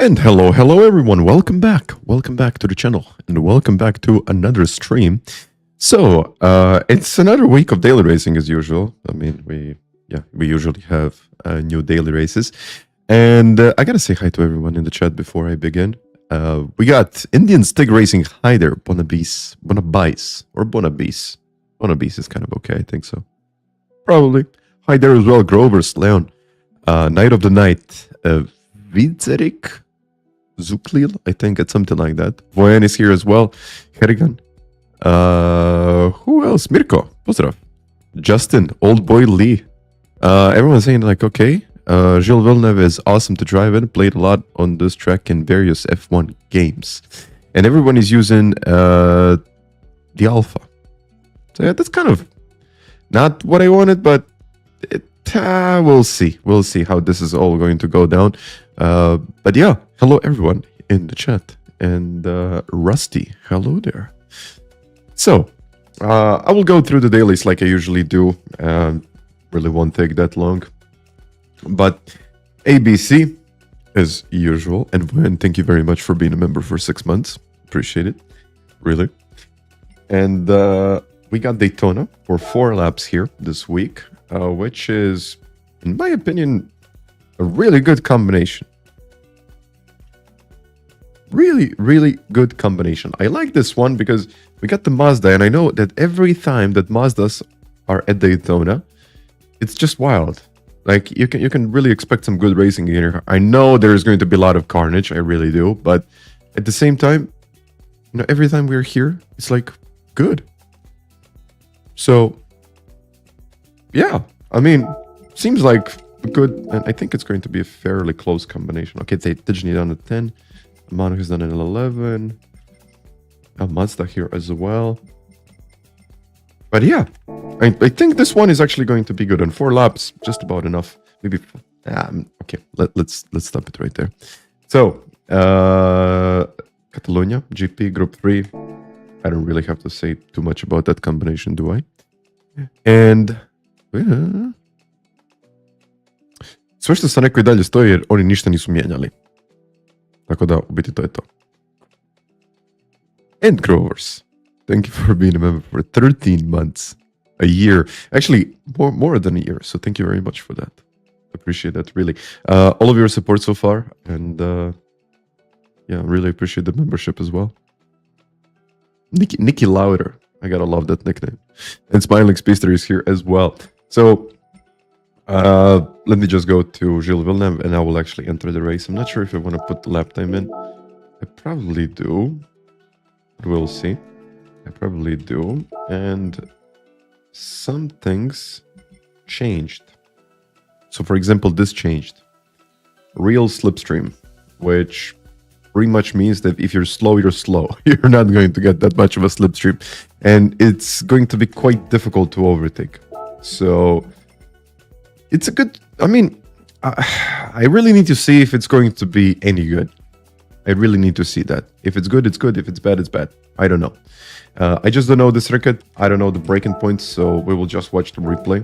And hello everyone, welcome back to the channel, and welcome back to another stream. So, it's another week of daily racing as usual. I mean, we usually have new daily races. And I gotta say hi to everyone in the chat before I begin. We got Indian Stig Racing, hi there, Bonabis, or Bonabis. Bonabis is kind of okay, I think so. Probably. Hi there as well, Grovers, Leon. Night of the Night, Vidzerik, Zuklil, I think it's something like that. Voyan is here as well. Herigan. Who else? Mirko, Pozdrav. Justin, Old Boy Lee. Everyone's saying like, okay. Gilles-Villeneuve is awesome to drive in. Played a lot on this track in various F1 games. And everyone is using the Alpha. So yeah, that's kind of not what I wanted, but we'll see. We'll see how this is all going to go down. But yeah, hello everyone in the chat. And Rusty, hello there. So, I will go through the dailies like I usually do. Really won't take that long. But ABC, as usual. And thank you very much for being a member for 6 months. Appreciate it. Really. And we got Daytona for 4 laps here this week. Which is, in my opinion, a really good combination. Really good combination. I like this one because we got the Mazda, and I know that every time that Mazdas are at Daytona, it's just wild. Like, you can really expect some good racing here. I know there's going to be a lot of carnage, I really do, but at the same time, you know, every time we're here, it's like, good. So, yeah, I mean, seems like a good, and I think it's going to be a fairly close combination. Okay, Tijni down at 10, Marko is done at 11, Mazda here as well. But yeah, I think this one is actually going to be good. On 4 laps, just about enough. Maybe, okay, let's stop it right there. So, Catalonia, GP, Group 3. I don't really have to say too much about that combination, do I? And... sve što sam rekao i dalje stoji jer oni ništa nisu mijenjali. Tako da, u biti to je to. And Grovers, thank you for being a member for 13 months. A year. Actually, more than a year. So thank you very much for that. Appreciate that, really. All of your support so far. And yeah, really appreciate the membership as well. Nikki Lauder. I gotta love that nickname. And Smiling Speedster is here as well. So, let me just go to Gilles-Villeneuve and I will actually enter the race. I'm not sure if I want to put the lap time in. I probably do. We'll see. I probably do. And some things changed. So, for example, this changed. Real slipstream, which pretty much means that if you're slow, you're slow. You're not going to get that much of a slipstream. And it's going to be quite difficult to overtake. So, it's a good... I mean, I really need to see if it's going to be any good. I really need to see that. If it's good, it's good. If it's bad, it's bad. I don't know. I just don't know the circuit. I don't know the braking points. So, we will just watch the replay.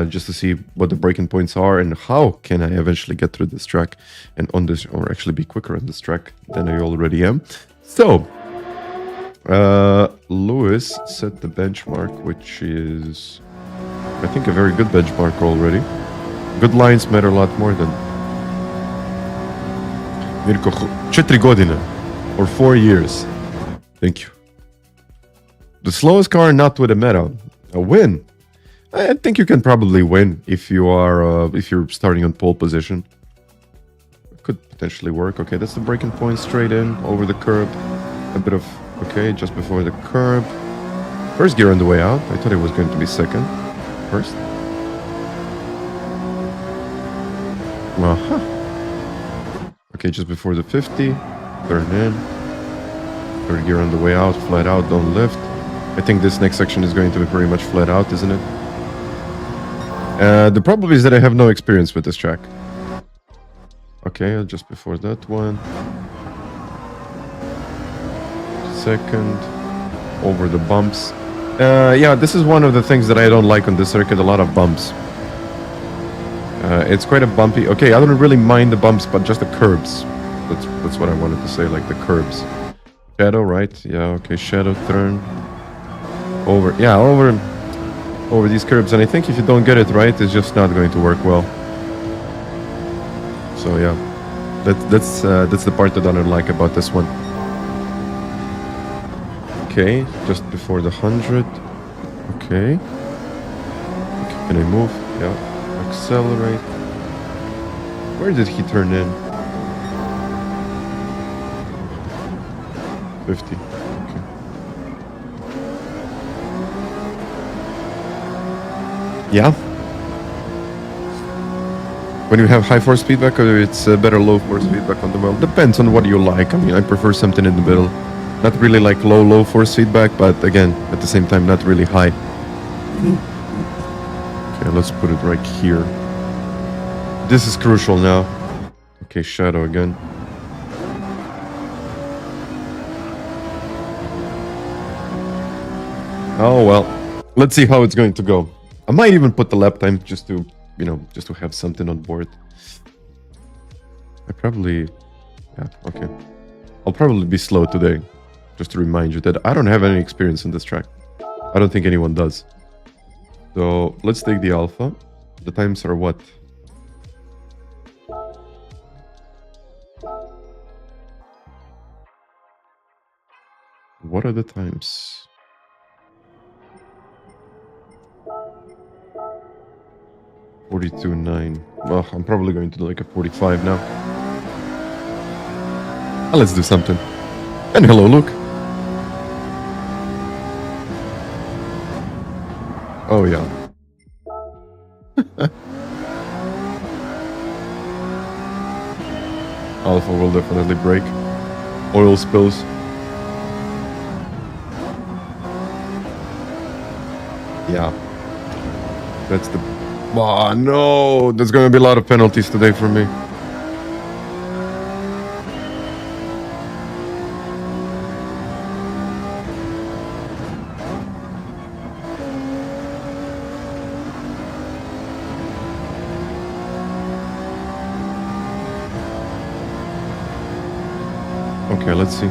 Just to see what the braking points are and how can I eventually get through this track and on this, or actually be quicker on this track than I already am. So, Lewis set the benchmark, which is, I think, a very good benchmark already. Good lines matter a lot more than Mirko, 4 godine or 4 years. Thank you. The slowest car not with a medal. A win. I think you can probably win if you are if you're starting on pole position. It could potentially work. Okay, that's the braking point, straight in over the curb. A bit of okay, just before the curb. First gear on the way out. I thought it was going to be second. First. Okay, just before the 50. Turn in. Third gear on the way out. Flat out. Don't lift. I think this next section is going to be pretty much flat out, isn't it? The problem is that I have no experience with this track. Okay, just before that one. Second. Over the bumps. Yeah, this is one of the things that I don't like on this circuit, a lot of bumps. It's quite a bumpy... Okay, I don't really mind the bumps, but just the curbs. That's what I wanted to say, like the curbs. Shadow, right? Yeah, okay, shadow turn. Over these curbs. And I think if you don't get it right, it's just not going to work well. So yeah, that's the part that I don't like about this one. Okay, just before the 100. Okay. Can I move? Yeah. Accelerate. Where did he turn in? 50. Okay. Yeah. When you have high force feedback, or it's better low force feedback on the wheel. Depends on what you like. I mean, I prefer something in the middle. Not really like low force feedback, but again, at the same time, not really high. Okay, let's put it right here. This is crucial now. Okay, shadow again. Oh well, let's see how it's going to go. I might even put the lap time just to, you know, just to have something on board. Yeah, okay. I'll probably be slow today, just to remind you that I don't have any experience in this track. I don't think anyone does. So let's take the alpha. The times are what? What are the times? $42.9. Well, I'm probably going to do like a 45 now. Let's do something. And hello, Luke. Oh, yeah. Alpha will definitely break. Oil spills. Yeah. That's the... Oh, no! There's gonna be a lot of penalties today for me. Okay, let's see.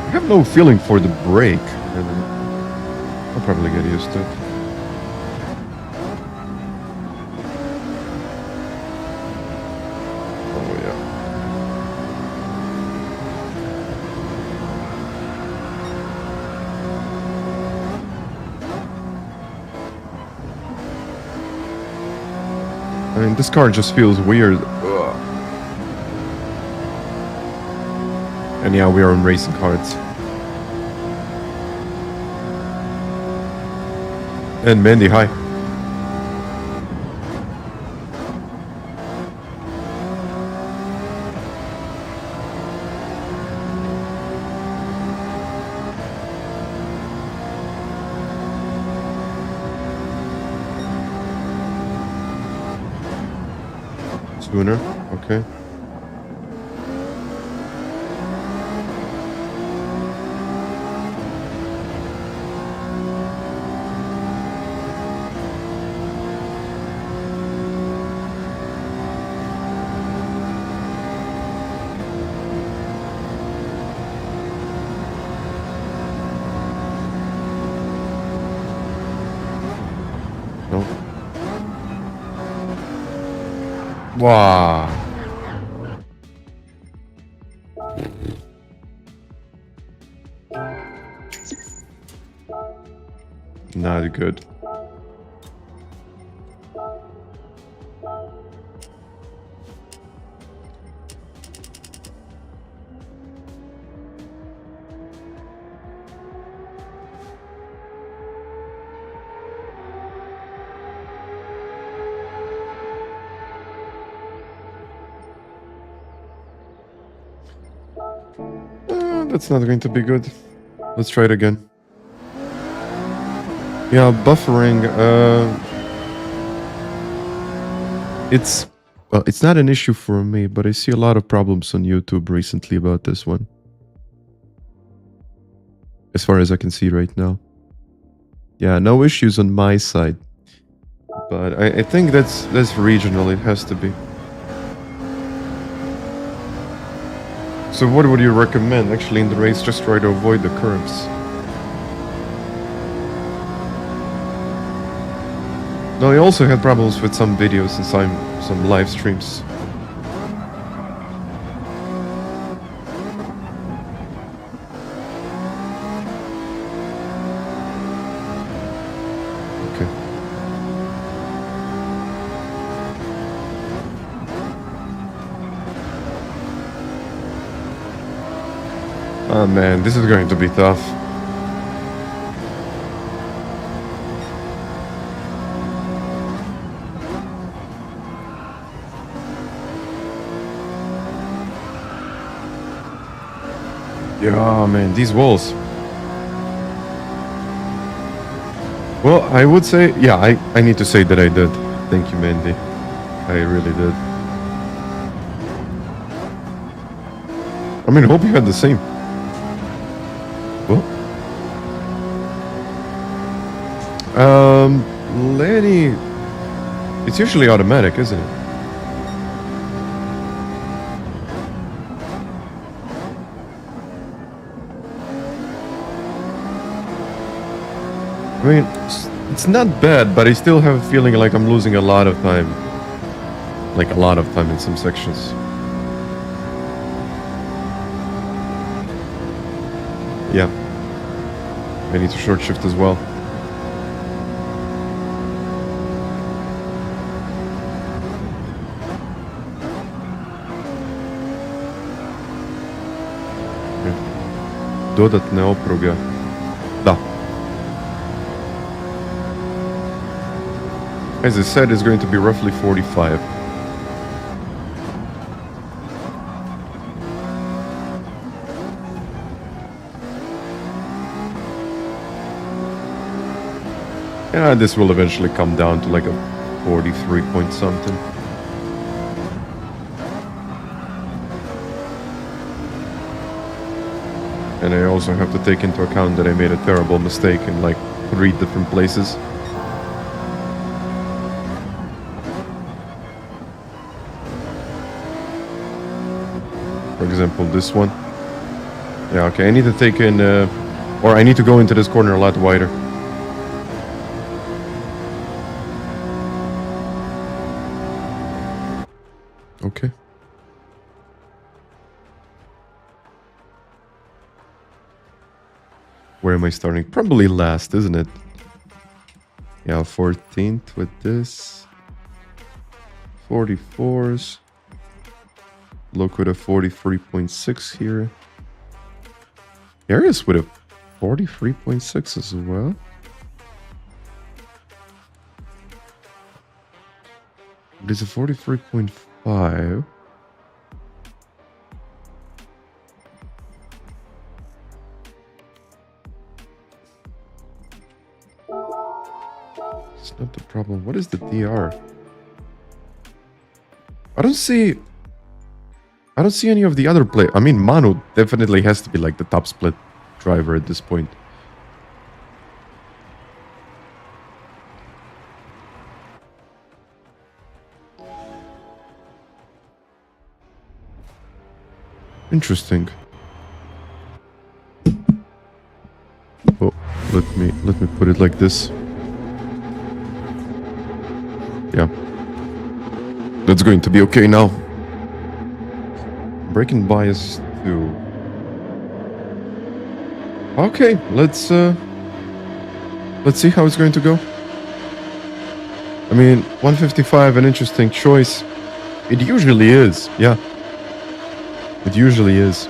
I have no feeling for the brake. I'll probably get used to it. Oh yeah. I mean, this car just feels weird. Ugh. And yeah, we are on racing cards. And Mandy, hi. Sooner, okay. Wow. Not good. That's not going to be good. Let's try it again. Yeah, buffering. It's not an issue for me, but I see a lot of problems on YouTube recently about this one. as far as I can see right now. Yeah, no issues on my side. But I think that's regional, it has to be. So what would you recommend actually in the race? Just try to avoid the curves. No, I also had problems with some videos and some live streams. Okay. Oh man, this is going to be tough. Yeah, man, these walls. Well, I would say, yeah, I need to say that I did. Thank you, Mandy. I really did. I mean, I hope you had the same. Well. Lenny... It's usually automatic, isn't it? I mean, it's not bad, but I still have a feeling like I'm losing a lot of time. Like a lot of time in some sections. Yeah. I need to short shift as well. Dodatne opruge. Da. As I said, it's going to be roughly 45. Yeah, this will eventually come down to like a 43 point something. And I also have to take into account that I made a terrible mistake in like 3 different places. For example, this one. Yeah, okay, I need to take in, or I need to go into this corner a lot wider. Okay. Where am I starting? Probably last, isn't it? Yeah, 14th with this. 44s. Look with a 43.6 here. Arius with a 43.6 as well. There's a 43.5. It's not the problem. What is the DR? I don't see any of the other play. I mean, Manu definitely has to be like the top split driver at this point. Interesting. Oh, let me put it like this. Yeah. That's going to be okay now. Braking bias 2. Okay, let's see how it's going to go. I mean, 155, an interesting choice. It usually is, yeah. It usually is.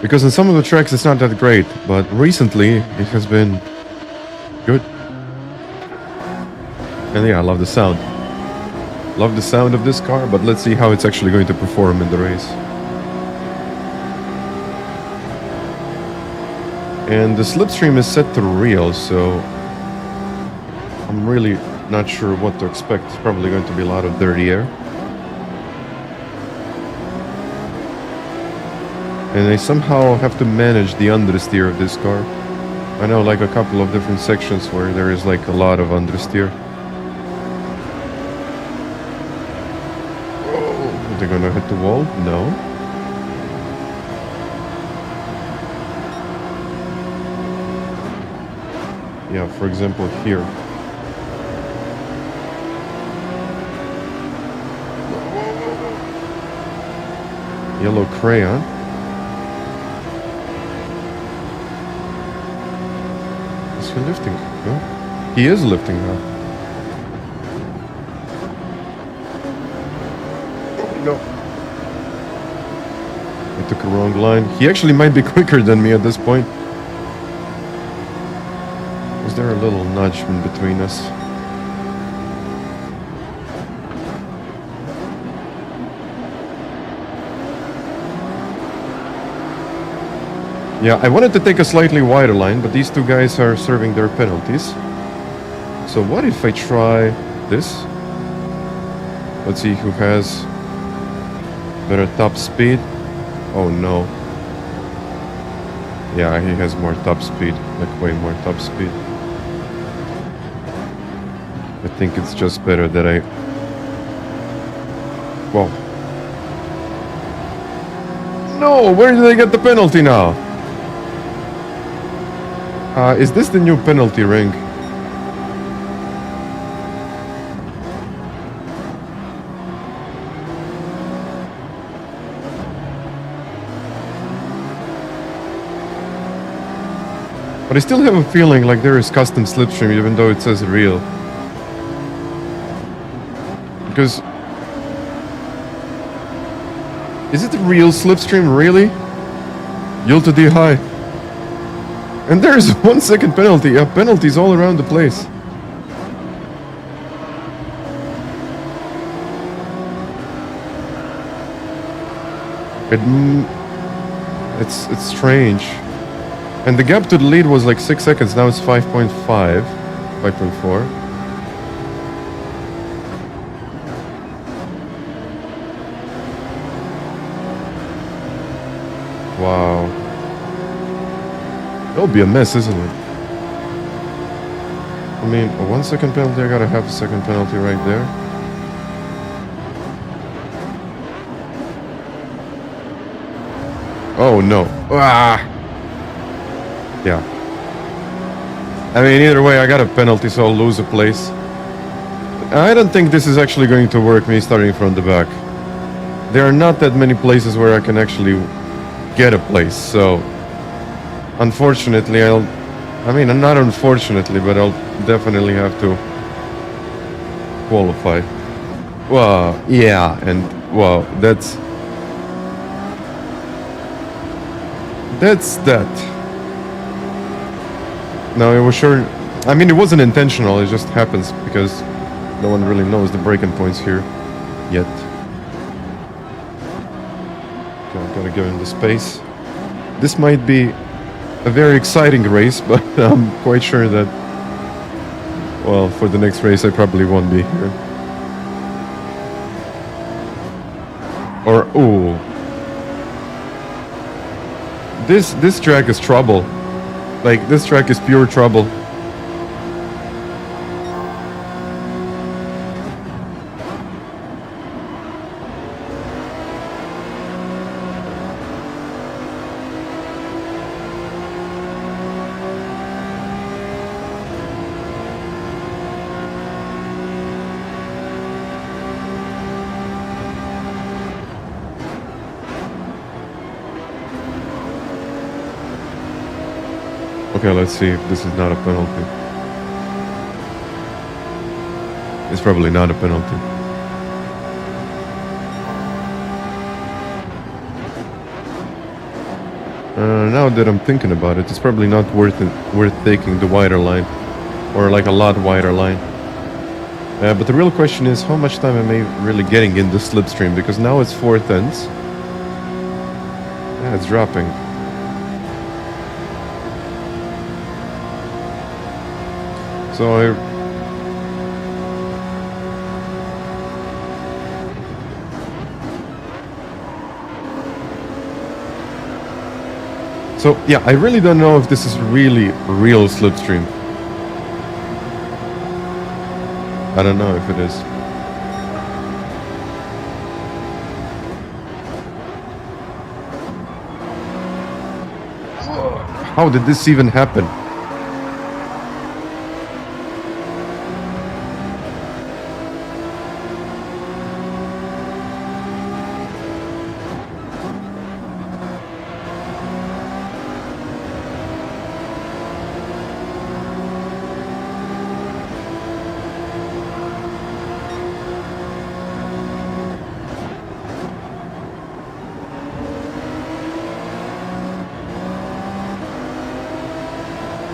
Because in some of the tracks it's not that great, but recently it has been good. And yeah, I love the sound. Love the sound of this car, but let's see how it's actually going to perform in the race. And the slipstream is set to real, so I'm really Not sure what to expect. It's probably going to be a lot of dirty air. And I somehow have to manage the understeer of this car. I know like a couple of different sections where there is like a lot of understeer. Oh, are they gonna hit the wall? No. Yeah, for example here. Yellow crayon. Is he lifting? No? He is lifting now. Oh, no. I took a wrong line. He actually might be quicker than me at this point. Was there a little nudge in between us? Yeah, I wanted to take a slightly wider line, but these two guys are serving their penalties. So what if I try this? Let's see who has better top speed. Oh no. Yeah, he has more top speed, like way more top speed. I think it's just better that I... Whoa. No, where did I get the penalty now? Is this the new penalty ring? But I still have a feeling like there is custom slipstream even though it says real. Because... Is it a real slipstream, really? Yield to D high. And there's 1 second penalty. Yeah, penalties all around the place. It's strange. And the gap to the lead was like 6 seconds. Now it's 5.5, 5.4. Wow. It'll be a mess, isn't it? I mean, a 1 second penalty, I gotta have a second penalty right there. Oh no. Ah! Yeah. I mean, either way, I got a penalty, so I'll lose a place. I don't think this is actually going to work, me starting from the back. There are not that many places where I can actually get a place, so... Unfortunately, not unfortunately, but I'll definitely have to qualify. Well, yeah, and, well, that's that. No, it was sure, I mean, it wasn't intentional, it just happens because no one really knows the breaking points here yet. Okay, I'm gonna give him the space. This might be a very exciting race, but I'm quite sure that, well, for the next race I probably won't be here. Or, ooh. This track is trouble. Like, this track is pure trouble. Okay, let's see if this is not a penalty. It's probably not a penalty. Now that I'm thinking about it, it's probably not worth taking the wider line, or like a lot wider line. But the real question is, how much time am I really getting in the slipstream? Because now it's 4/10. Yeah, it's dropping. So So yeah, I really don't know if this is really real slipstream. I don't know if it is. How did this even happen?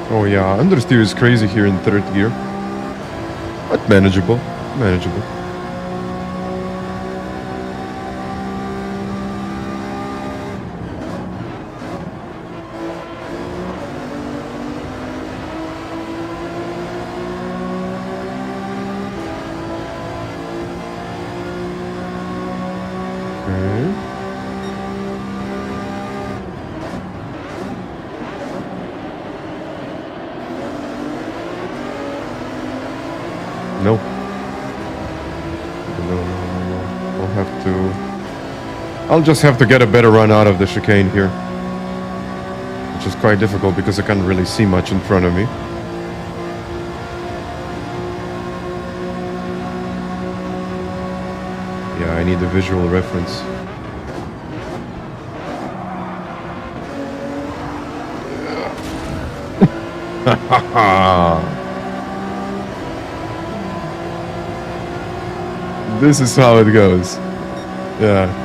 Oh yeah, understeer is crazy here in third gear. But manageable. Manageable. No. No. I'll have to... I'll just have to get a better run out of the chicane here. Which is quite difficult because I can't really see much in front of me. Yeah, I need a visual reference. This is how it goes. Yeah.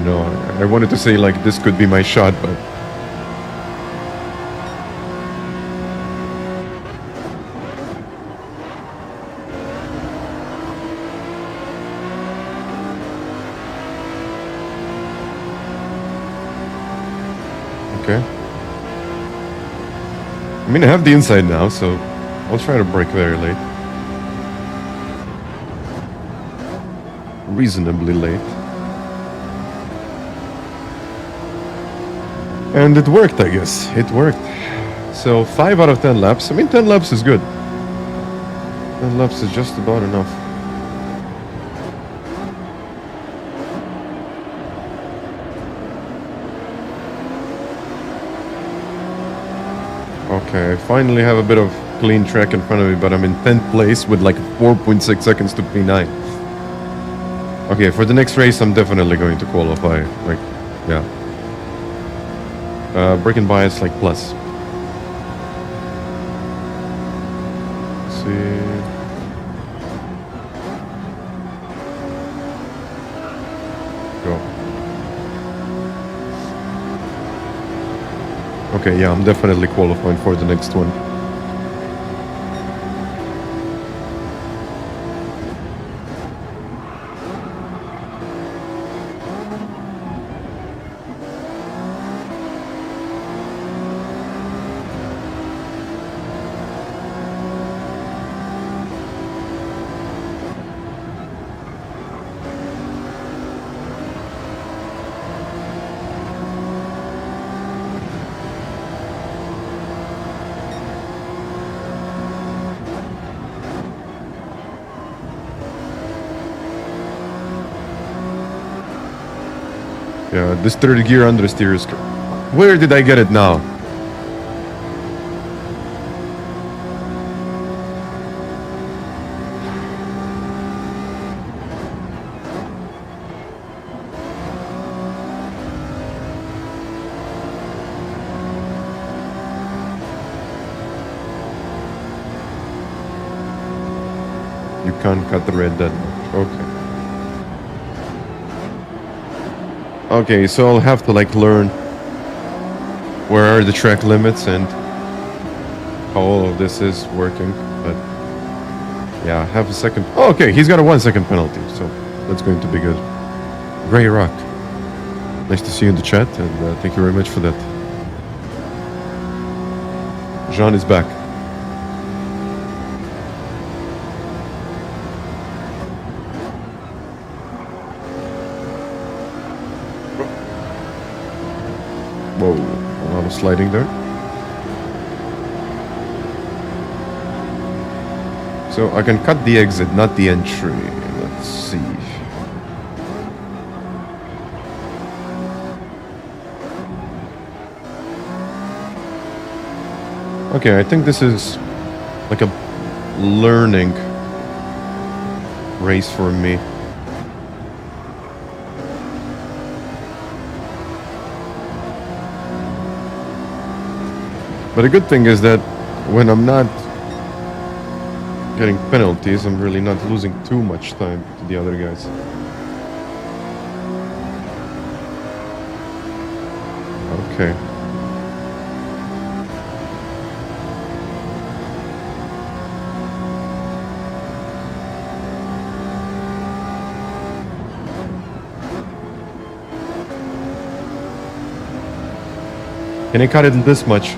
No, I wanted to say like this could be my shot, but okay. I mean, I have the inside now, so I'll try to brake very late. Reasonably late. And it worked, I guess. It worked. So 5 out of 10 laps. I mean, 10 laps is good. 10 laps is just about enough. Okay, I finally have a bit of clean track in front of me, but I'm in 10th place with like 4.6 seconds to P9. Okay, for the next race, I'm definitely going to qualify. Like, yeah. Braking bias like plus. Let's see. Go. Okay, yeah, I'm definitely qualifying for the next one. Yeah, this third gear understeer is... Where did I get it now? You can't cut the red that much. Okay. Okay, so I'll have to like learn where are the track limits and how all of this is working, but Yeah, half a second. Oh, okay, he's got a 1 second penalty, so that's going to be good. Grey Rock. Nice to see you in the chat, and thank you very much for that. Jean is back. Whoa, a lot of sliding there. So I can cut the exit, not the entry. Let's see. Okay, I think this is like a learning race for me. But the good thing is that when I'm not getting penalties, I'm really not losing too much time to the other guys. Okay. Can I cut it this much?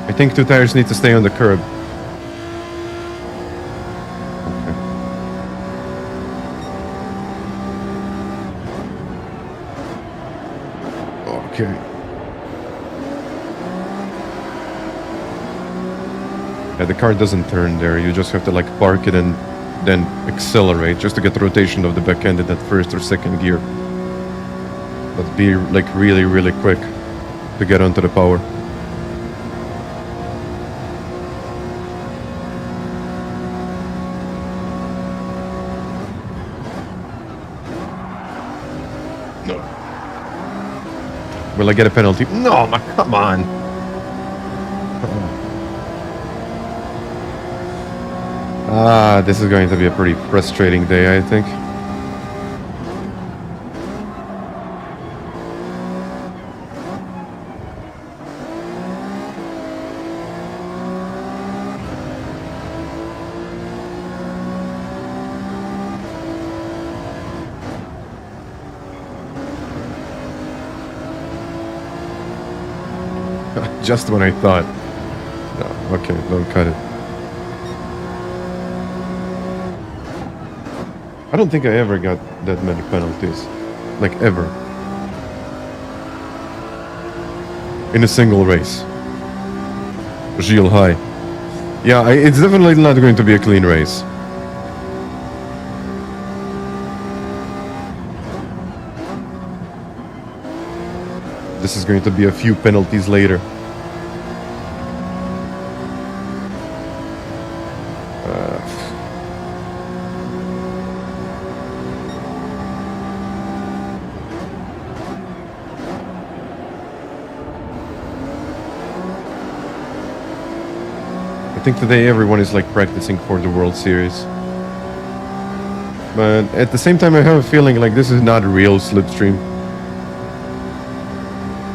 I think 2 tires need to stay on the curb. Okay. Yeah, the car doesn't turn there. You just have to like park it and then accelerate just to get the rotation of the back end in that first or second gear. But be like really, really quick to get onto the power. No. Will I get a penalty? No, come on. This is going to be a pretty frustrating day, I think. Just when I thought. No, okay, don't cut it. I don't think I ever got that many penalties. Like, ever. In a single race. Gilles, hi. Yeah, it's definitely not going to be a clean race. This is going to be a few penalties later. I think today everyone is like practicing for the World Series. But at the same time I have a feeling like this is not a real slipstream.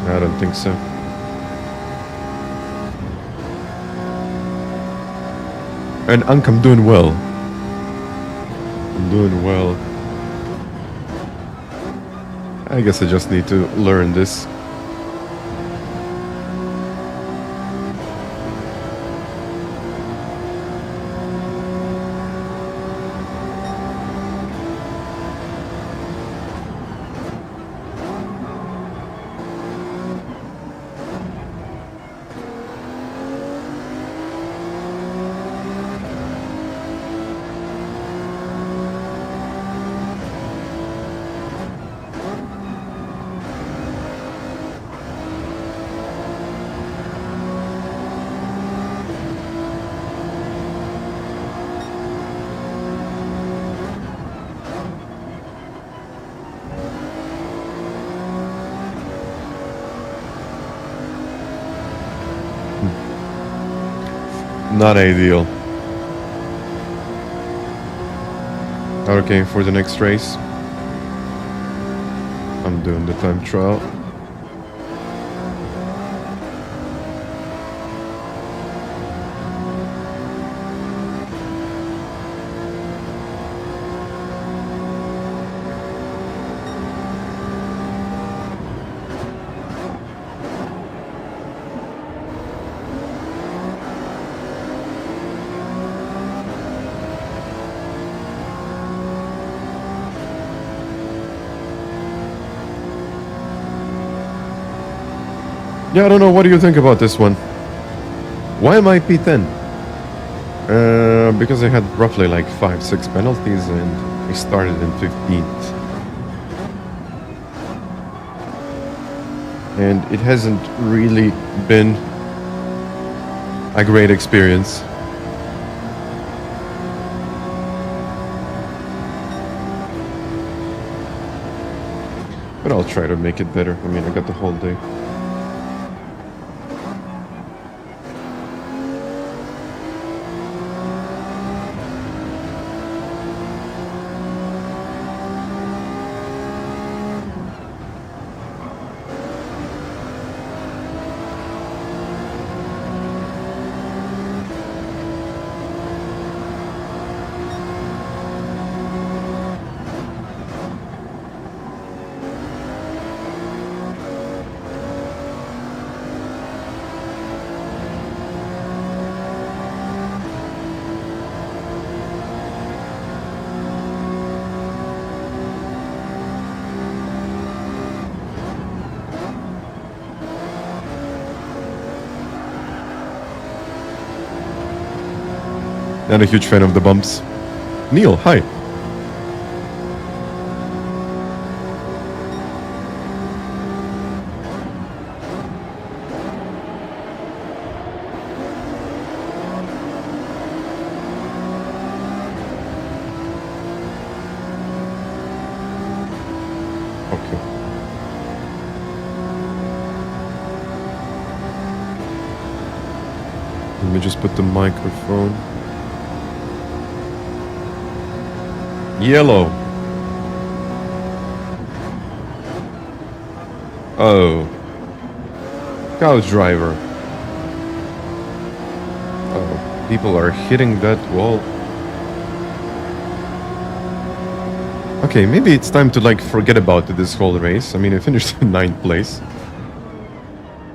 I don't think so. And Unk, I'm doing well. I'm doing well. I guess I just need to learn this. Not ideal. Okay, for the next race, I'm doing the time trial. Yeah, I don't know. What do you think about this one? Why am I P10? Because I had roughly like 5-6 penalties and I started in 15th. And it hasn't really been a great experience. But I'll try to make it better. I mean, I got the whole day. Not a huge fan of the bumps. Neil, hi. Okay. Let me just put the microphone. Yellow. Oh. Couch driver. Oh. People are hitting that wall. Okay, maybe it's time to like forget about this whole race. I mean, I finished in 9th place.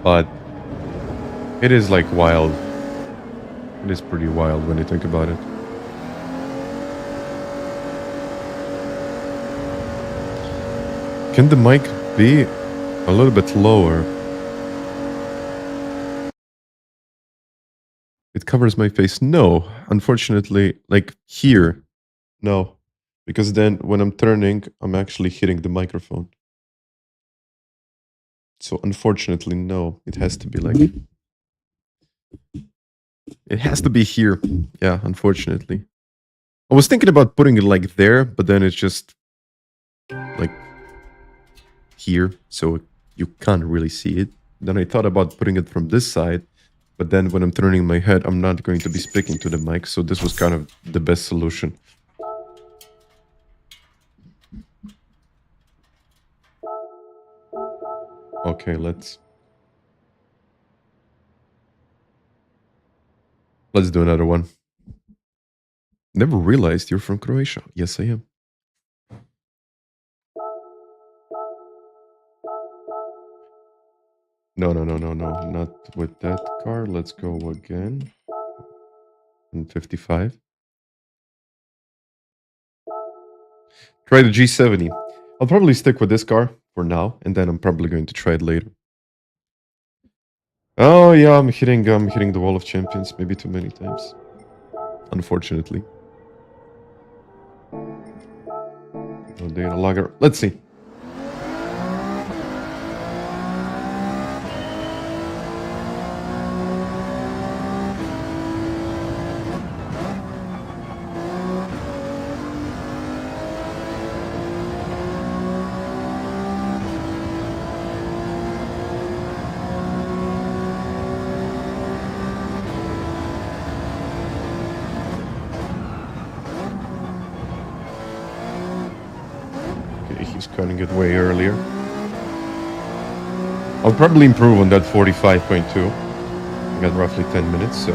But it is like wild. It is pretty wild when you think about it. Can the mic be a little bit lower? It covers my face. No, unfortunately, like here, no. Because then when I'm turning, I'm actually hitting the microphone. So unfortunately, no. It has to be like... It has to be here. Yeah, unfortunately. I was thinking about putting it like there, but then it's just... like... here, so you can't really see it. Then I thought about putting it from this side, but then when I'm turning my head, I'm not going to be speaking to the mic, so this was kind of the best solution. Okay, let's do another one. Never realized you're from Croatia. Yes, I am. No, not with that car. Let's go again. And 55. Try the G70. I'll probably stick with this car for now, and then I'm probably going to try it later. Oh yeah, I'm hitting the wall of champions maybe too many times. Unfortunately. No data logger. Let's see. Cutting it way earlier. I'll probably improve on that 45.2. I got roughly 10 minutes, so...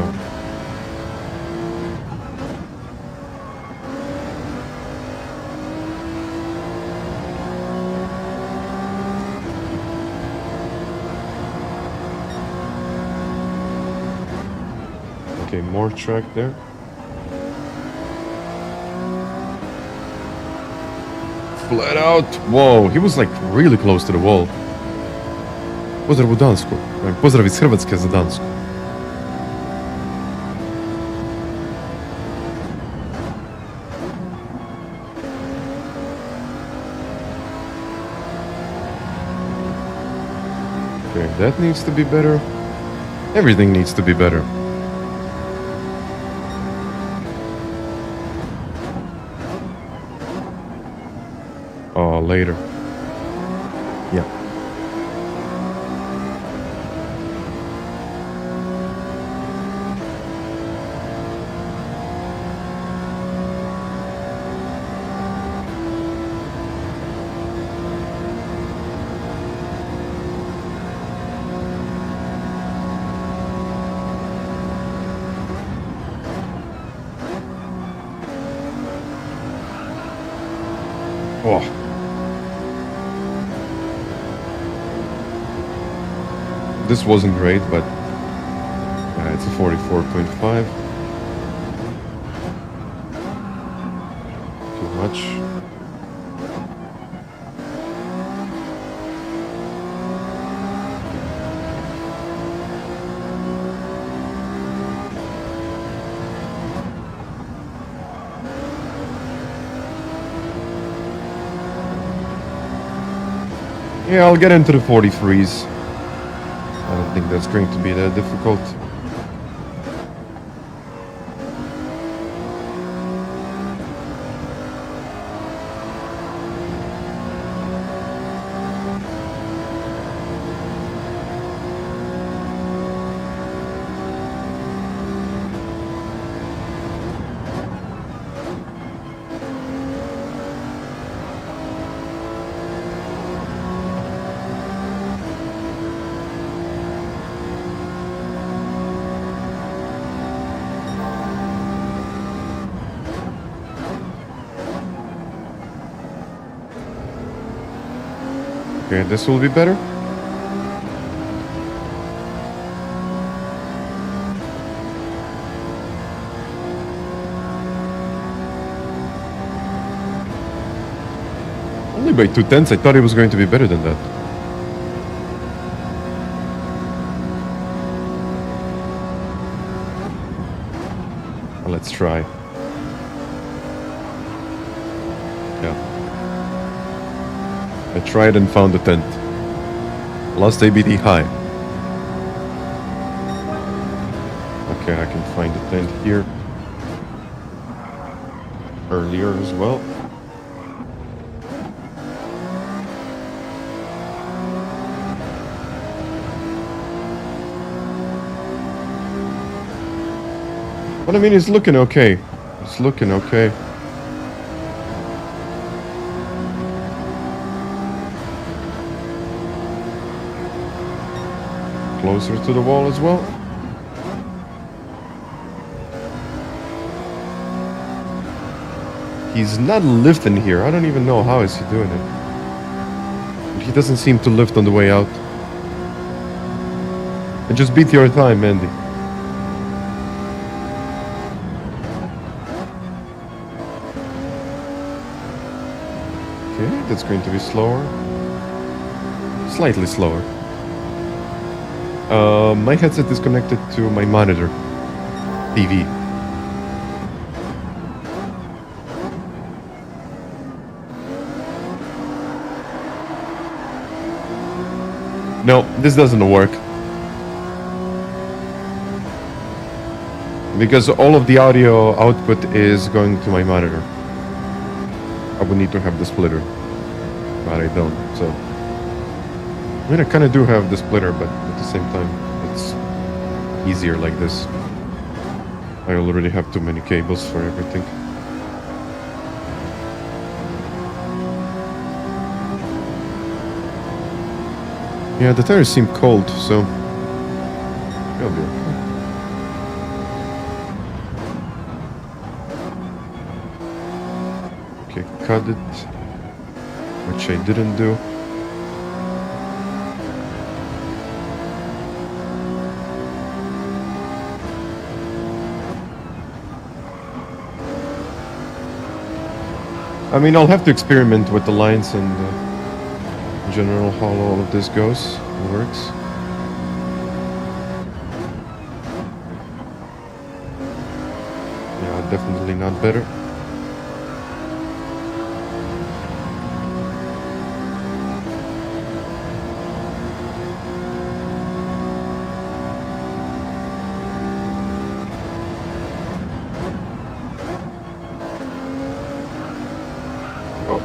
Okay, more track there. Flat out. Whoa, he was like really close to the wall. Was it Wodansku? Pozdrav iz Hrvatske za Dansku. Okay, that needs to be better. Everything needs to be better. Oh, later. Yeah. Oh. This wasn't great, but it's a 44.5. Too much. Yeah, I'll get into the 43s. I don't think that's going to be that difficult. Okay, this will be better. Only by 2/10. I thought it was going to be better than that. Well, let's try. Yeah. I tried and found the tent. Last ABD high. Okay, I can find the tent here. Earlier as well. But I mean, it's looking okay. It's looking okay. Closer to the wall as well. He's not lifting here. I don't even know how is he doing it. But he doesn't seem to lift on the way out. And just beat your time, Andy. Okay, that's going to be slower. Slightly slower. My headset is connected to my monitor, TV. No, this doesn't work. Because all of the audio output is going to my monitor. I would need to have the splitter, but I don't, so. I mean, I kind of do have the splitter, but at the same time, it's easier like this. I already have too many cables for everything. Yeah, the tires seem cold, so it'll be okay. Okay, cut it, which I didn't do. I mean, I'll have to experiment with the lines and in general how all of this goes and works. not better. Oh,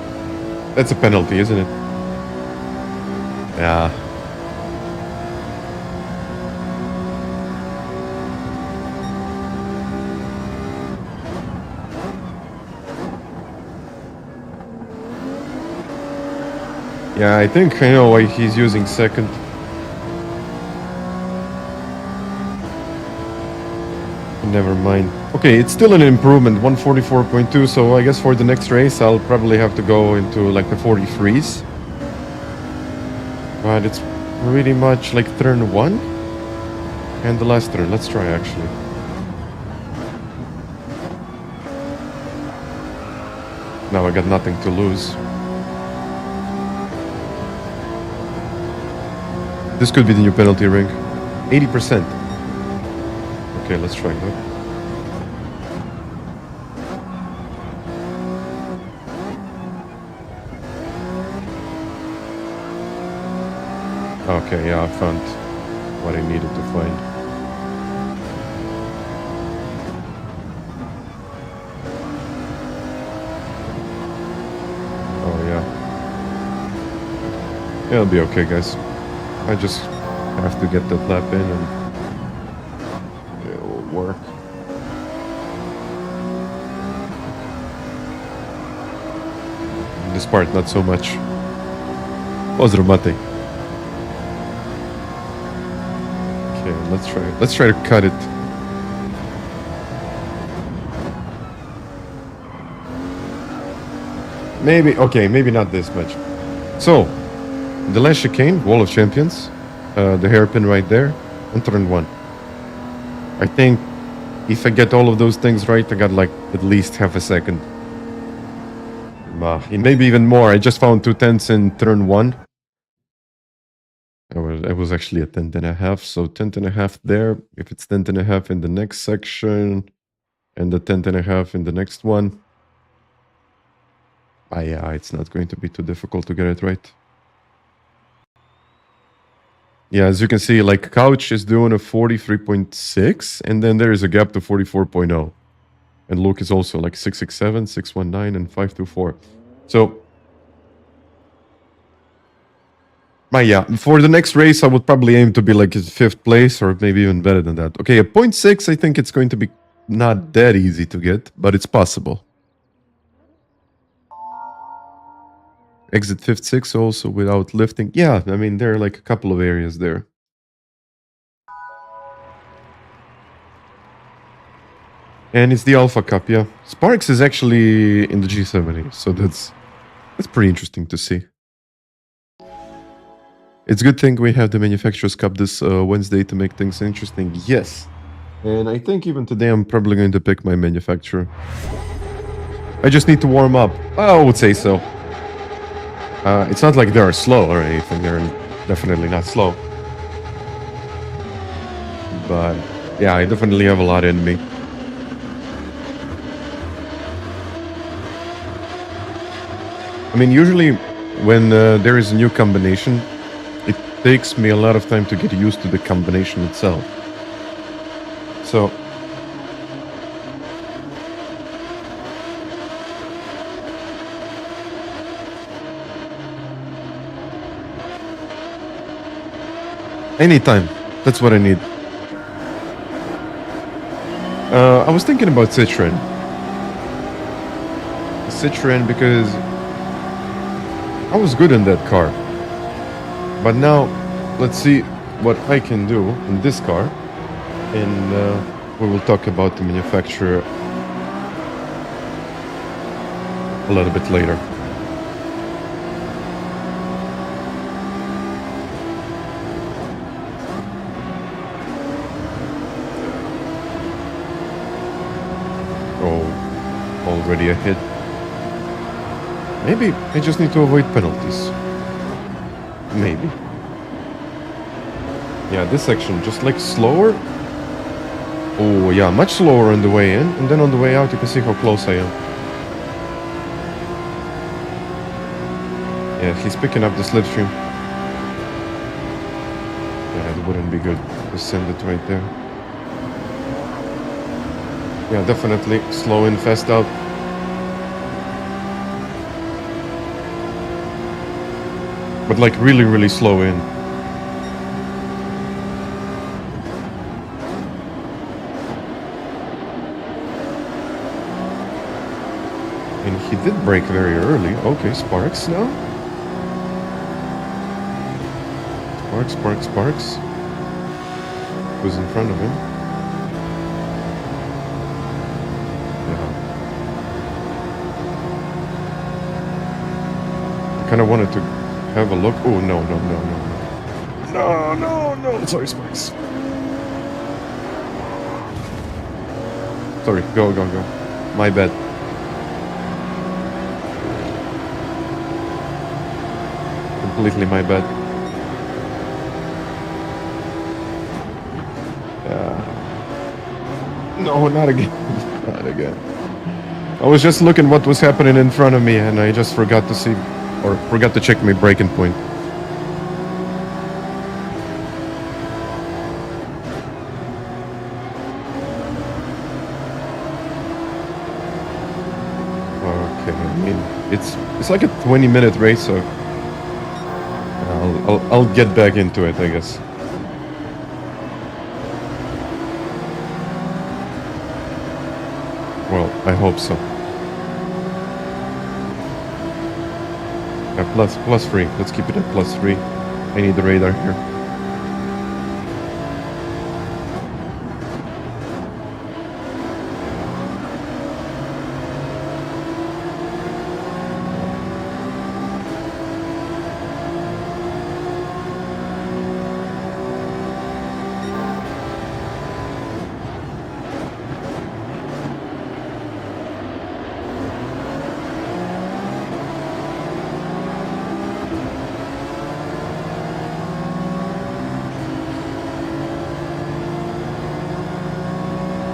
that's a penalty, isn't it? Yeah. Yeah, I think I know why he's using second. Never mind. Okay, it's still an improvement, 144.2, so I guess for the next race I'll probably have to go into like the 43s. But it's pretty much like turn 1 and the last turn. Let's try actually. Now I got nothing to lose. This could be the new penalty ring. 80%. Okay, let's try that. Okay, yeah, I found what I needed to find. Oh, yeah. Yeah, it'll be okay, guys. I just have to get that lap in and it will work. This part, not so much. Pozdrav, Matti. Okay, let's try it. Let's try to cut it. Maybe, okay, maybe not this much. So, the last chicane, Wall of Champions, the hairpin right there, and turn 1. I think if I get all of those things right, I got like at least half a second. Maybe even more. I just found 2/10 in turn 1. I was actually a 10.5, so 10.5 there. If it's 10.5 in the next section, and the 10.5 in the next one. Yeah, it's not going to be too difficult to get it right. Yeah, as you can see, like Couch is doing a 43.6, and then there is a gap to 44.0. And Luke is also like 667, 619, and 524. So, yeah, for the next race, I would probably aim to be like 5th place, or maybe even better than that. Okay, a 0.6, I think it's going to be not that easy to get, but it's possible. Exit 5th, 6th also without lifting. Yeah, I mean, there are like a couple of areas there. And it's the Alpha Cup, yeah. Sparks is actually in the G7, so that's pretty interesting to see. It's a good thing we have the Manufacturers Cup this Wednesday to make things interesting. Yes. And I think even today I'm probably going to pick my manufacturer. I just need to warm up. I would say so. It's not like they're slow or anything. They're definitely not slow. But yeah, I definitely have a lot in me. I mean, usually when there is a new combination, it takes me a lot of time to get used to the combination itself. So anytime, that's what I need. I was thinking about Citroen. Because I was good in that car. But now, let's see what I can do in this car. And we will talk about the manufacturer a little bit later. Oh, already a hit. Maybe I just need to avoid penalties. Maybe. Yeah, this section, just like slower. Oh, yeah, much slower on the way in. And then on the way out, you can see how close I am. Yeah, he's picking up the slipstream. Yeah, it wouldn't be good to send it right there. Yeah, definitely. Slow in, fast out. But like really, really slow in. And he did brake very early. Okay, Sparks now. Sparks. Who's in front of him? Yeah. I kind of wanted to have a look. Oh, no. No. Sorry, Sparks. Sorry, go. My bad. Completely my bad. No, not again. Not again. I was just looking what was happening in front of me and I just forgot to see, or forgot to check my braking point. Okay, I mean, it's like a 20-minute race, so I'll get back into it, I guess. Well, I hope so. Yeah, plus 3. Let's keep it at plus 3. I need the radar here.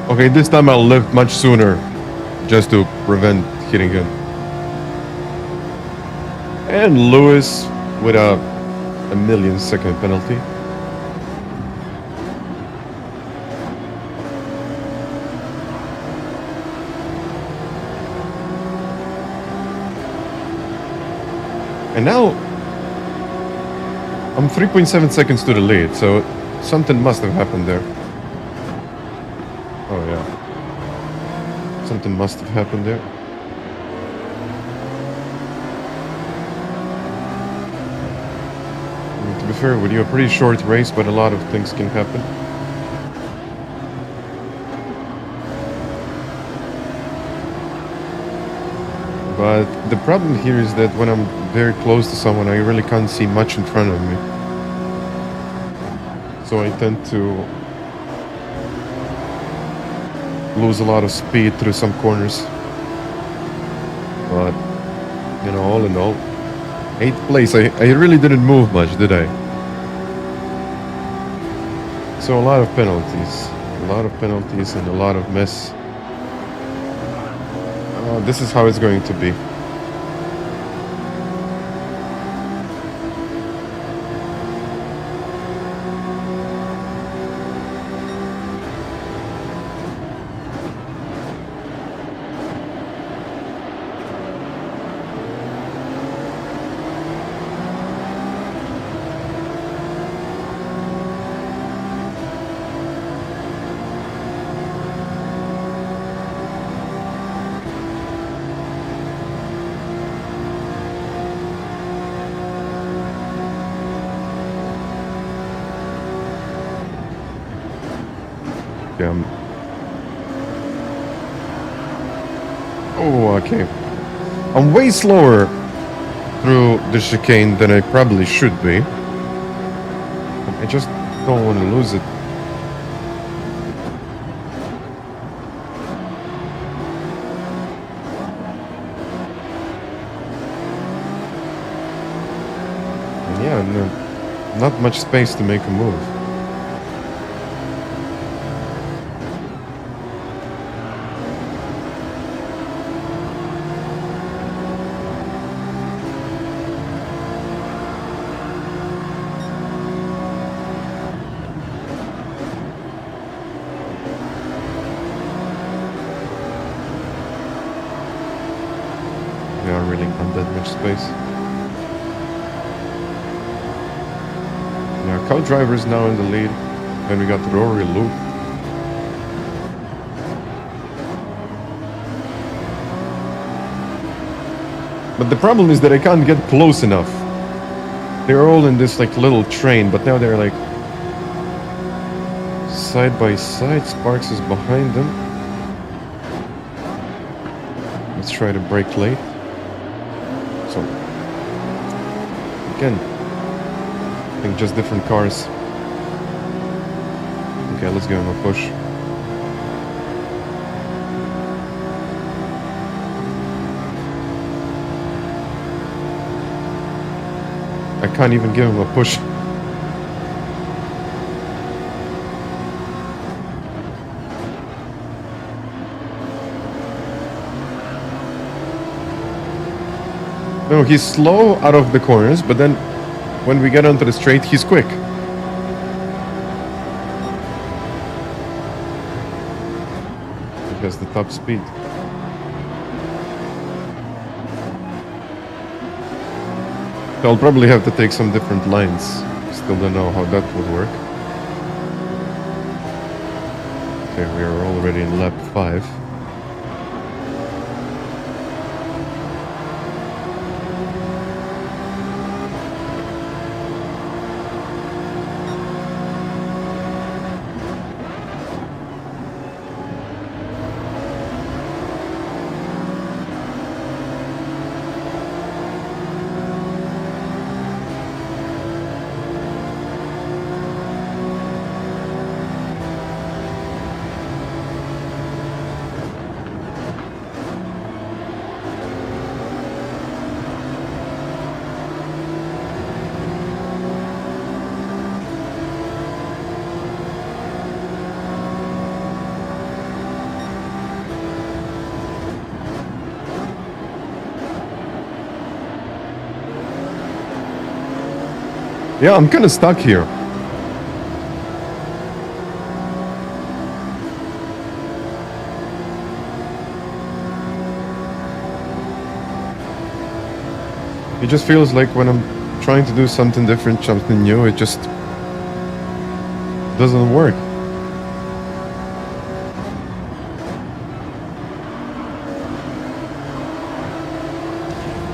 Okay, this time I'll lift much sooner, just to prevent hitting him. And Lewis with a 1-millisecond penalty. And now I'm 3.7 seconds to the lead, so something must have happened there. Oh yeah. Something must have happened there. And to be fair with you, a pretty short race, but a lot of things can happen. But the problem here is that when I'm very close to someone, I really can't see much in front of me. So I tend to lose a lot of speed through some corners. But, you know, all in all, 8th place. I really didn't move much, did I? So a lot of penalties. A lot of penalties and a lot of mess. This is how it's going to be. Oh, okay. I'm way slower through the chicane than I probably should be. I just don't want to lose it. And yeah, no, not much space to make a move. space. Yeah, co-driver is now in the lead. Then we got Rory Luke. But the problem is that I can't get close enough. They're all in this like little train, but now they're like side by side. Sparks is behind them. Let's try to brake late. So again, I think just different cars. Okay, let's give him a push. I can't even give him a push. No, he's slow out of the corners, but then when we get onto the straight, he's quick. He has the top speed. So I'll probably have to take some different lines. Still don't know how that would work. Okay, we are already in lap 5. Yeah, I'm kind of stuck here. It just feels like when I'm trying to do something different, something new, it just doesn't work.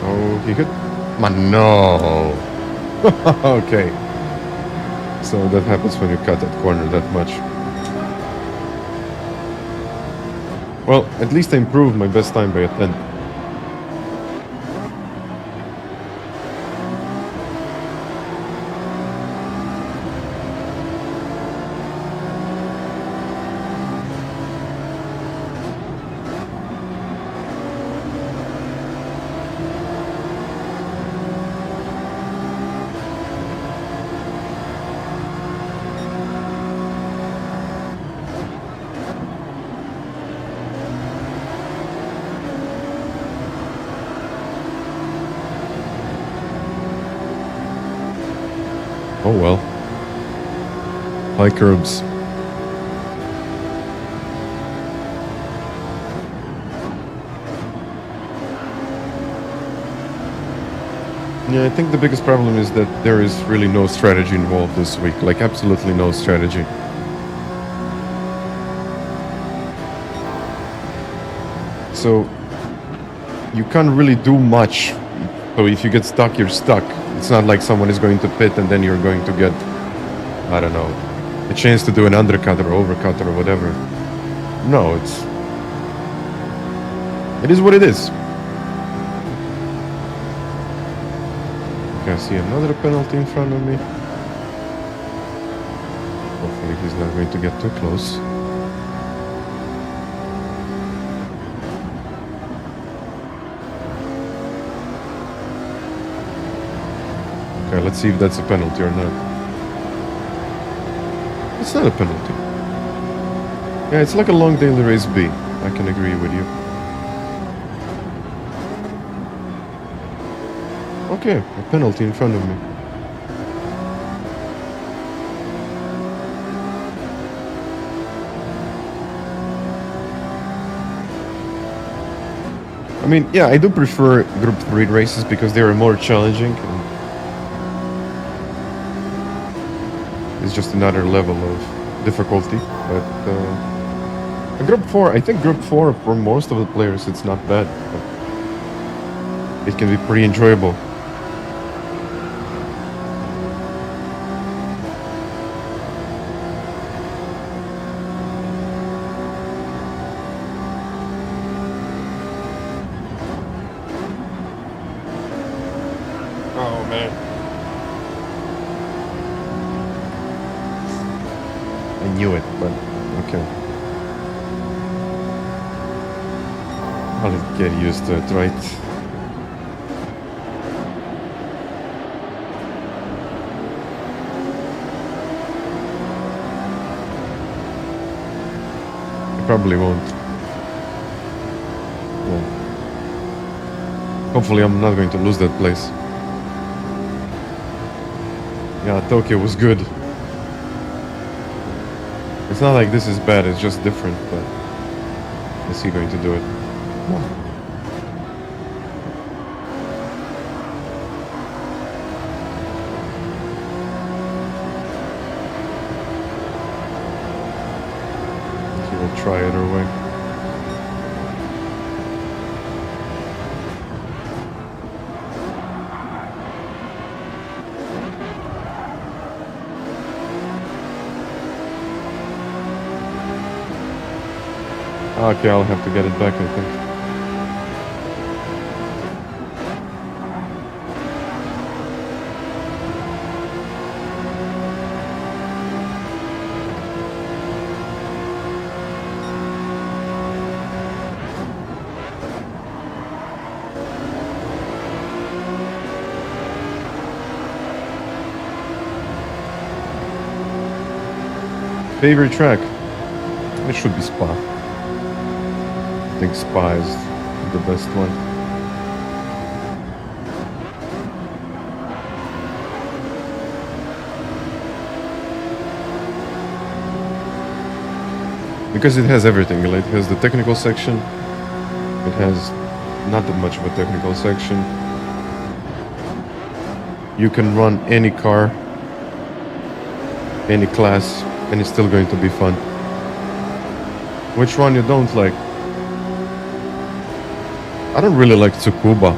Oh, he hit. Man, no. Okay. So that happens when you cut that corner that much. Well, at least I improved my best time by a 10. Oh well. High curbs. Yeah, I think the biggest problem is that there is really no strategy involved this week. Like, absolutely no strategy. So, you can't really do much. So if you get stuck, you're stuck. It's not like someone is going to pit and then you're going to get, I don't know, a chance to do an undercut or overcut or whatever. No, it is what it is. Okay, I see another penalty in front of me. Hopefully he's not going to get too close. Okay, let's see if that's a penalty or not. It's not a penalty. Yeah, it's like a long daily race B. I can agree with you. Okay, a penalty in front of me. mean, yeah, I do prefer Group 3 races because they are more challenging. And it's just another level of difficulty. But Group 4, I think Group 4 for most of the players, it's not bad. But it can be pretty enjoyable. Oh man. I knew it, but okay. I'll get used to it, right? I probably won't. Yeah. Hopefully I'm not going to lose that place. Yeah, Tokyo was good. It's not like this is bad, it's just different, but is he going to do it? No. He will try either way. Okay, I'll have to get it back, I think. Favorite track? It should be Spa. I think Spa is the best one. Because it has everything. It has the technical section. It has not that much of a technical section. You can run any car, any class, and it's still going to be fun. Which one you don't like? I don't really like Tsukuba.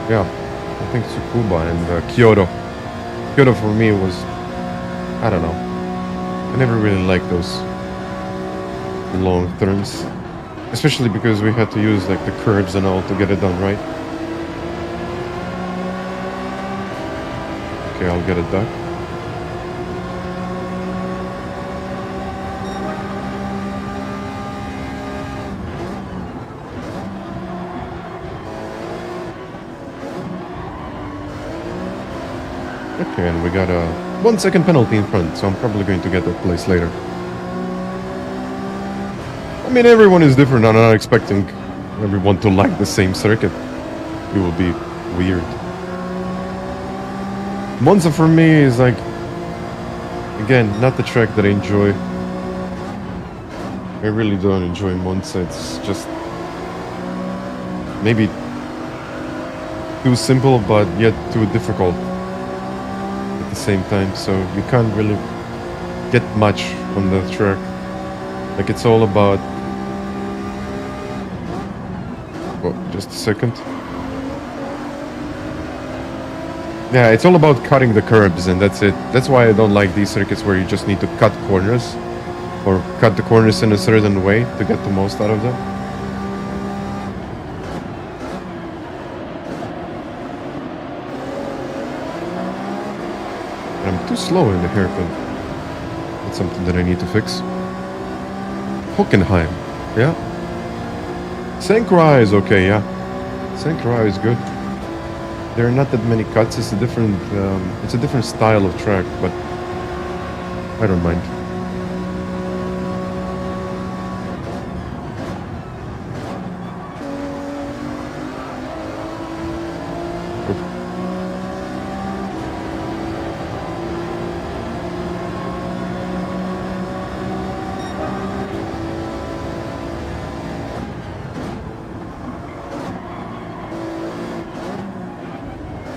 Yeah, I think Tsukuba and Kyoto. Kyoto for me was, I don't know. I never really liked those long turns. Especially because we had to use like the curbs and all to get it done right. Okay, I'll get it done. Okay, and we got a 1 second penalty in front, so I'm probably going to get that place later. I mean, everyone is different. I'm not expecting everyone to like the same circuit. It will be weird. Monza for me is like, again, not the track that I enjoy. I really don't enjoy Monza. It's just maybe too simple, but yet too difficult at the same time. So you can't really get much from the track. Like it's all about... Oh, just a second. Yeah, it's all about cutting the curbs and that's it. That's why I don't like these circuits where you just need to cut corners or cut the corners in a certain way to get the most out of them. And I'm too slow in the hairpin. That's something that I need to fix. Hockenheim, yeah. Sankara is okay, yeah. Sankara is good. There are not that many cuts. It's a different style of track, but I don't mind.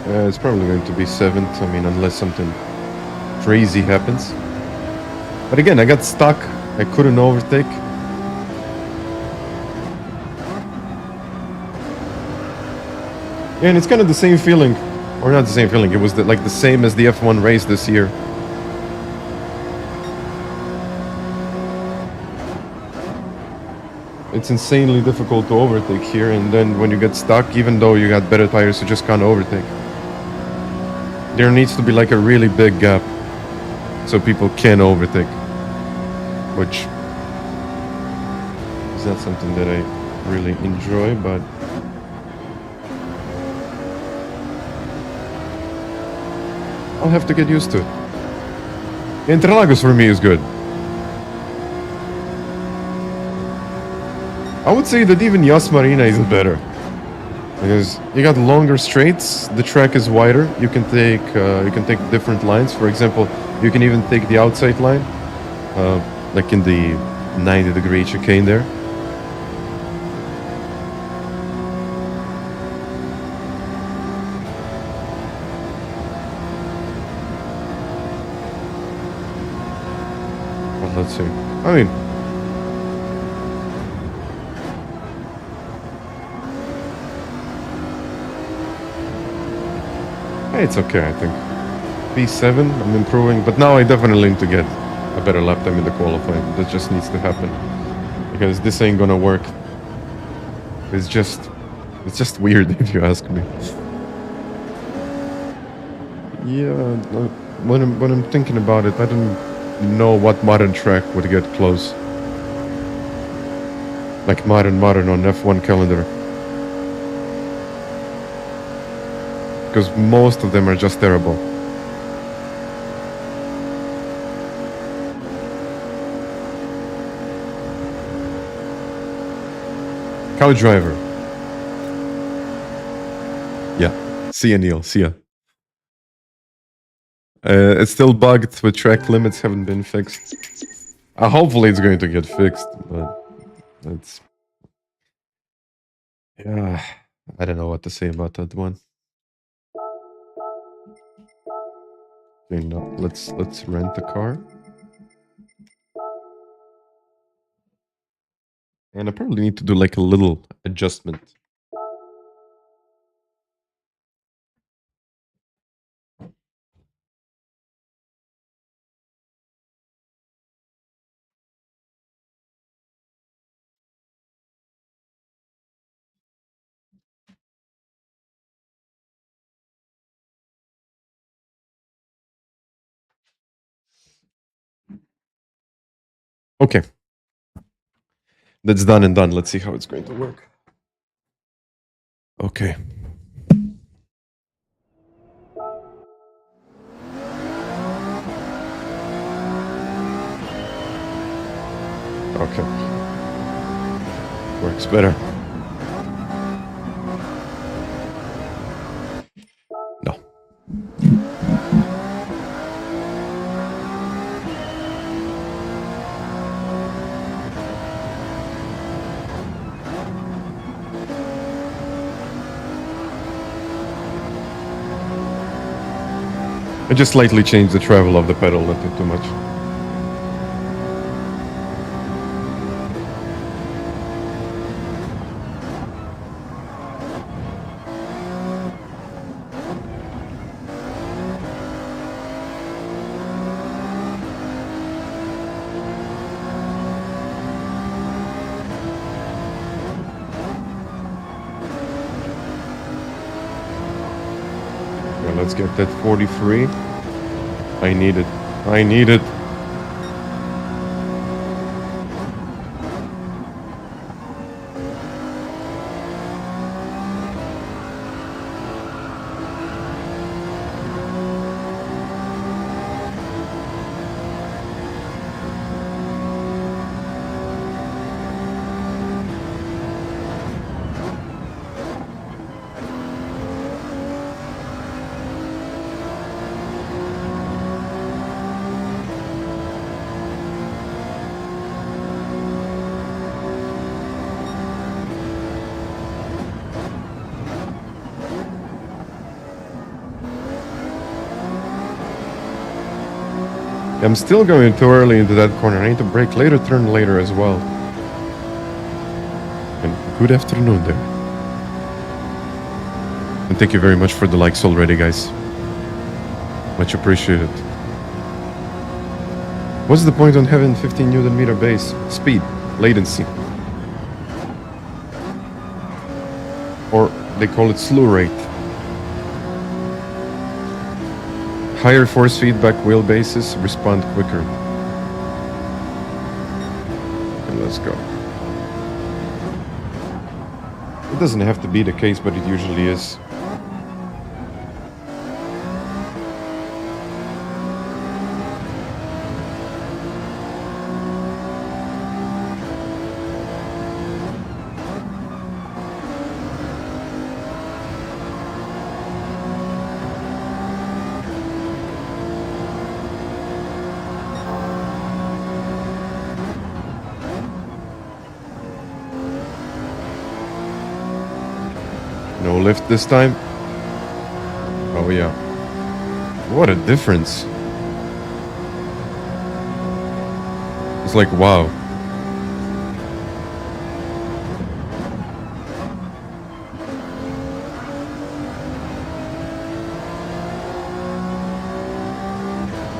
It's probably going to be 7th. I mean, unless something crazy happens. But again, I got stuck. I couldn't overtake. Yeah, and it's kind of the same feeling. Or not the same feeling. It was like the same as the F1 race this year. It's insanely difficult to overtake here, and then when you get stuck, even though you got better tires, you just can't overtake. There needs to be like a really big gap so people can overtake, which is not something that I really enjoy, but I'll have to get used to it. Interlagos for me is good. I would say that even Yas Marina is better, because you got longer straights, the track is wider, you can take different lines. For example, you can even take the outside line, like in the 90-degree chicane there. But let's see. I mean, it's okay, I think. P7, I'm improving, but now I definitely need to get a better lap time in the qualifying. That just needs to happen, because this ain't gonna work. It's just weird, if you ask me. Yeah, when I'm thinking about it, I don't know what modern track would get close. Like modern on F1 calendar. Because most of them are just terrible. Cow driver. Yeah. See ya, Neil. See ya. It's still bugged with track limits haven't been fixed. Hopefully it's going to get fixed, but it's... Yeah, I don't know what to say about that one. Okay, no, let's rent the car. And I probably need to do like a little adjustment. Okay. That's done and done. Let's see how it's going to work. Okay. Okay. Works better. No. I just slightly changed the travel of the pedal, not too much. Let's get that 43. I need it. I need it. I'm still going too early into that corner. I need to brake later, turn later as well. And good afternoon there. And thank you very much for the likes already, guys. Much appreciated. What's the point on having 15 Newton meter base? Speed, latency. Or they call it slew rate. Higher force feedback wheelbases respond quicker. And let's go. It doesn't have to be the case, but it usually is. No lift this time. Oh yeah. What a difference. It's like, wow.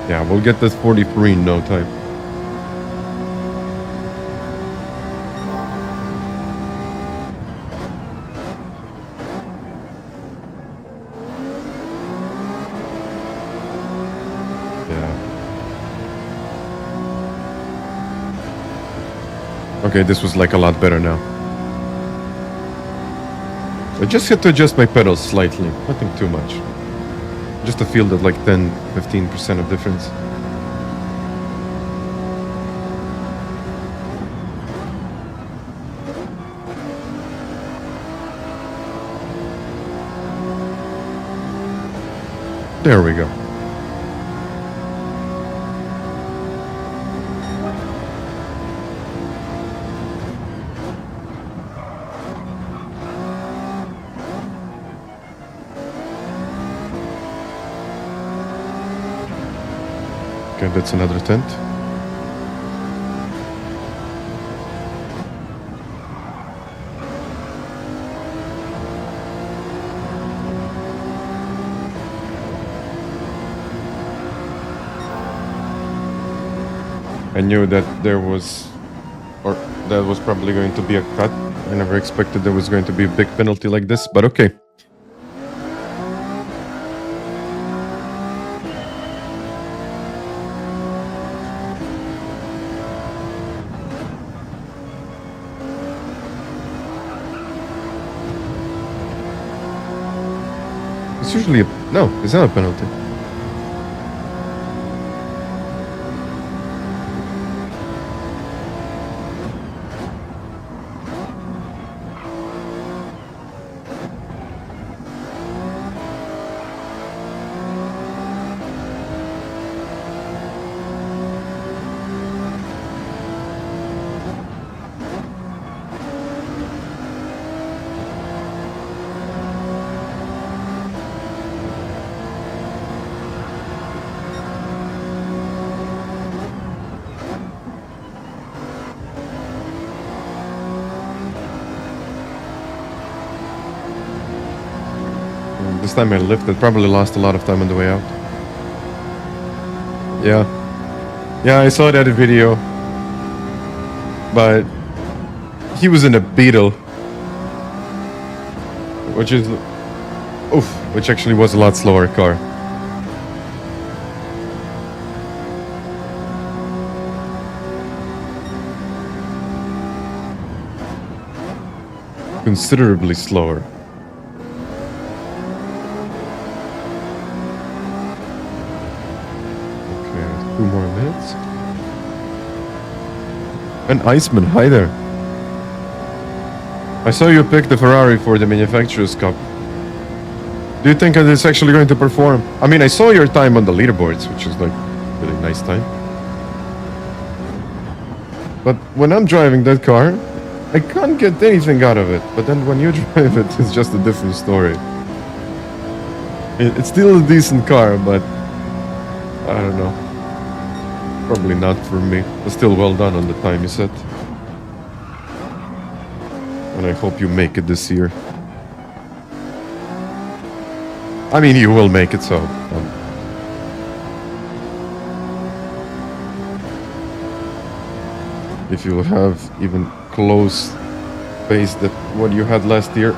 Yeah, we'll get this 43 in no time. Okay, this was like a lot better now. I just had to adjust my pedals slightly, nothing too much. Just to feel that like 10-15% of difference. There we go. Okay, that's another tent. I knew that there was, or that was probably going to be a cut. I never expected there was going to be a big penalty like this, but okay. It's usually a, no, it's not a penalty. This time I lifted, probably lost a lot of time on the way out. Yeah, I saw that video, but he was in a Beetle, which actually was a lot slower car. Considerably slower. Okay, 2 more minutes. An Iceman, hi there. I saw you pick the Ferrari for the Manufacturers Cup. Do you think it's actually going to perform? I mean, I saw your time on the leaderboards, which is like a really nice time. But when I'm driving that car, I can't get anything out of it. But then when you drive it, it's just a different story. It's still a decent car, but I don't know. Probably not for me, but still well done on the time you set. And I hope you make it this year. I mean, you will make it, so... if you have even close pace that what you had last year,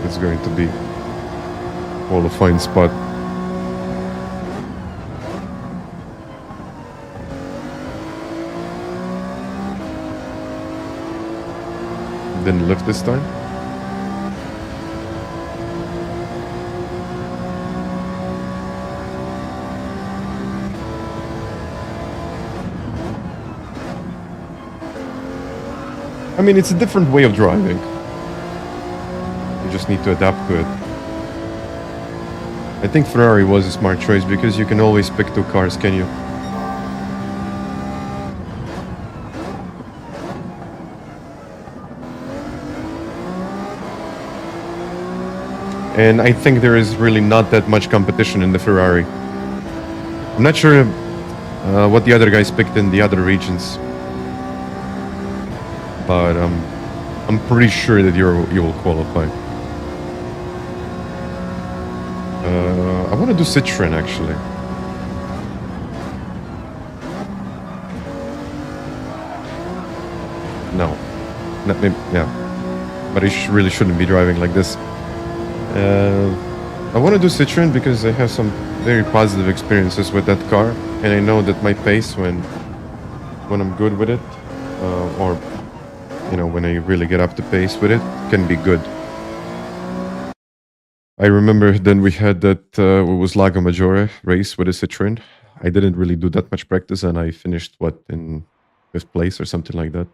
it's going to be all a fine spot. Didn't lift this time. I mean, it's a different way of driving. You just need to adapt to it. I think Ferrari was a smart choice because you can always pick two cars, can you? And I think there is really not that much competition in the Ferrari. I'm not sure what the other guys picked in the other regions. But I'm pretty sure that you will qualify. I want to do Citroen actually. No, not maybe, yeah. But I really shouldn't be driving like this. I want to do Citroen because I have some very positive experiences with that car, and I know that my pace when I'm good with it, or you know, when I really get up to pace with it, can be good. I remember then we had that, it was Lago Maggiore race with a Citroen. I didn't really do that much practice and I finished, in 5th place or something like that.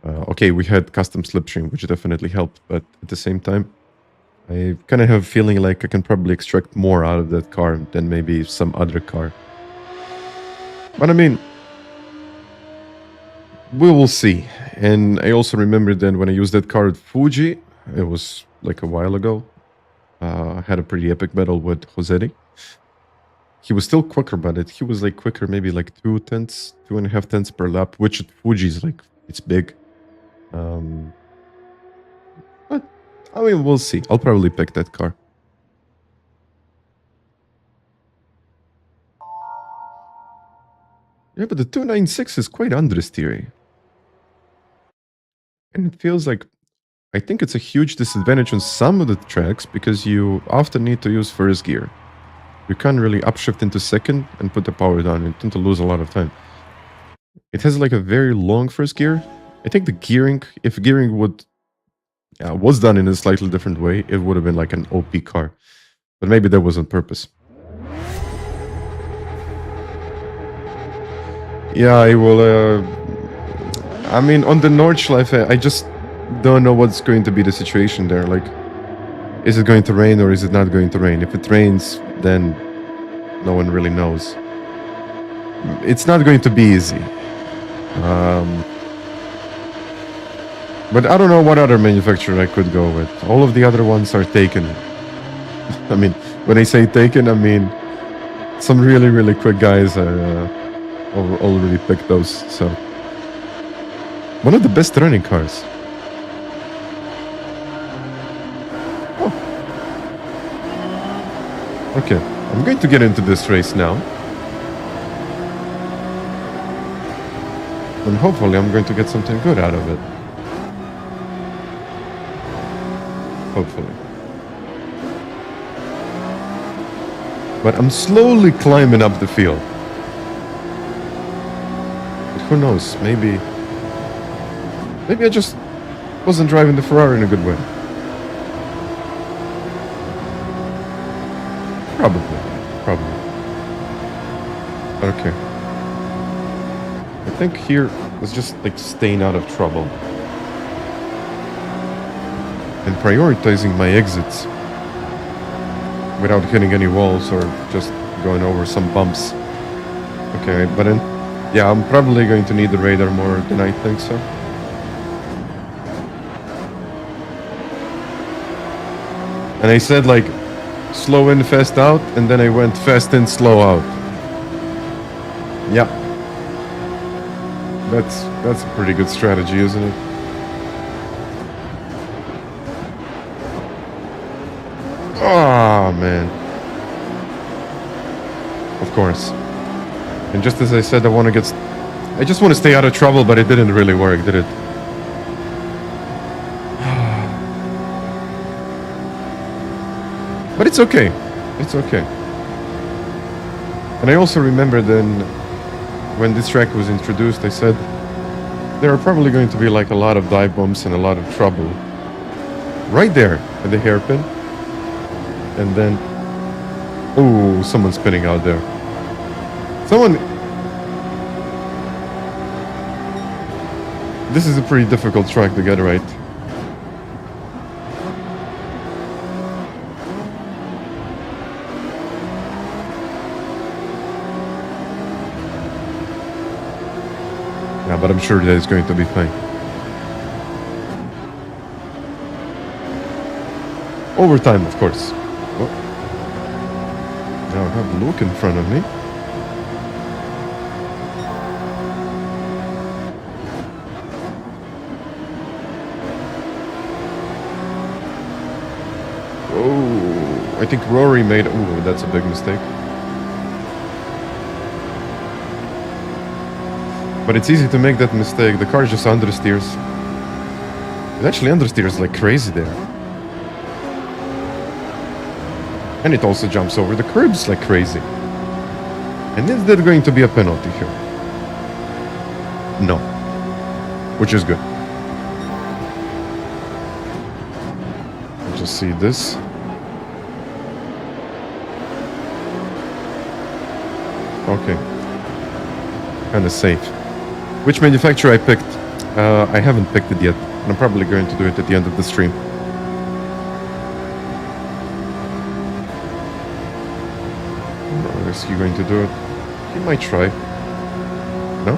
Okay, we had custom slipstream, which definitely helped, but at the same time, I kind of have a feeling like I can probably extract more out of that car than maybe some other car. But I mean, we will see. And I also remember then when I used that car at Fuji, it was like a while ago. I had a pretty epic battle with Josetti. He was still quicker, but he was like quicker, maybe like 2.5 tenths per lap, which at Fuji is like, it's big. But I mean, we'll see. I'll probably pick that car. Yeah, but the 296 is quite understeery. And it feels like, I think it's a huge disadvantage on some of the tracks because you often need to use first gear. You can't really upshift into second and put the power down. You tend to lose a lot of time. It has like a very long first gear. I think the gearing, if gearing was done in a slightly different way, it would have been like an OP car. But maybe that was on purpose. Yeah, I will... I mean, on the Nordschleife, I just don't know what's going to be the situation there. Like, is it going to rain or is it not going to rain? If it rains, then no one really knows. It's not going to be easy. But I don't know what other manufacturer I could go with. All of the other ones are taken. I mean, when I say taken, I mean some really, really quick guys already picked those. So, one of the best running cars. Oh. Okay, I'm going to get into this race now. And hopefully I'm going to get something good out of it. Hopefully. But I'm slowly climbing up the field. But who knows, maybe I just wasn't driving the Ferrari in a good way. Probably. Okay. I think here is just like staying out of trouble. And prioritizing my exits without hitting any walls or just going over some bumps. Okay, but then, yeah, I'm probably going to need the radar more than I think so. And I said like slow in, fast out, and then I went fast in, slow out. That's a pretty good strategy, isn't it? Oh, man. Of course. And just as I said, I just want to stay out of trouble, but it didn't really work, did it? But it's okay. It's okay. And I also remember then, when this track was introduced, I said, there are probably going to be like a lot of dive bombs and a lot of trouble. Right there, at the hairpin. And then... Oh, someone's spinning out there. Someone... This is a pretty difficult track to get right. Yeah, but I'm sure that it's going to be fine. Overtime, of course. Oh. Now I have Luke in front of me. Oh, I think Rory made... Oh, that's a big mistake. But it's easy to make that mistake. The car just understeers. It actually understeers like crazy there. And it also jumps over the curbs like crazy. And is there going to be a penalty here? No. Which is good. I'll just see this. Okay. Kind of safe. Which manufacturer I picked? I haven't picked it yet. And I'm probably going to do it at the end of the stream. Or is he going to do it? He might try. No?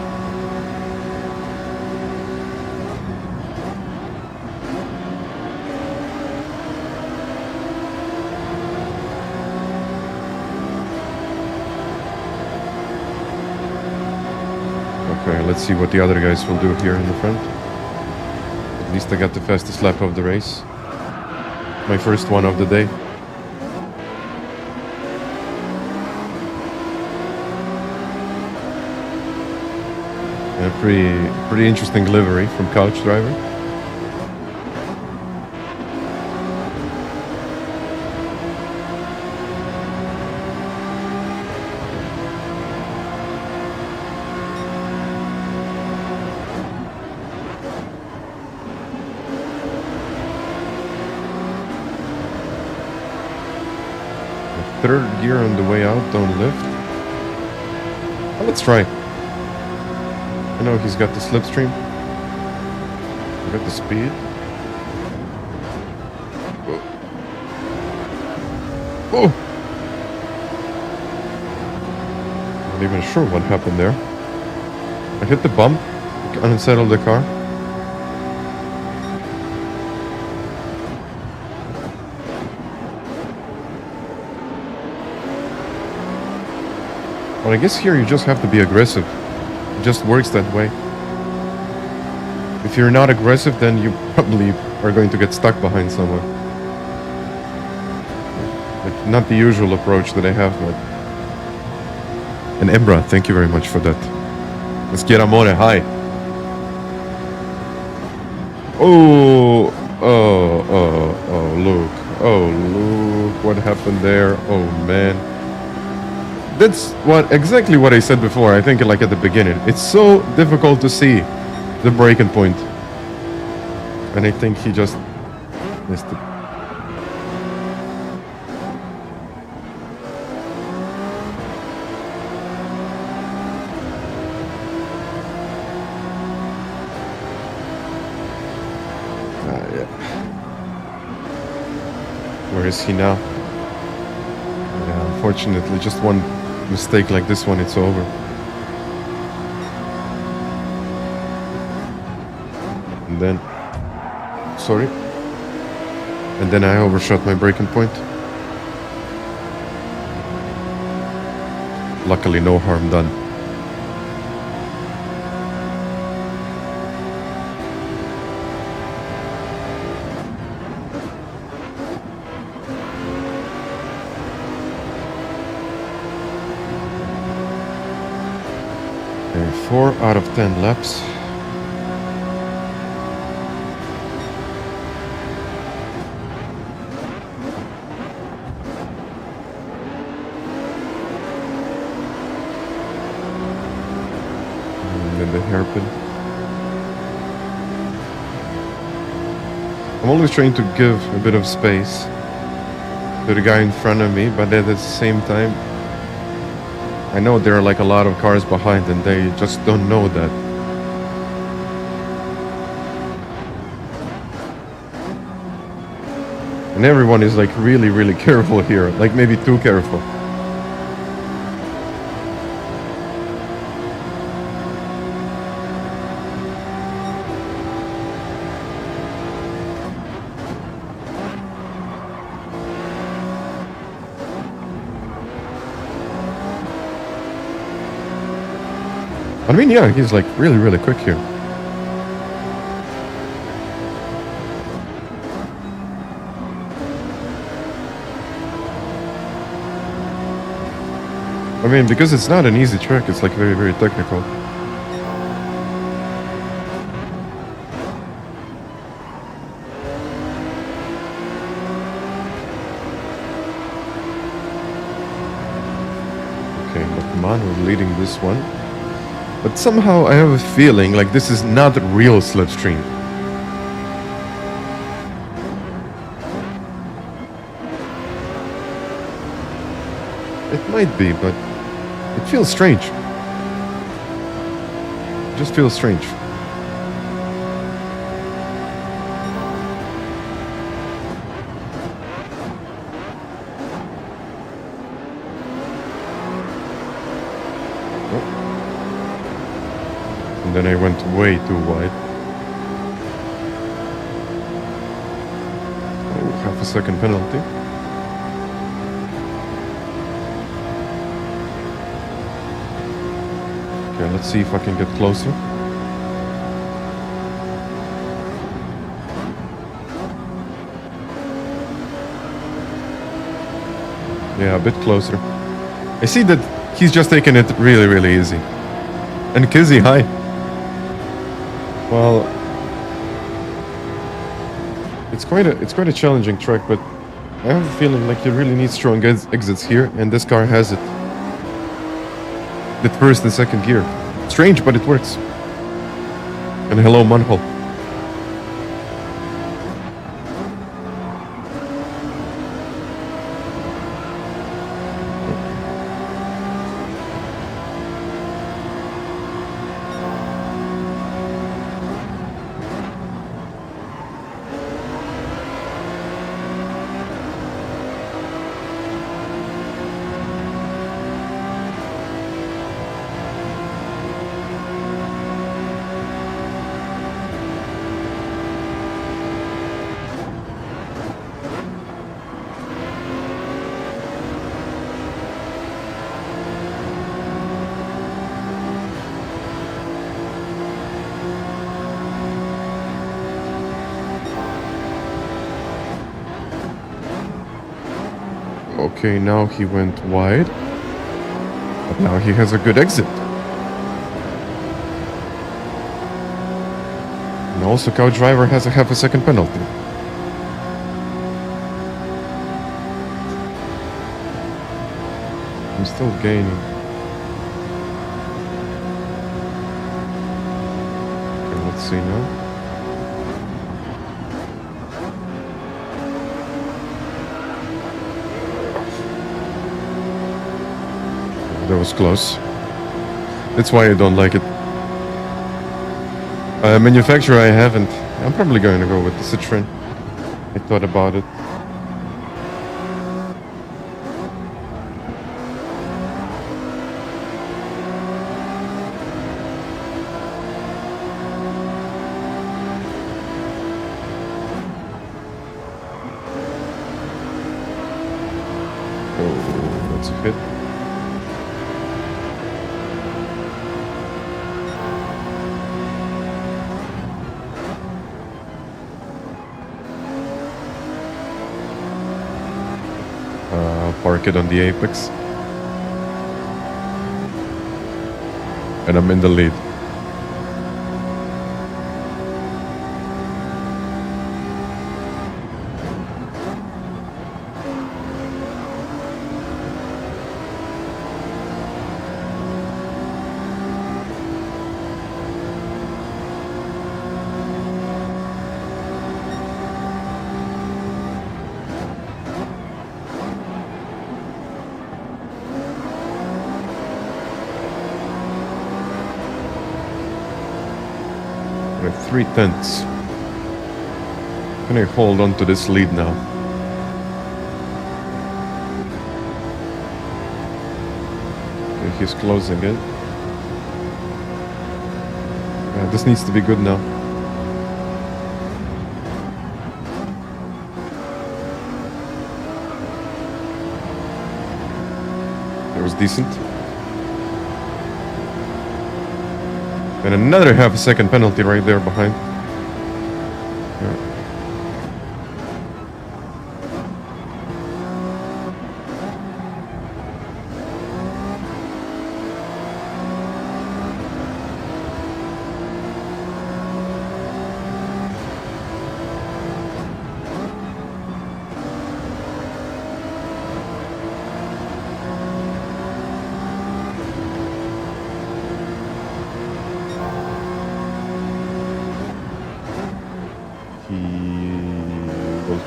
Okay, let's see what the other guys will do here in the front. At least I got the fastest lap of the race. My first one of the day. A pretty interesting livery from Couch Driver. Third gear on the way out, don't lift. Well, let's try. I know he's got the slipstream. He got the speed. Oh! Not even sure what happened there. I hit the bump, unsettled the car. Well, I guess here you just have to be aggressive. It just works that way. If you're not aggressive, then you probably are going to get stuck behind someone. Like, not the usual approach that I have, but... And Embra, thank you very much for that. Let's get Amore, hi. Oh, Luke. Oh, Luke, what happened there? Oh, man. That's exactly what I said before, I think, like at the beginning. It's so difficult to see the breaking point. And I think he just missed it. Yeah. Where is he now? Yeah, unfortunately, just one mistake like this one, it's over. And then... Sorry. And then I overshot my braking point. Luckily, no harm done. 4 out of 10 laps. And then the hairpin. I'm always trying to give a bit of space to the guy in front of me, but at the same time, I know there are like a lot of cars behind and they just don't know that. And everyone is like really, really careful here, like maybe too careful. I mean, yeah, he's like really, really quick here. I mean, because it's not an easy track, it's like very, very technical. Okay, but Man was leading this one. But somehow I have a feeling like this is not real slipstream. It might be, but it feels strange. It just feels strange. Then I went way too wide. Oh, half a second penalty. Okay, let's see if I can get closer. Yeah, a bit closer. I see that he's just taking it really, really easy. And Kizzi, hi. Well, it's quite a challenging track, but I have a feeling like you really need strong exits here, and this car has it. The first and second gear. Strange, but it works. And hello, Manhole. Okay, now he went wide. But now he has a good exit. And also Cow Driver has a half a second penalty. I'm still gaining. Okay, let's see now. That was close. That's why I don't like it. Manufacturer I haven't. I'm probably going to go with the Citroen. I thought about it. Oh, that's a hit. Park it on the apex. And I'm in the lead. We're 3/10. Can I hold on to this lead now? Okay, he's closing it. Yeah, this needs to be good now. It was decent. And another half a second penalty right there behind. Yeah.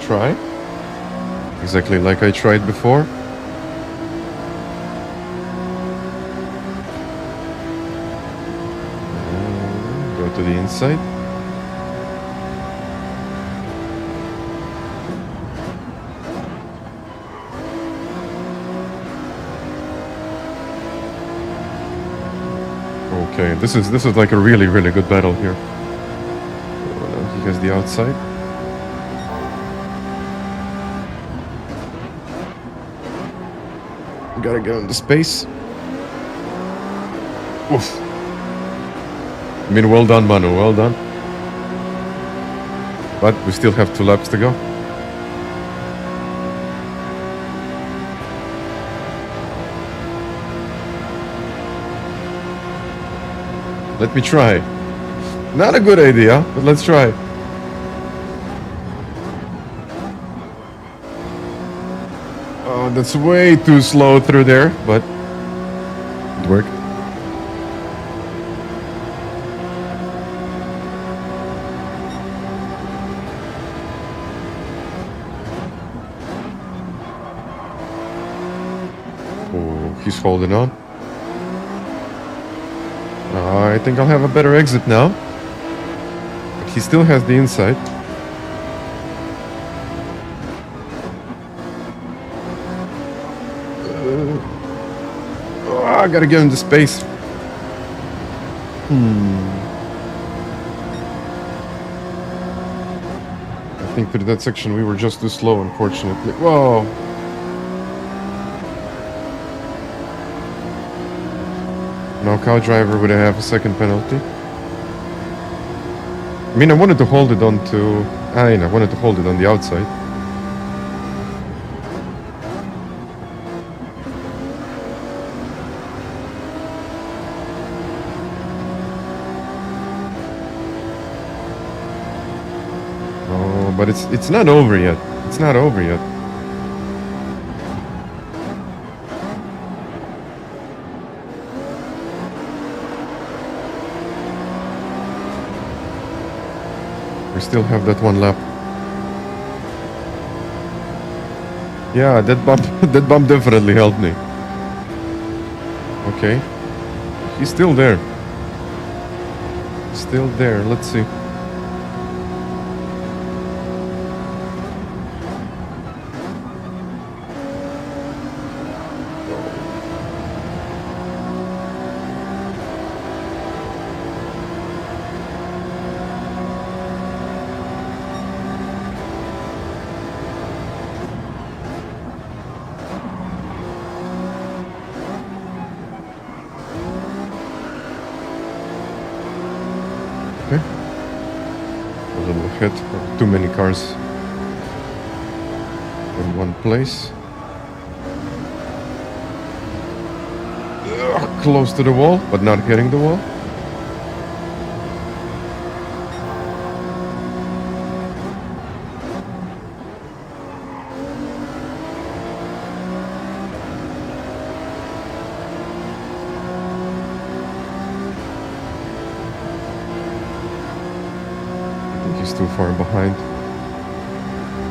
Try exactly like I tried before. Go to the inside. Okay, this is like a really good battle here. He has the outside. Gotta get on the space. Oof. I mean, well done, Manu, well done. But we still have 2 laps to go. Let me try. Not a good idea, but let's try. That's way too slow through there, but it worked. Oh, he's holding on. I think I'll have a better exit now. But he still has the inside. I gotta get him to space. I think through that section we were just too slow, unfortunately. Whoa. Knockout driver with a half a second penalty. I mean, I wanted to hold it on to... I wanted to hold it on the outside. But it's not over yet. It's not over yet. We still have that 1 lap. Yeah, that bump definitely helped me. Okay. He's still there. Still there. Let's see. Too many cars in one place. Ugh. close to the wall, but not hitting the wall. I think he's too far behind.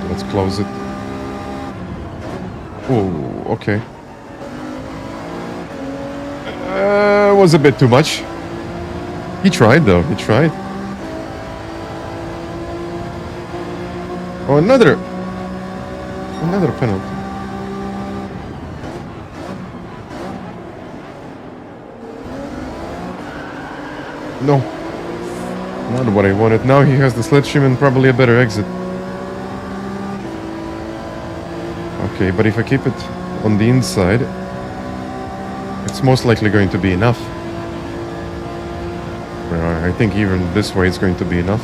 Let's close it. Oh, okay. Was a bit too much. He tried though, he tried. Oh, another penalty. No. Not what I wanted. Now he has the sled shim and probably a better exit. Okay, but if I keep it on the inside, it's most likely going to be enough. I think even this way it's going to be enough.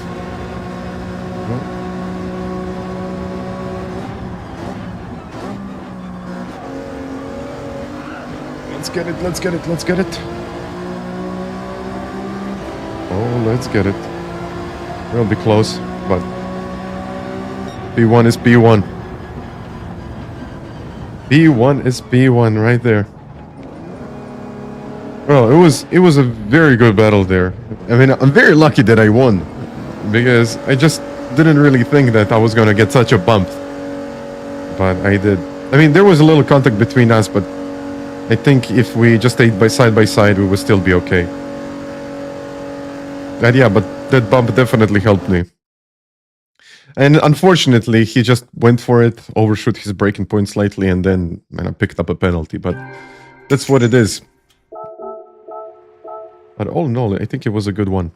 Let's get it, let's get it, let's get it. Oh, let's get it. We'll be close, but P1 is P1. P1 is P1 right there. Well, it was a very good battle there. I mean, I'm very lucky that I won, because I just didn't really think that I was gonna get such a bump, but I did. I mean, there was a little contact between us, but I think if we just stayed side by side, we would still be okay. And yeah, but that bump definitely helped me. And unfortunately, he just went for it, overshoot his braking point slightly, and then I picked up a penalty. But that's what it is. But all in all, I think it was a good one.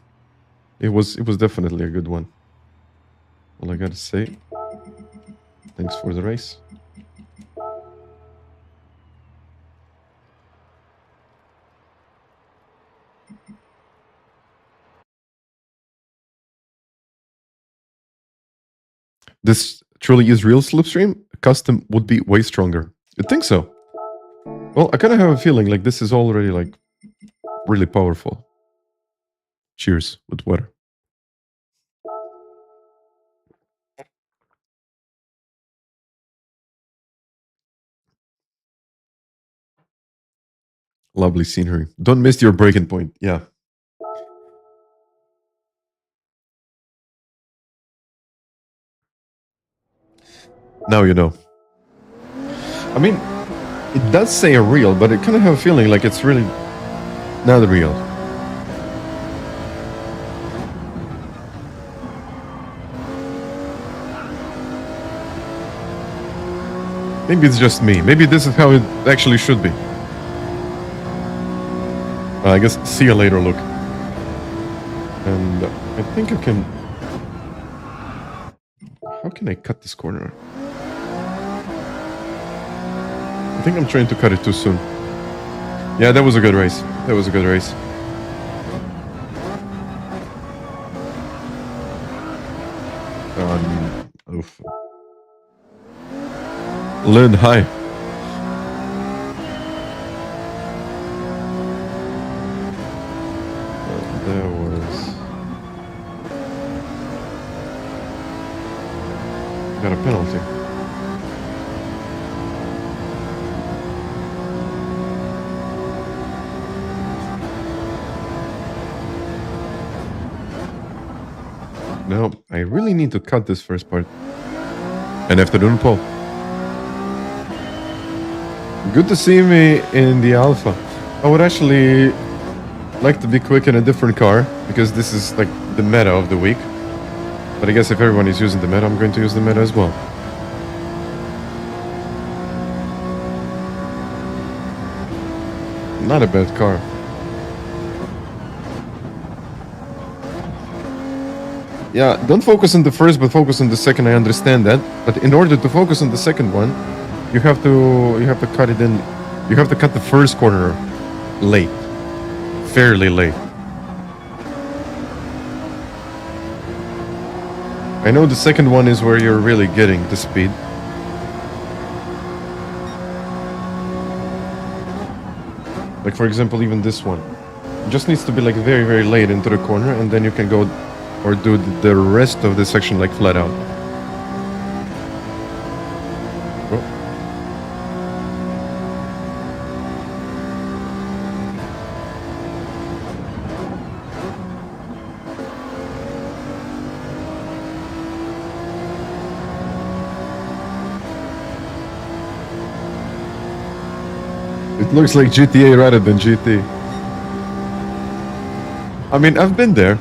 It was definitely a good one. All I gotta say, thanks for the race. This truly is real slipstream. Custom would be way stronger. You think so? Well, I kind of have a feeling like this is already like really powerful. Cheers with water. Lovely scenery. Don't miss your breaking point. Yeah. Now you know. I mean, it does say a real, but I kind of have a feeling like it's really not real. Maybe it's just me. Maybe this is how it actually should be. I guess see you later, look. And I think I can... How can I cut this corner? I think I'm trying to cut it too soon. Yeah, that was a good race. That was a good race. Oof. Learn high. There was... Got a penalty. No, I really need to cut this first part. And afternoon, Paul. Good to see me in the Alpha. I would actually like to be quick in a different car, because this is like the meta of the week. But I guess if everyone is using the meta, I'm going to use the meta as well. Not a bad car. Yeah, don't focus on the first, but focus on the second. I understand that. But in order to focus on the second one, you have to cut it in. You have to cut the first corner late, fairly late. I know the second one is where you're really getting the speed. Like for example, even this one. It just needs to be like very, very late into the corner, and then you can go or do the rest of the section like flat out. Oh. It looks like GTA rather than GT. I mean, I've been there.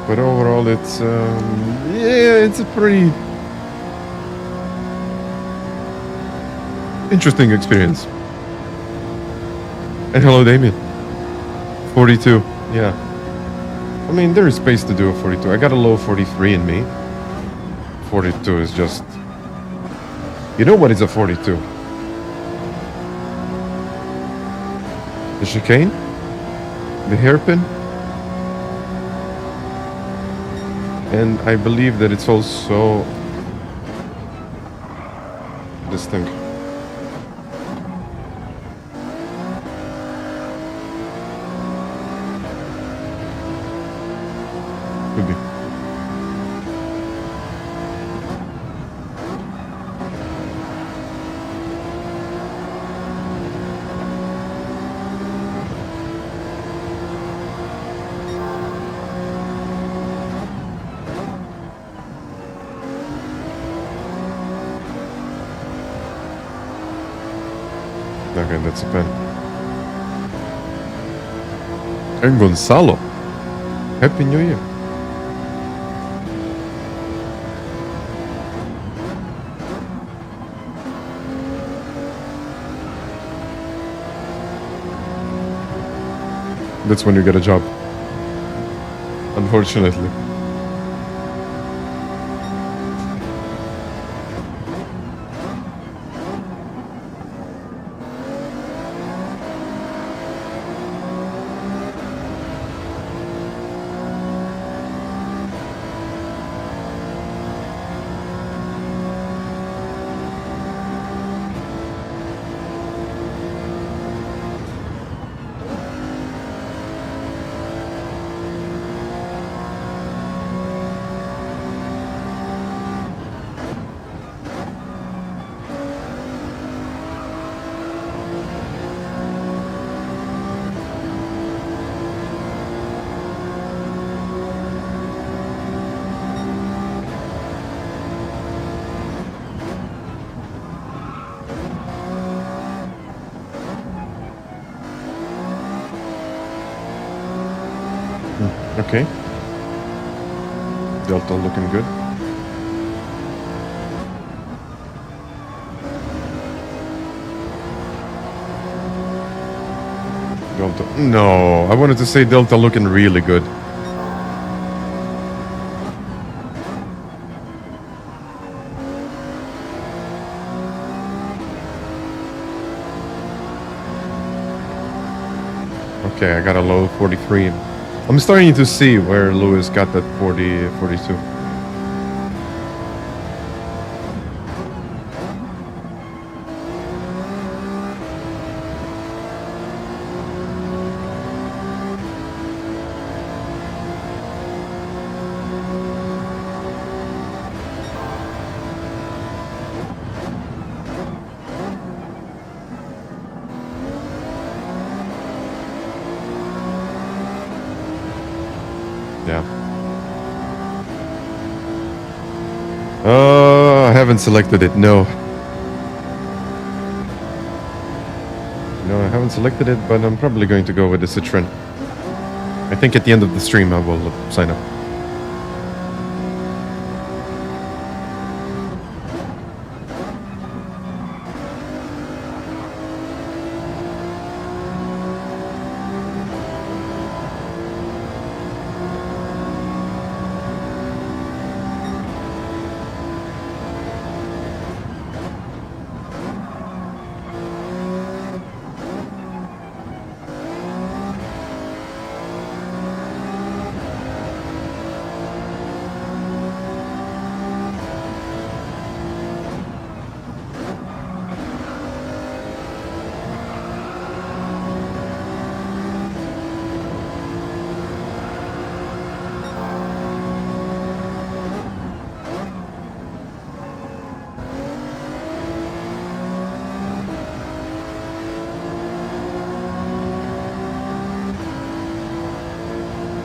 But overall, it's yeah, it's a pretty interesting experience. And hello, Damien. 42, yeah. I mean, there is space to do a 42. I got a low 43 in me. 42 is just... You know what is a 42? The chicane? The hairpin? And I believe that it's also... this thing. Could be. Okay, that's a pen. And Gonzalo. Happy New Year. That's when you get a job. Unfortunately. Okay. Delta looking good. Delta. No, I wanted to say Delta looking really good. Okay, I got a low 43. I'm starting to see where Lewis got that 42. Yeah. I haven't selected it, no. No, I haven't selected it, but I'm probably going to go with the Citroen. I think at the end of the stream I will sign up.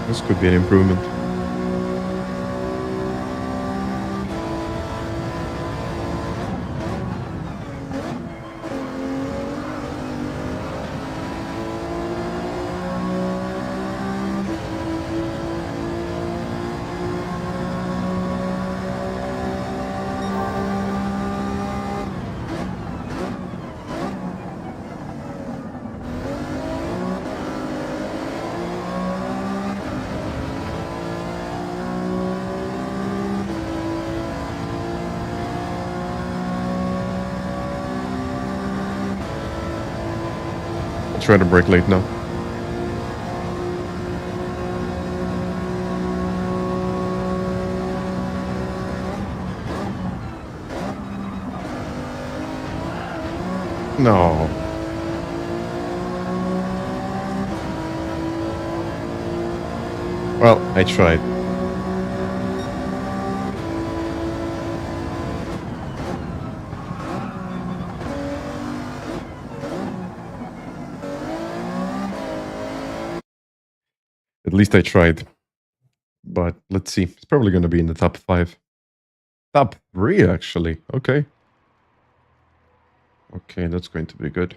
This could be an improvement. Try to brake late now. No. Well, I tried. At least I tried. But let's see. It's probably going to be in the top 5. Top 3, actually. Okay. Okay, that's going to be good.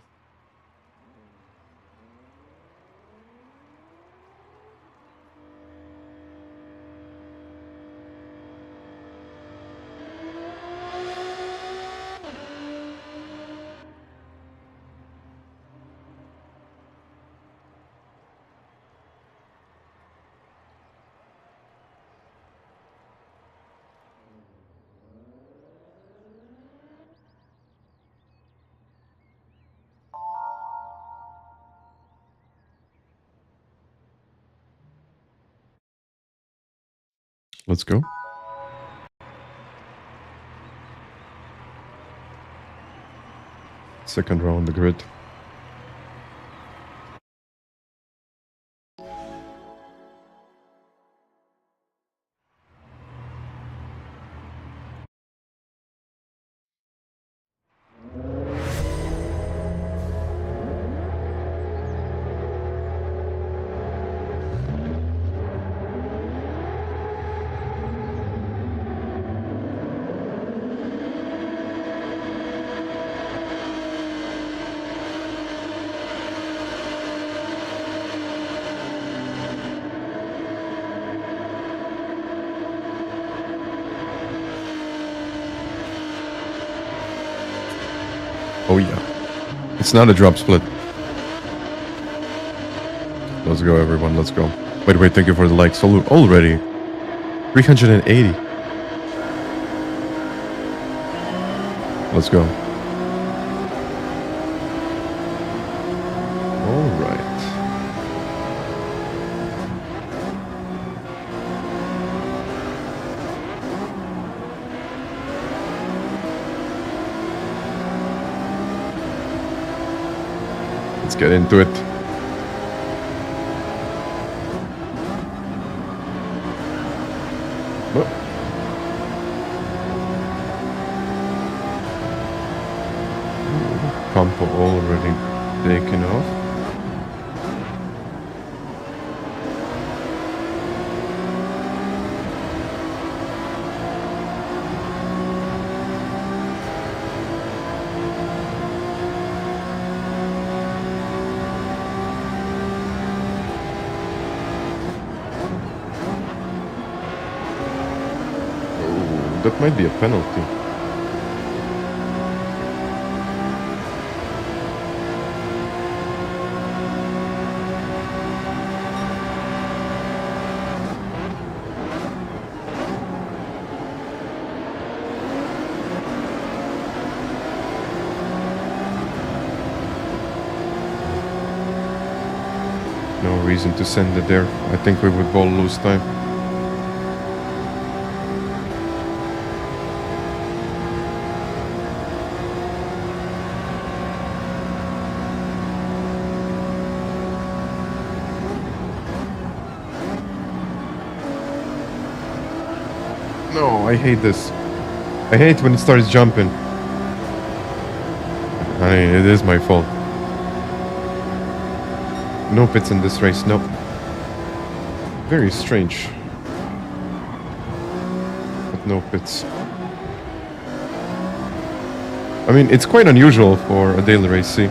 Let's go. Second row on the grid. Oh yeah. It's not a drop split. Let's go everyone, let's go. Wait, thank you for the likes. Already. 380. Let's go. Alright. Let's get into it. Oh. Campo already taken off. That might be a penalty. No reason to send it there. I think we would both lose time. No, I hate this. I hate when it starts jumping. I mean, it is my fault. No pits in this race, nope. Very strange. But no pits. I mean, it's quite unusual for a daily race, see?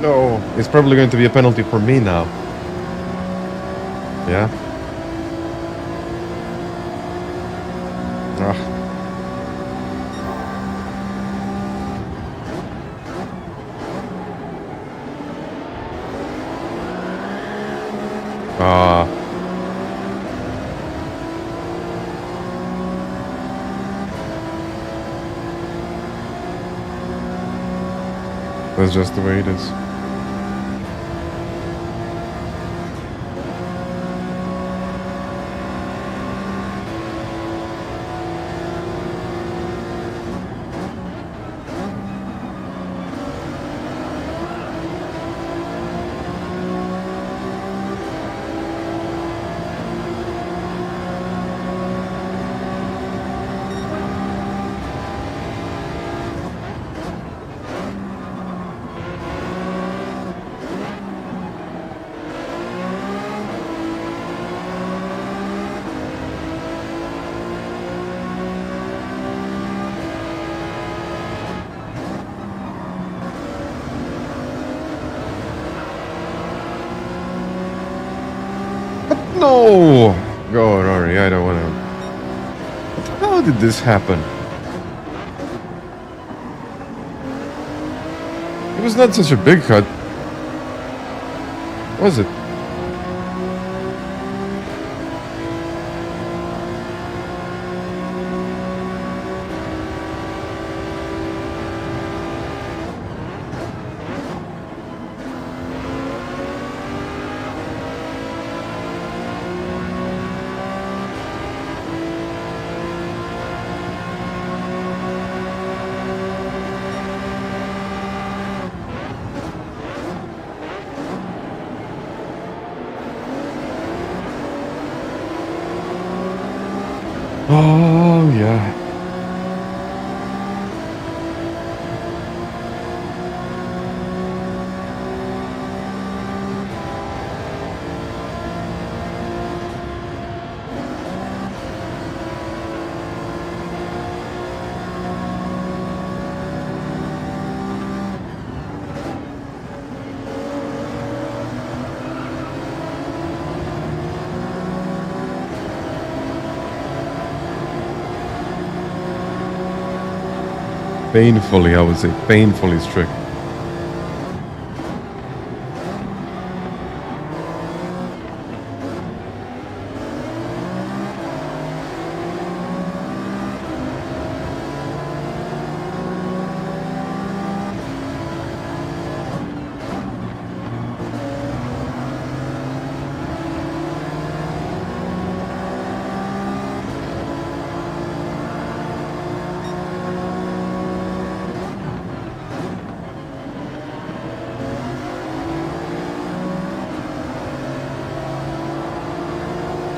No, it's probably going to be a penalty for me now. Yeah? Ah. Ah. That's just the way it is. No! Go, Rory, I don't want to. How did this happen? It was not such a big cut. Was it? Oh, yeah. Painfully, I would say, painfully strict.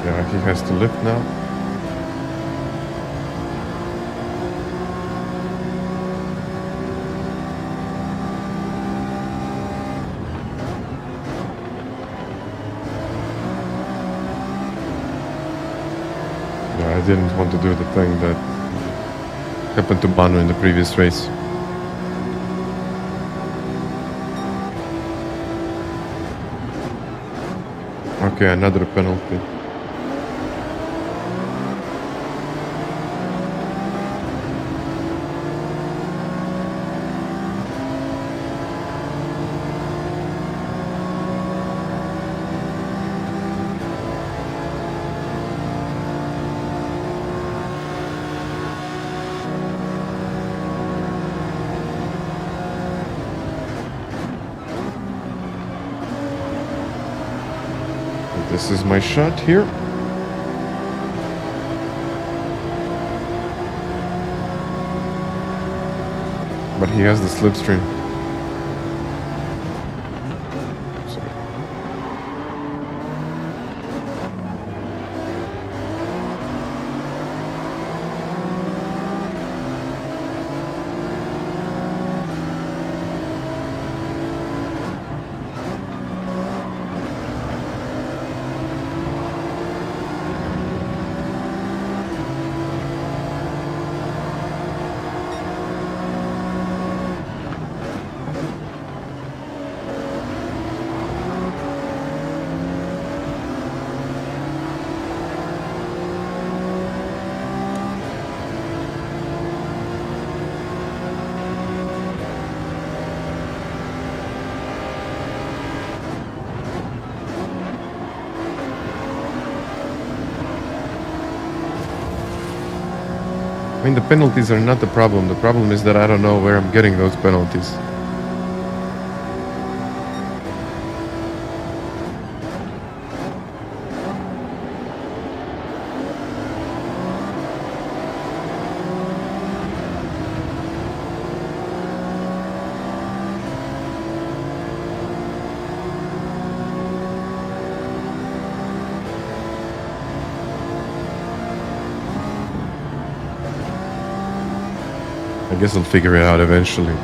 Yeah, he has to lift now. Yeah, I didn't want to do the thing that happened to Manu in the previous race. Okay, another penalty. This is my shot here. But he has the slipstream. I mean, the penalties are not the problem. The problem is that I don't know where I'm getting those penalties. I guess I'll figure it out eventually.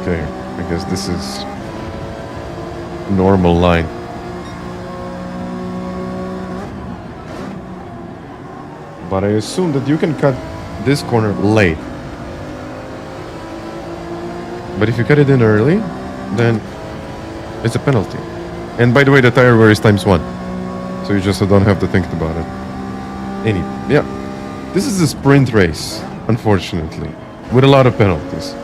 Okay, I guess this is normal line. But I assume that you can cut this corner late. But if you cut it in early, then it's a penalty. And by the way, the tire wear is ×1. So you just don't have to think about it. Yeah, this is a sprint race, unfortunately, with a lot of penalties.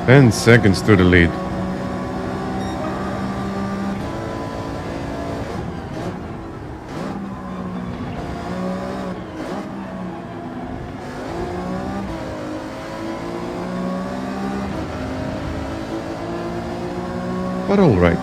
Ten seconds to the lead. But all right.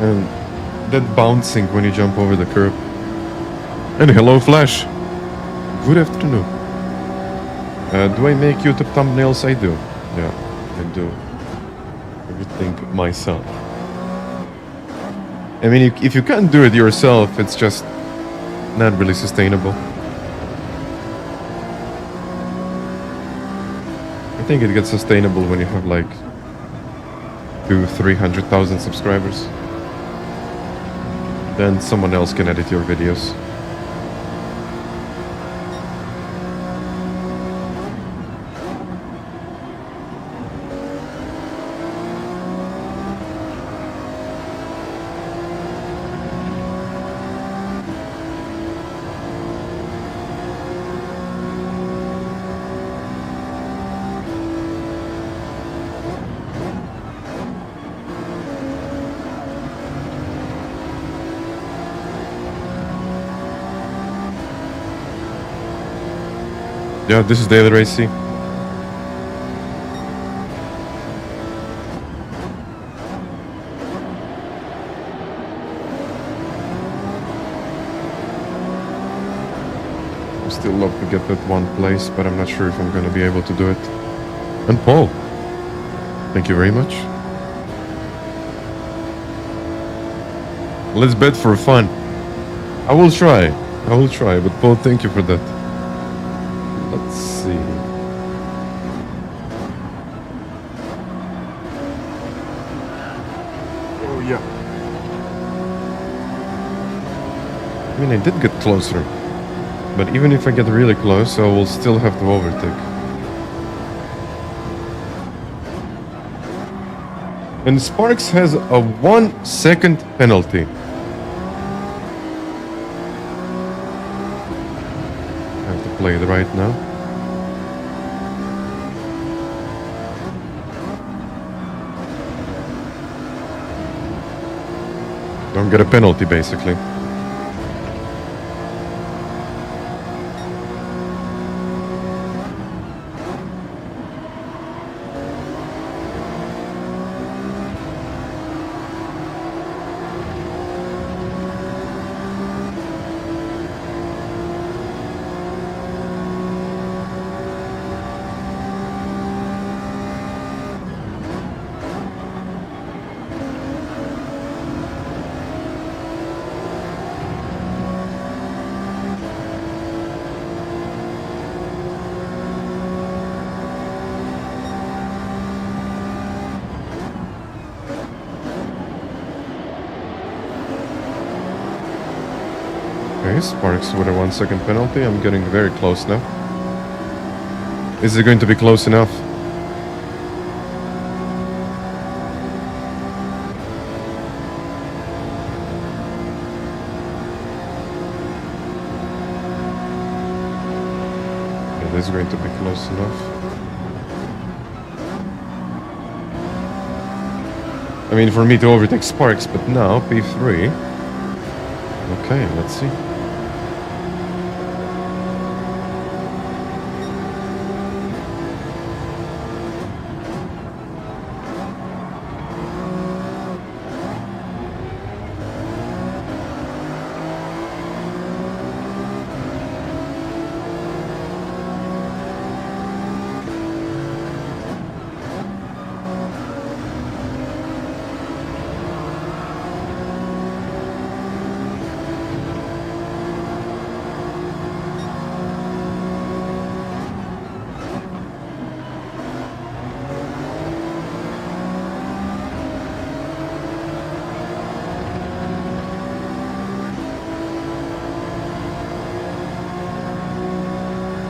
And that bouncing when you jump over the curb. And hello, Flash. Good afternoon. Do I make YouTube thumbnails? I do. Yeah, I do. Everything myself. I mean, if you can't do it yourself, it's just not really sustainable. I think it gets sustainable when you have like 200,000-300,000 subscribers. Then someone else can edit your videos. Yeah, this is Daily Race C. I still love to get that one place, but I'm not sure if I'm gonna be able to do it. And Paul, thank you very much. Let's bet for fun. I will try, but Paul, thank you for that. Let's see. Oh, yeah. I mean, I did get closer. But even if I get really close, I will still have to overtake. And Sparks has a 1 second penalty. I have to play it right now. Don't get a penalty, basically. Okay, Sparks with a 1 second penalty. I'm getting very close now. Is it going to be close enough? It is going to be close enough. I mean, for me to overtake Sparks, but now P3. Okay, let's see.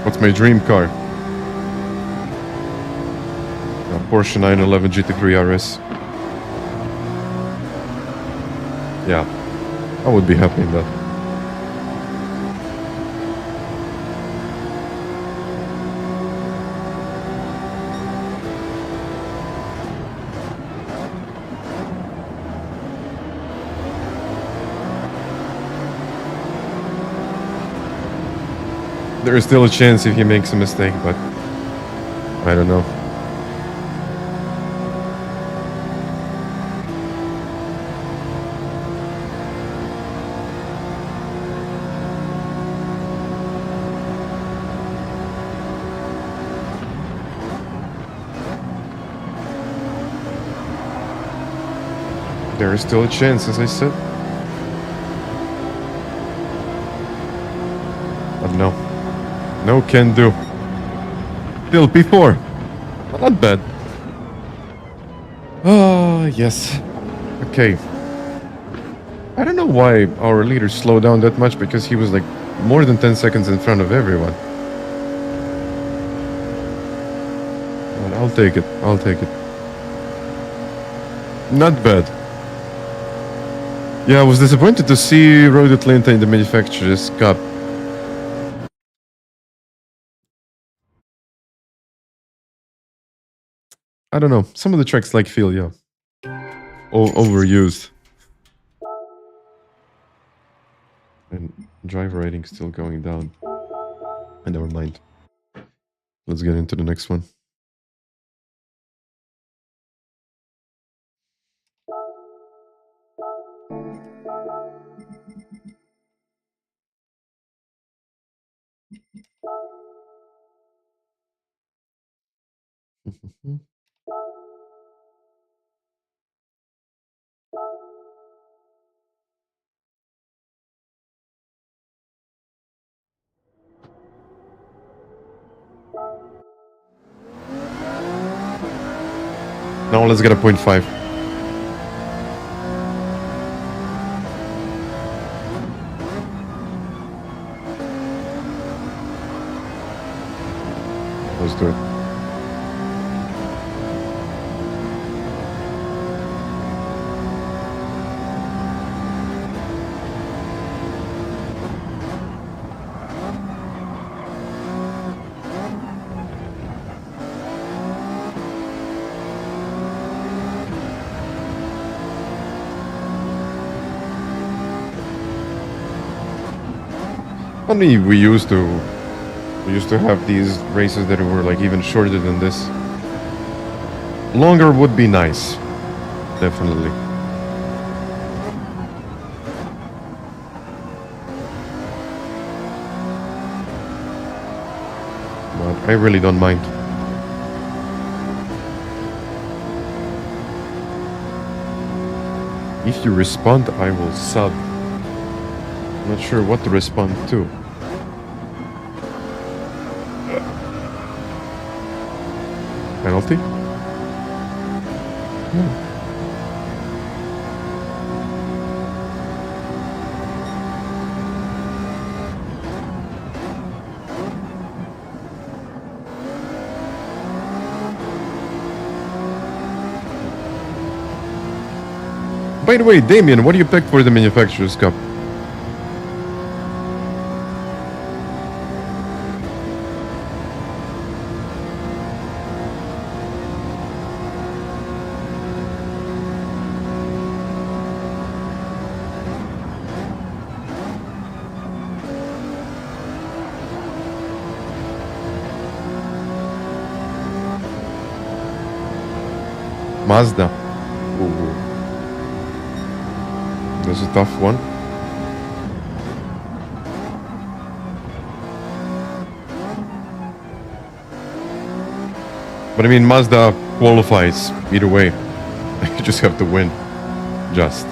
What's my dream car? A Porsche 911 GT3 RS. Yeah, I would be happy in that. There is still a chance if he makes a mistake, but I don't know. There is still a chance, as I said. But no. No can do. Still P4. But not bad. Oh, yes. Okay. I don't know why our leader slowed down that much, because he was like more than 10 seconds in front of everyone. But I'll take it. I'll take it. Not bad. Yeah, I was disappointed to see Road Atlanta in the Manufacturers' Cup. I don't know. Some of the tracks like feel, yeah, overused. And driver rating still going down. And never mind. Let's get into the next one. Now let's get a 0.5. Let's do it. I mean, we used to have these races that were like even shorter than this. Longer would be nice, definitely. But I really don't mind. If you respond, I will sub. I'm not sure what to respond to. Penalty? No. By the way, Damien, what do you pick for the Manufacturers' Cup? Mazda. Ooh. That's a tough one. But I mean, Mazda qualifies either way. You just have to win. Just.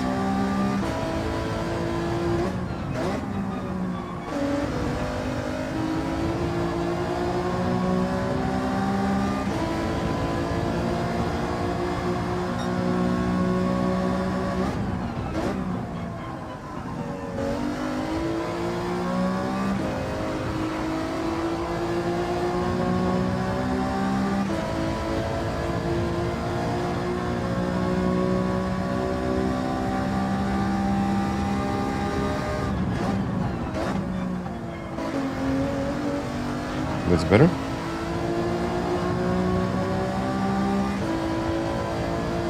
That's better.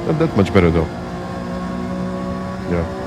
Not that much better though. Yeah.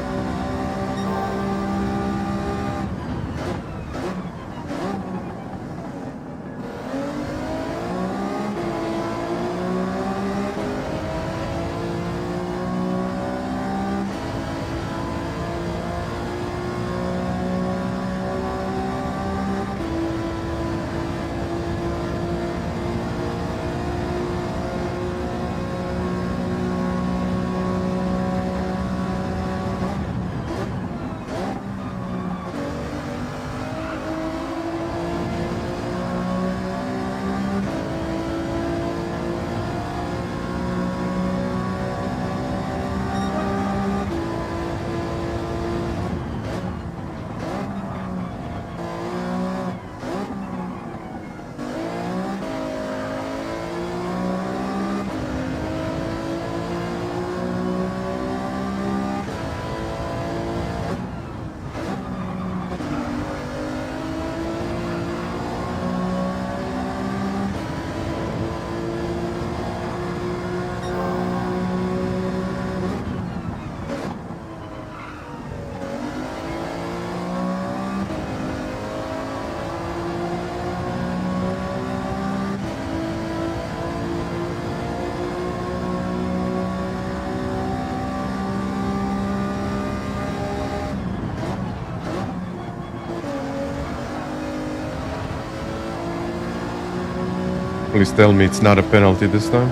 Please tell me it's not a penalty this time.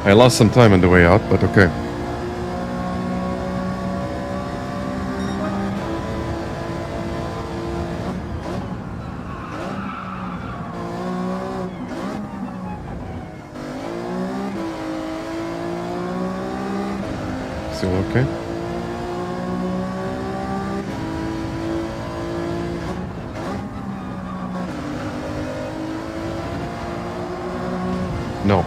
I lost some time on the way out, but okay. Still okay? No.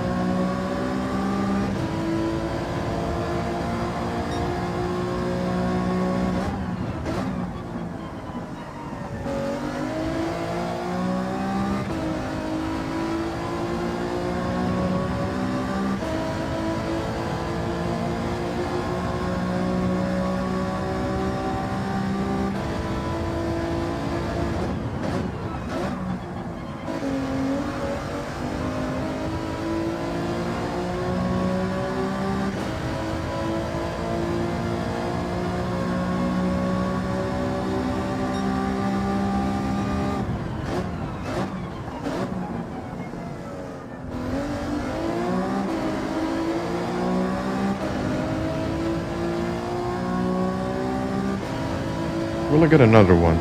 Will I get another one?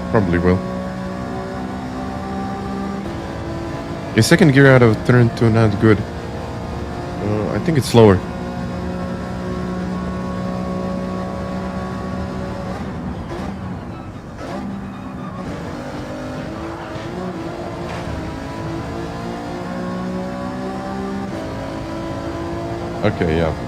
Probably will. A second gear out of turn 2, not good. I think it's slower. Okay, yeah.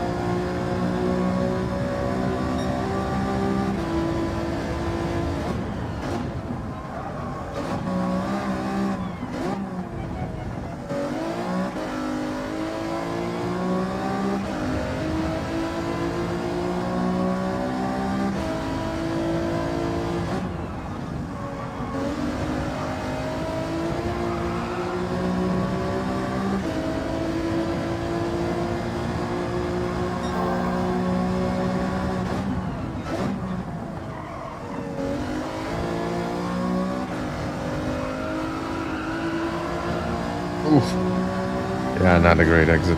Oof. Yeah, not a great exit.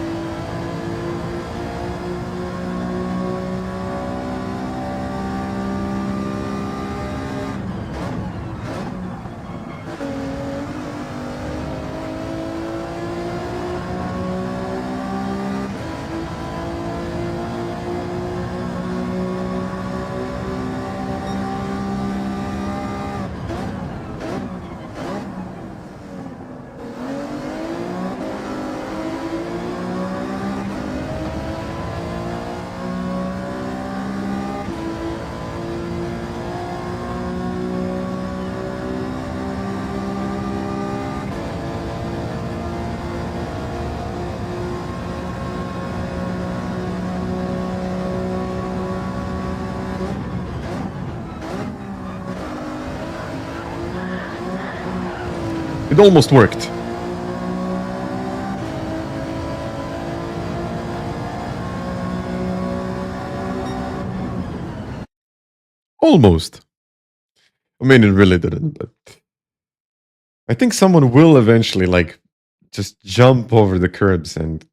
It almost worked. Almost. I mean, it really didn't, but I think someone will eventually, like, just jump over the curbs and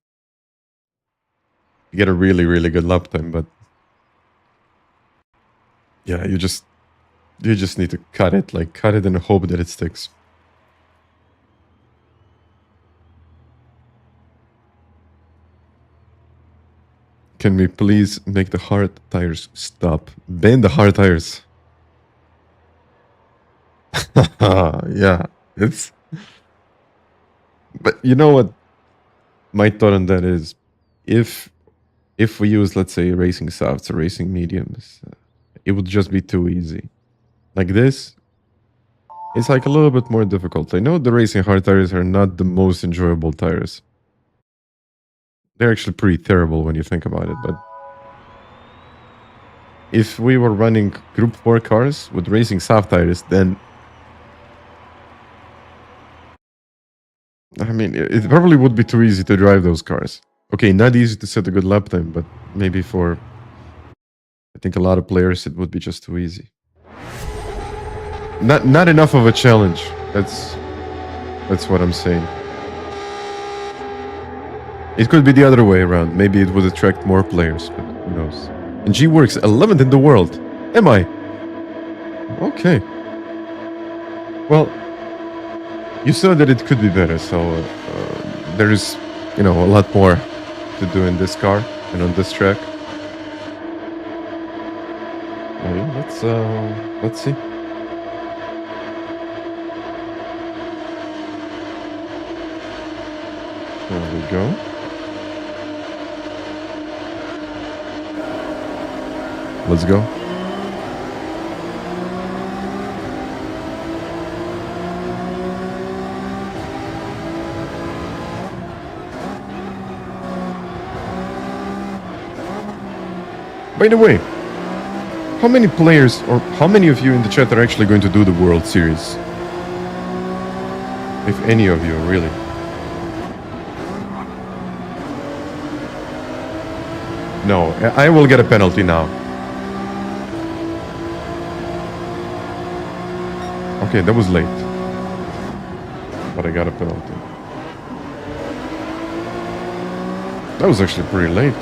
get a really, really good lap time, but yeah, you just need to cut it, like, cut it and hope that it sticks. Can we please make the hard tires stop? Ban the hard tires. Yeah, it's... But you know what my thought on that is? If if we use, let's say, racing softs or racing mediums, it would just be too easy. Like this, it's like a little bit more difficult. I know the racing hard tires are not the most enjoyable tires. They're actually pretty terrible when you think about it, but if we were running Group 4 cars with racing soft tires, then I mean, it probably would be too easy to drive those cars. Okay, not easy to set a good lap time, but maybe for, I think, a lot of players, it would be just too easy. Not enough of a challenge. That's what I'm saying. It could be the other way around. Maybe it would attract more players, but who knows. And G works 11th in the world. Am I? Okay. Well, you saw that it could be better, so there is, a lot more to do in this car and on this track. Let's see. There we go. Let's go. By the way, how many players or how many of you in the chat are actually going to do the World Series? If any of you, really. No, I will get a penalty now. Okay, that was late. But I got a penalty. That was actually pretty late.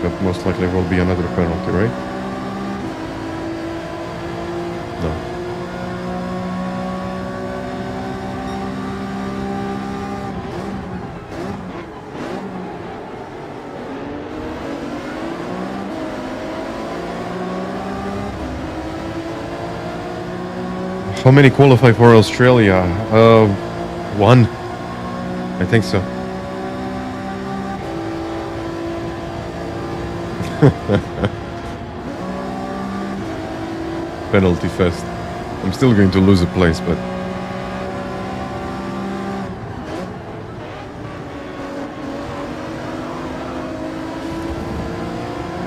That most likely will be another penalty, right? No. How many qualify for Australia? One. I think so. Penalty fest. I'm still going to lose a place, but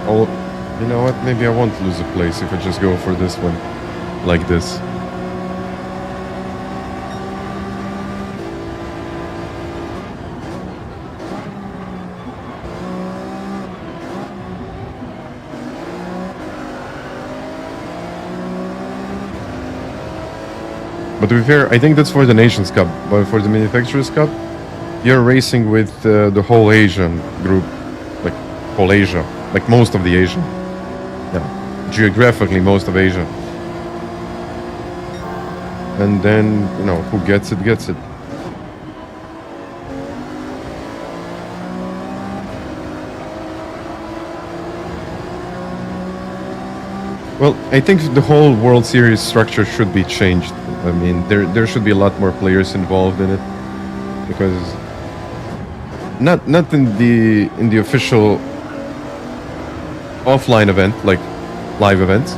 oh, you know what? Maybe I won't lose a place if I just go for this one like this. But to be fair, I think that's for the Nations Cup. But for the Manufacturers Cup, you're racing with the whole Asian group, like whole Asia, like most of the Asia. Yeah, geographically most of Asia. And then, who gets it, gets it. Well, I think the whole World Series structure should be changed. I mean, there should be a lot more players involved in it, because not in the official offline event, like live events,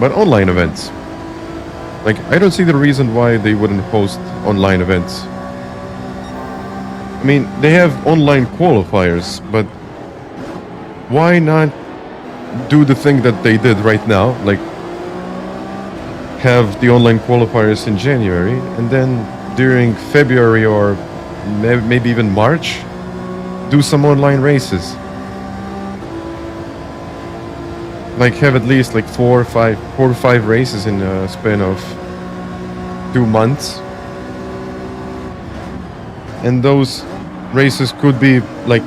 but online events. Like, I don't see the reason why they wouldn't host online events. I mean, they have online qualifiers, but why not do the thing that they did right now, like have the online qualifiers in January, and then during February or maybe even March, do some online races. Like, have at least like 4 or 5 races in a span of 2 months, and those races could be like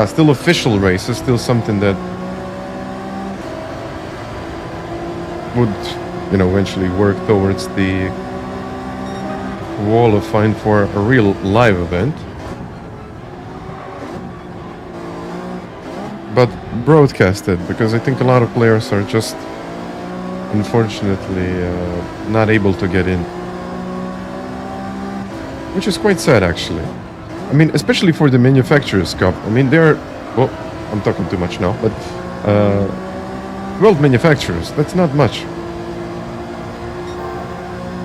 still official races, still something that would eventually work towards the qualifying for a real live event. broadcasted, because I think a lot of players are just unfortunately not able to get in, which is quite sad actually. I mean, especially for the Manufacturers Cup. I mean, they're, well, I'm talking too much now, but 12 manufacturers, that's not much.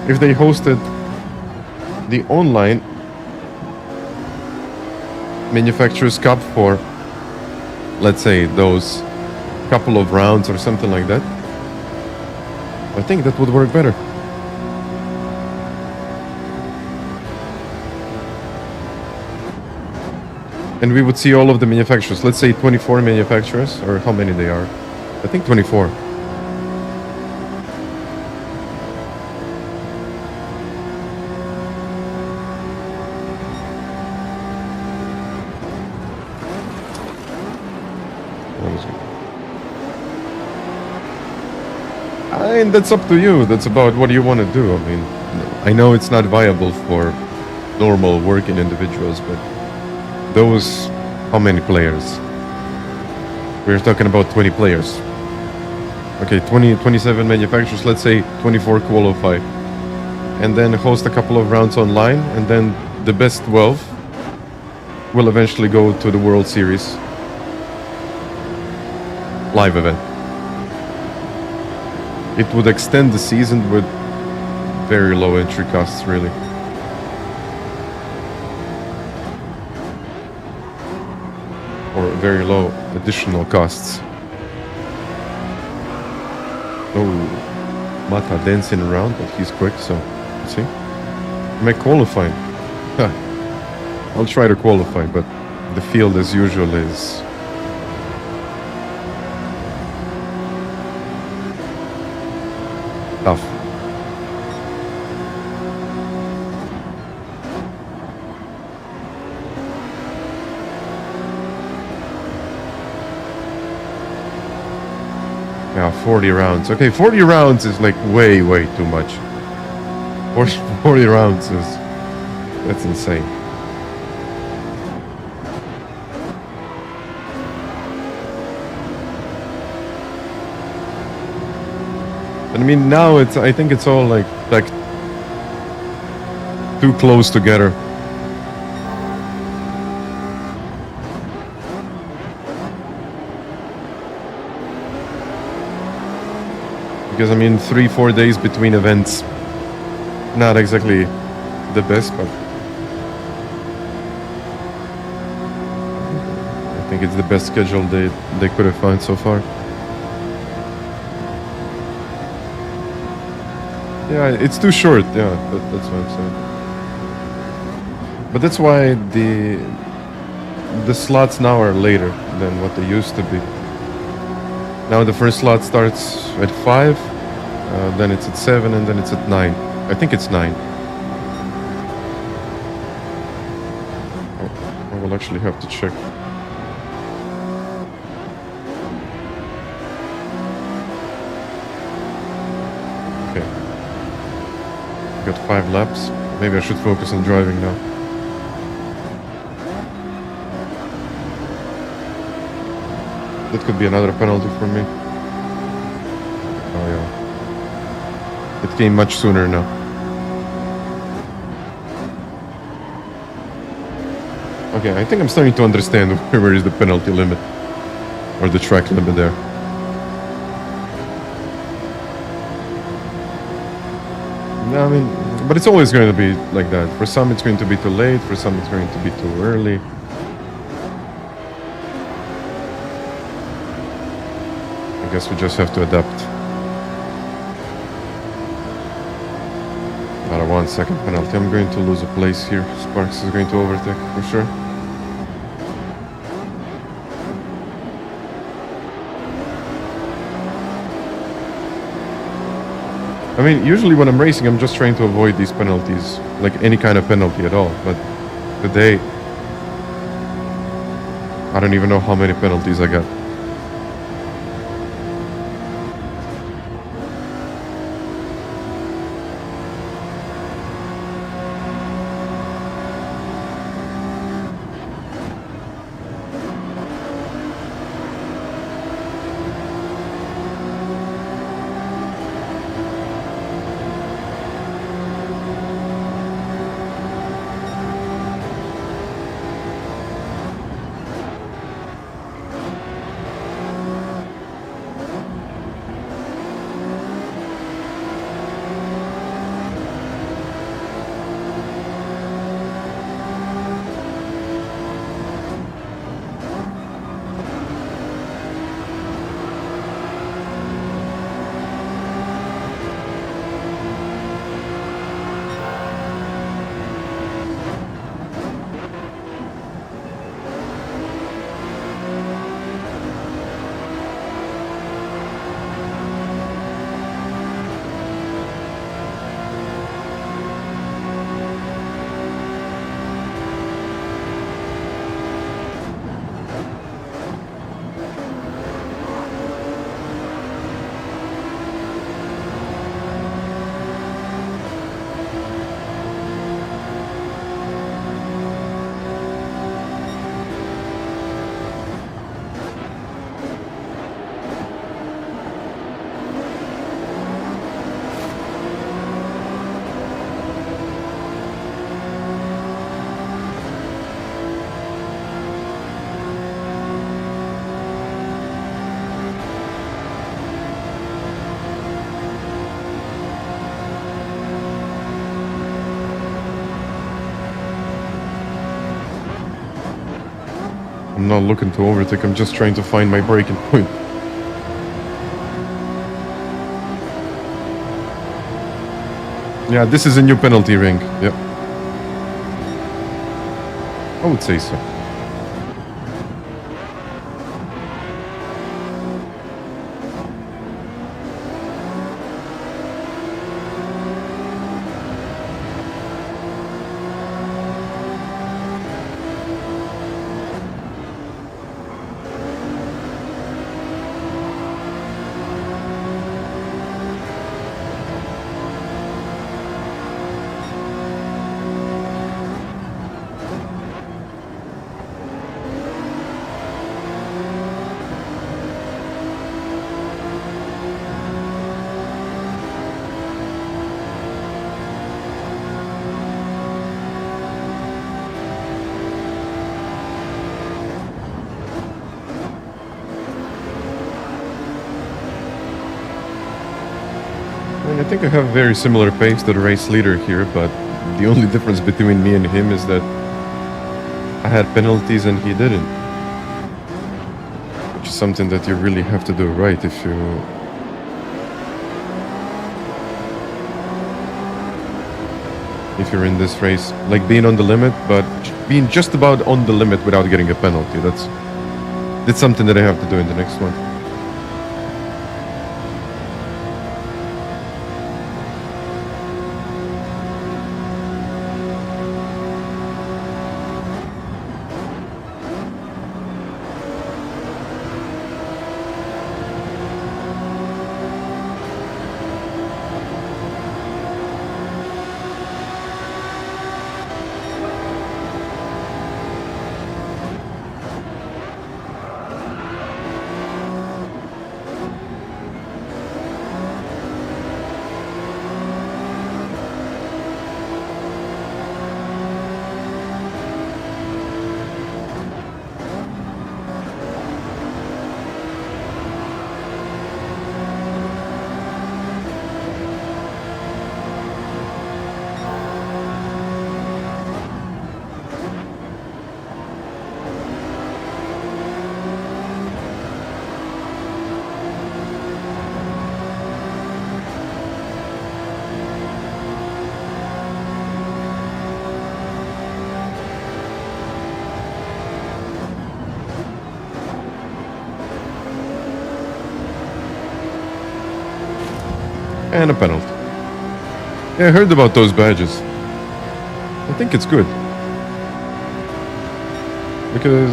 If they hosted the online Manufacturers Cup for, let's say, those couple of rounds or something like that, I think that would work better. And we would see all of the manufacturers, let's say 24 manufacturers, or how many they are. I think 24. And that's up to you. That's about what you want to do. I mean, I know it's not viable for normal working individuals, but those, how many players? We're talking about 20 players. Okay, 27 manufacturers, let's say 24 qualify. And then host a couple of rounds online, and then the best 12 will eventually go to the World Series live event. It would extend the season with very low entry costs, really. Or very low additional costs. Oh, Mata dancing around, but he's quick, so let's see. Am I qualifying? Huh. I'll try to qualify, but the field as usual is tough. Yeah, 40 rounds. Okay, 40 rounds is like way too much. 40 rounds is, that's insane. I mean, now it's, I think it's all like too close together. Because I mean, 3-4 days between events, not exactly the best, but I think it's the best schedule they could have found so far. Yeah, it's too short. Yeah, that's what I'm saying. But that's why the slots now are later than what they used to be. Now the first slot starts at 5, then it's at 7, and then it's at 9. I think it's 9. Oh, I will actually have to check. Okay. Got 5 laps. Maybe I should focus on driving now. That could be another penalty for me. Oh yeah. It came much sooner now. Okay, I think I'm starting to understand where is the penalty limit. Or the track limit there. No, I mean, but it's always going to be like that. For some it's going to be too late, for some it's going to be too early. I guess we just have to adapt. About a 1 second penalty. I'm going to lose a place here. Sparks is going to overtake for sure. I mean, usually when I'm racing, I'm just trying to avoid these penalties, like any kind of penalty at all. But today, I don't even know how many penalties I got. I'm not looking to overtake, I'm just trying to find my braking point. Yeah, this is a new penalty ring. Yep. I would say so. I think I have a very similar pace to the race leader here, but the only difference between me and him is that I had penalties and he didn't. Which is something that you really have to do right if you're in this race. Like being on the limit, but being just about on the limit without getting a penalty. That's something that I have to do in the next one. And a penalty. Yeah, I heard about those badges. I think it's good. Because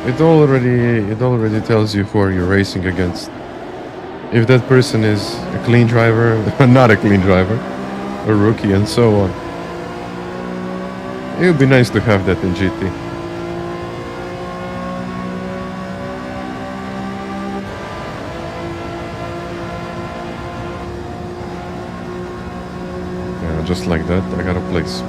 it already tells you who you're racing against. If that person is a clean driver, not a clean driver, a rookie, and so on. It would be nice to have that in GT. Just like that, I got a place.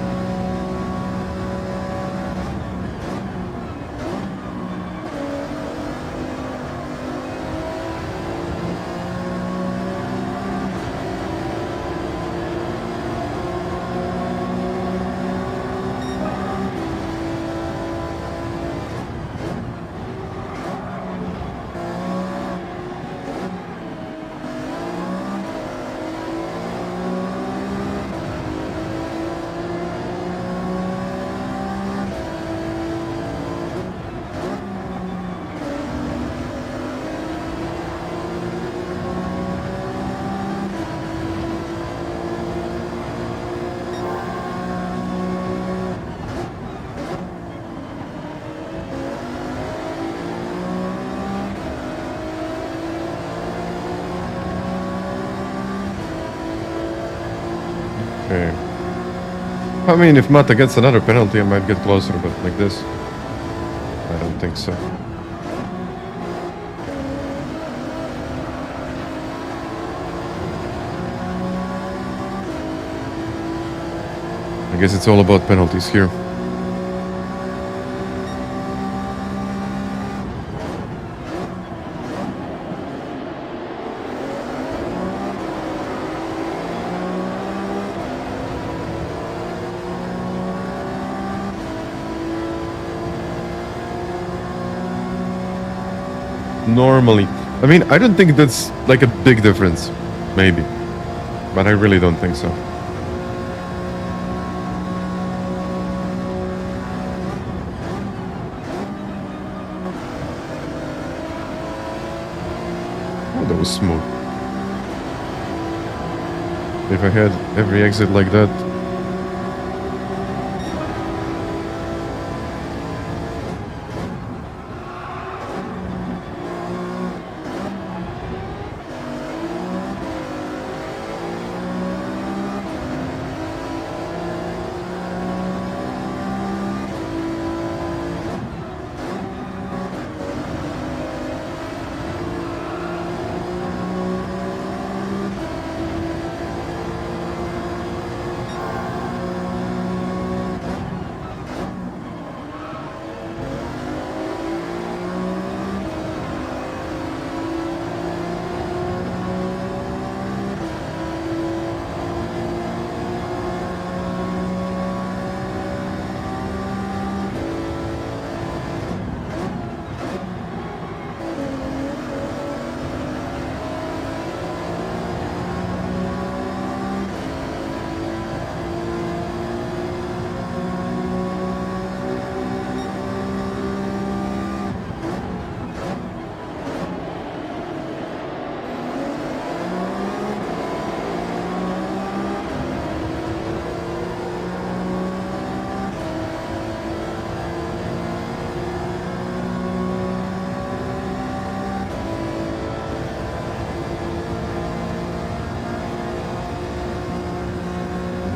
Okay. I mean, if Matti gets another penalty, I might get closer, but like this, I don't think so. I guess it's all about penalties here. normally. I mean, I don't think that's like a big difference. Maybe. But I really don't think so. Oh, that was smooth. If I had every exit like that.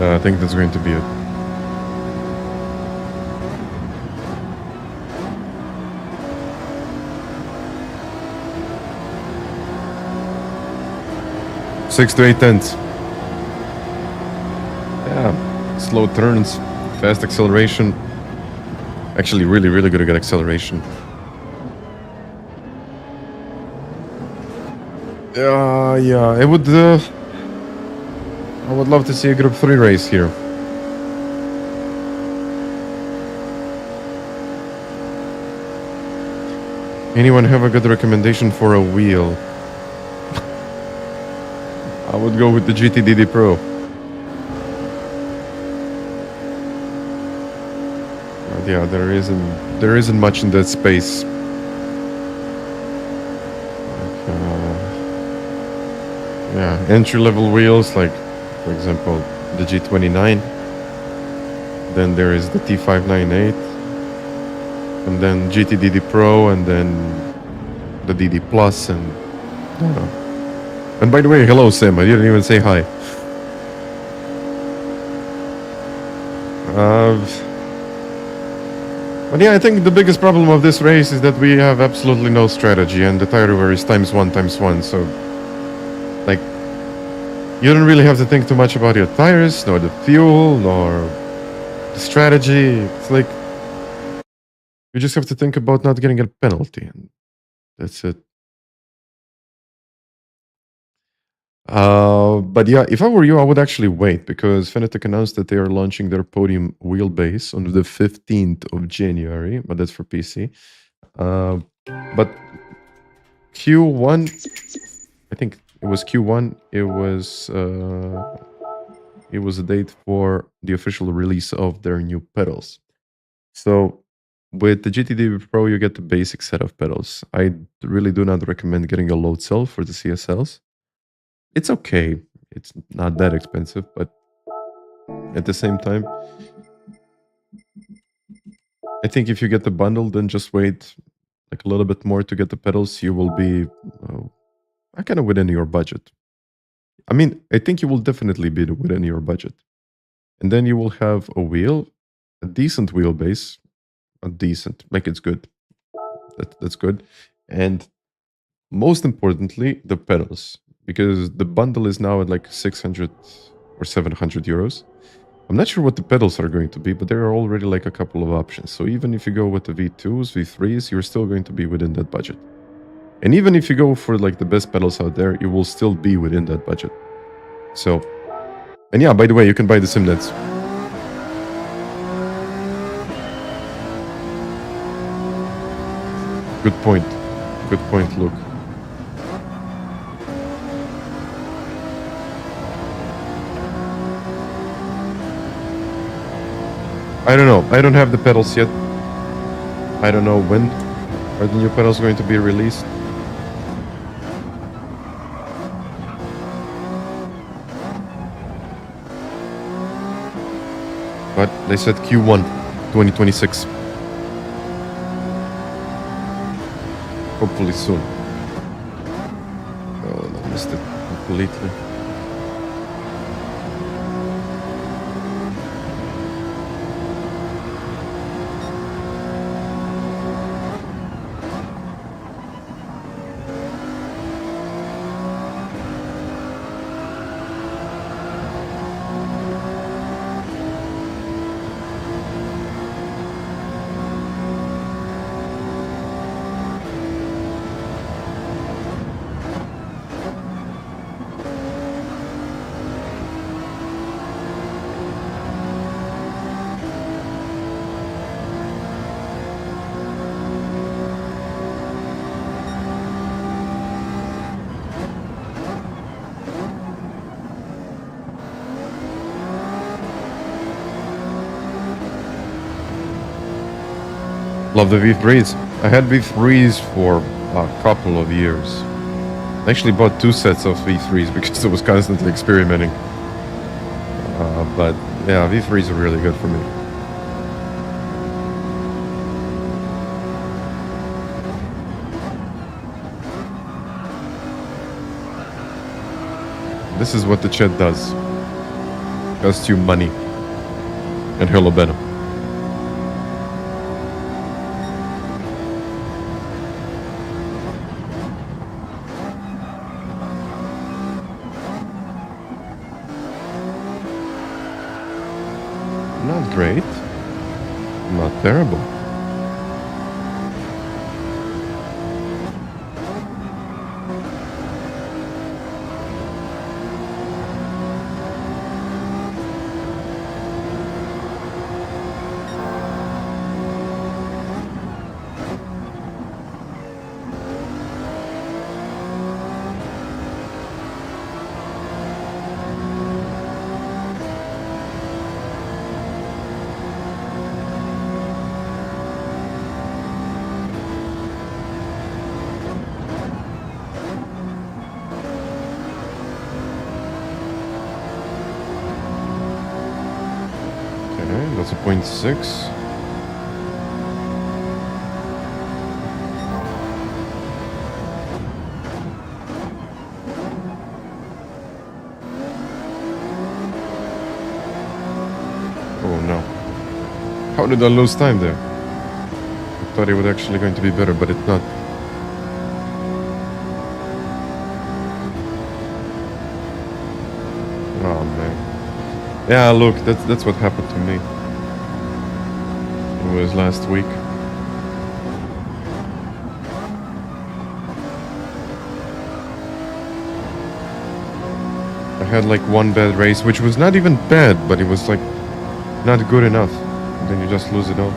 I think that's going to be it. Six to 8 tenths. Yeah, slow turns, fast acceleration. Actually, really, really good at acceleration. Yeah, it would. I would love to see a Group 3 race here. Anyone have a good recommendation for a wheel? I would go with the GTDD Pro. But yeah, there isn't much in that space. Yeah, entry-level wheels like, for example, the G29. Then there is the T598, and then GTDD Pro, and then the DD Plus, and I don't know. And by the way, hello Sim. I didn't even say hi. But yeah, I think the biggest problem of this race is that we have absolutely no strategy, and the tire river is ×1. So, like, you don't really have to think too much about your tires, nor the fuel, nor the strategy. It's like you just have to think about not getting a penalty, and that's it. But yeah, if I were you, I would actually wait, because FANATEC announced that they are launching their podium wheelbase on the 15th of January, but that's for PC. But Q1, I think it was Q1. It was a date for the official release of their new pedals. So with the GTD Pro, you get the basic set of pedals. I really do not recommend getting a load cell for the CSLs. It's okay. It's not that expensive, but at the same time, I think if you get the bundle, then just wait like a little bit more to get the pedals. You will be kind of within your budget. I mean, I think you will definitely be within your budget. And then you will have a wheel, a decent wheelbase, like it's good. That's good. And most importantly, the pedals, because the bundle is now at like 600 or 700 euros. I'm not sure what the pedals are going to be, but there are already like a couple of options. So even if you go with the V2s, V3s, you're still going to be within that budget. And even if you go for like the best pedals out there, you will still be within that budget. So, and yeah, by the way, you can buy the SimNets. Good point. Good point, Luke. I don't know. I don't have the pedals yet. I don't know when are the new pedals going to be released. But they said Q1 2026. Hopefully soon. Oh, I missed it completely. Love the V3s. I had V3s for a couple of years. I actually bought 2 sets of V3s because I was constantly experimenting. But yeah, V3s are really good for me. This is what the chat does. Costs you money. And hello, Benham. Not great. Not terrible. That's a 0.6. Oh no. How did I lose time there? I thought it was actually going to be better, but it's not. Oh man. Yeah, look, that's what happened to me. It was last week. I had like one bad race, which was not even bad, but it was like not good enough. And then you just lose it all.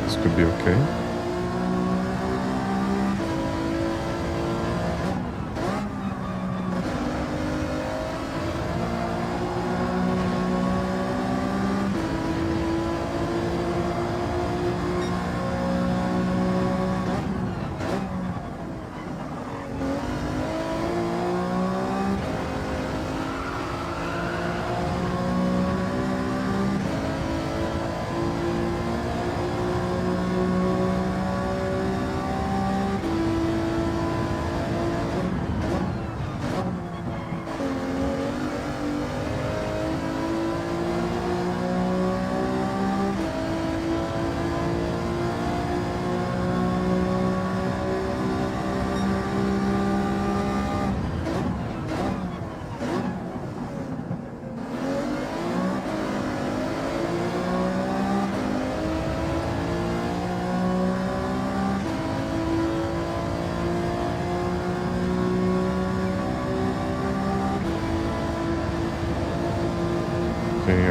This could be okay.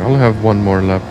I'll have one more lap.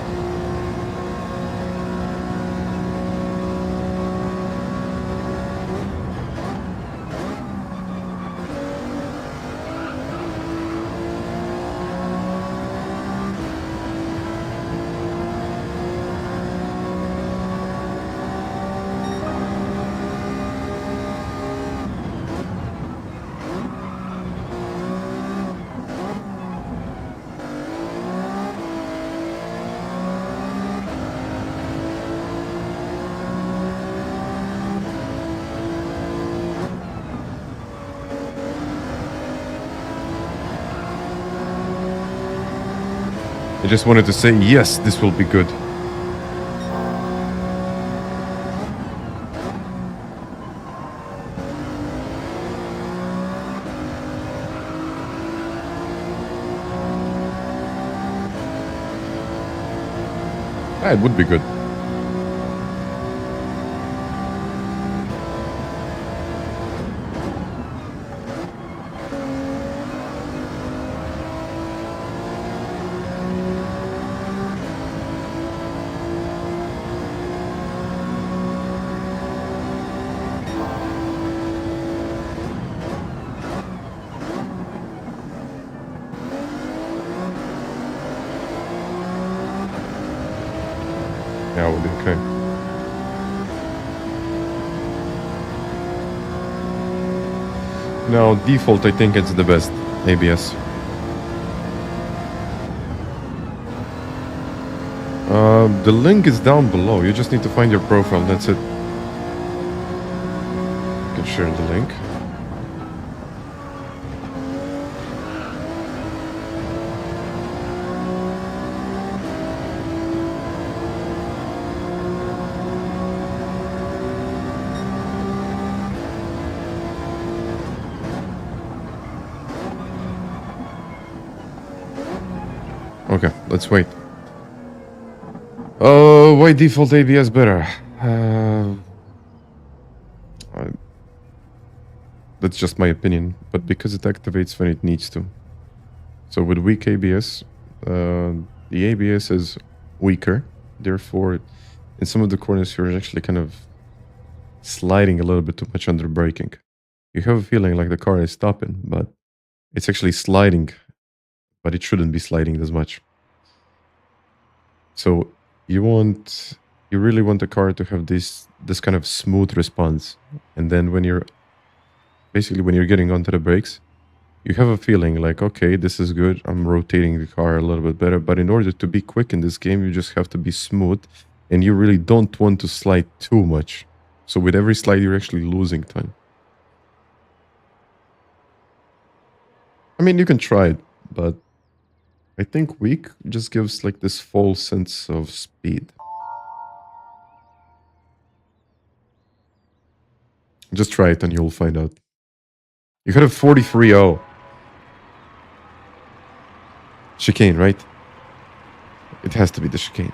I just wanted to say, yes, this will be good. It would be good. Yeah, we'll be okay. No, default, I think it's the best ABS. The link is down below. You just need to find your profile. That's it. You can share the link. Okay, let's wait. Why default ABS better? That's just my opinion, but because it activates when it needs to. So with weak ABS, the ABS is weaker. Therefore, in some of the corners, you're actually kind of sliding a little bit too much under braking. You have a feeling like the car is stopping, but it's actually sliding, but it shouldn't be sliding as much. So you really want the car to have this kind of smooth response. And then when you're getting onto the brakes, you have a feeling like, okay, this is good. I'm rotating the car a little bit better. But in order to be quick in this game, you just have to be smooth. And you really don't want to slide too much. So with every slide, you're actually losing time. I mean, you can try it, but I think weak just gives like this false sense of speed. Just try it and you'll find out. You had a 43.0. Chicane, right? It has to be the chicane.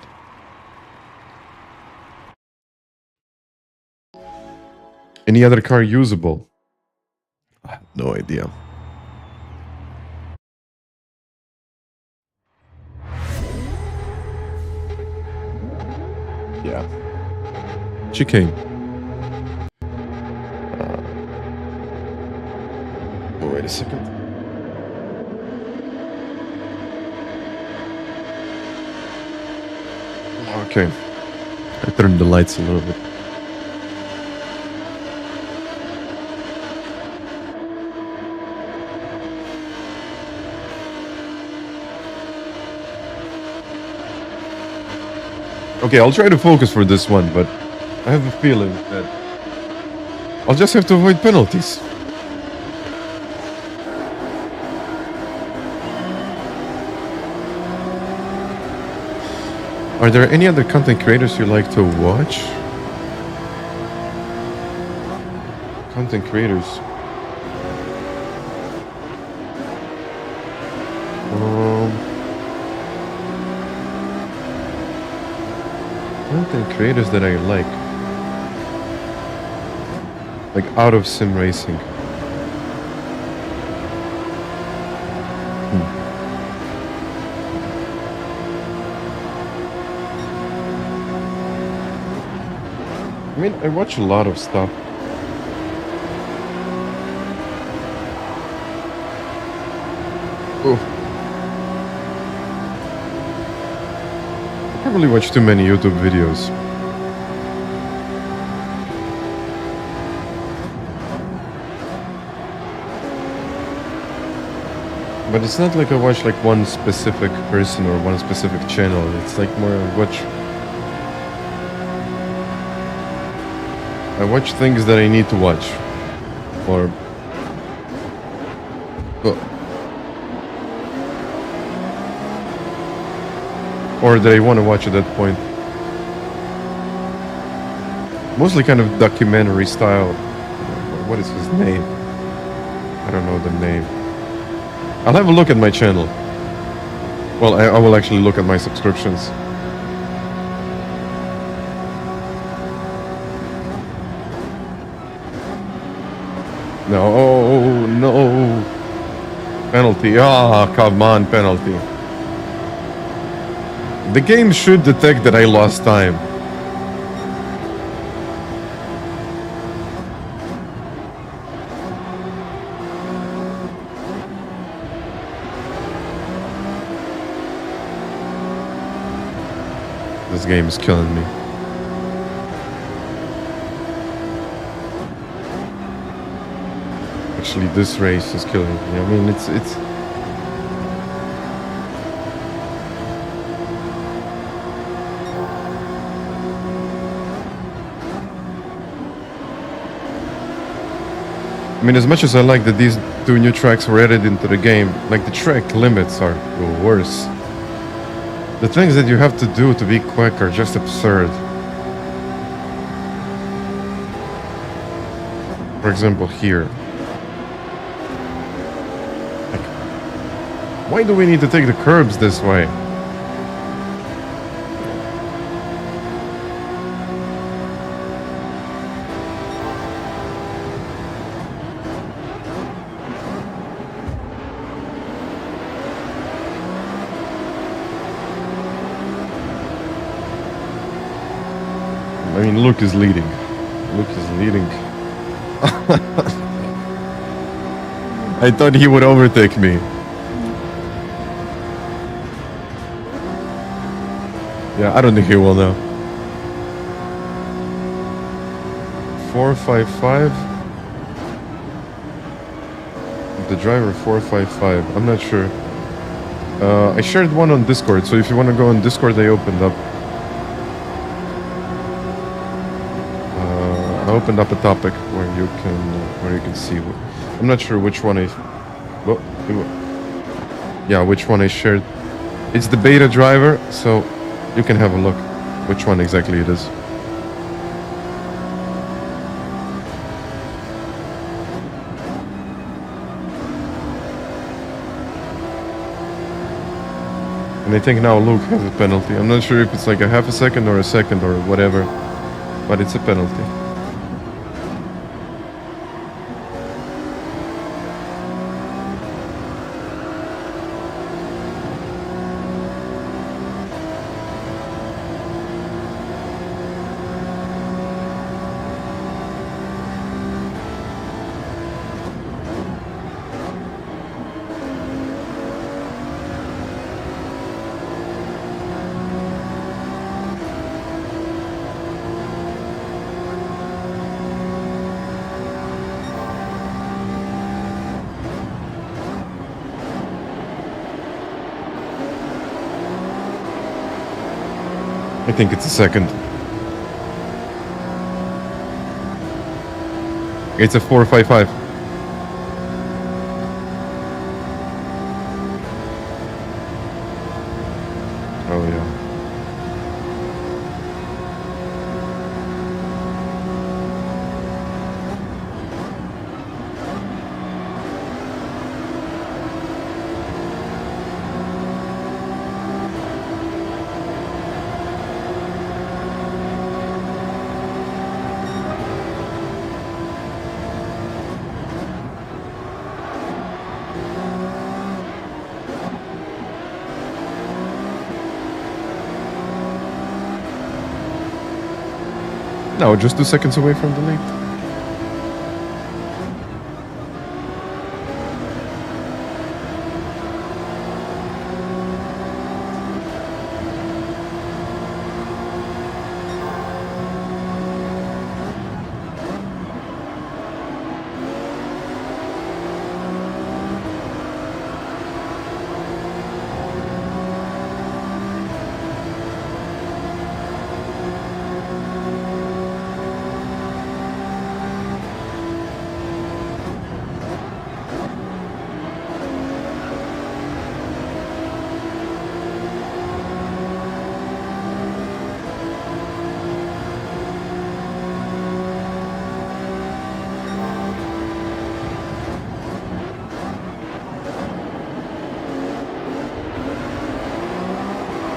Any other car usable? I have no idea. Yeah. Chicane. Wait a second. Okay. I turned the lights a little bit. Okay, I'll try to focus for this one, but I have a feeling that I'll just have to avoid penalties. Are there any other content creators you like to watch? Content creators. Content creators that I like out of sim racing. I mean, I watch a lot of stuff. Oh. I probably watch too many YouTube videos. But it's not like I watch like one specific person or one specific channel. It's like more I watch things that I need to watch. Or that I want to watch at that point. Mostly kind of documentary style. What is his name? I don't know the name. I'll have a look at my channel. Well, I will actually look at my subscriptions. No, no. Penalty. Ah, come on, penalty. The game should detect that I lost time. This game is killing me. Actually, this race is killing me. I mean, it's I mean, as much as I like that these two new tracks were added into the game, like the track limits are worse. The things that you have to do to be quick are just absurd. For example, here. Like, why do we need to take the curbs this way? I mean, Luke is leading. Luke is leading. I thought he would overtake me. Yeah, I don't think he will now. 455. The driver 455. I'm not sure. I shared one on Discord, so if you want to go on Discord, I opened up. I opened up a topic where you can see. I'm not sure which one yeah, which one I shared. It's the beta driver, so you can have a look which one exactly it is. And I think now Luke has a penalty. I'm not sure if it's like a half a second or a second or whatever, but it's a penalty. I think it's a second. It's a 455. Oh yeah. No, just 2 seconds away from the lead.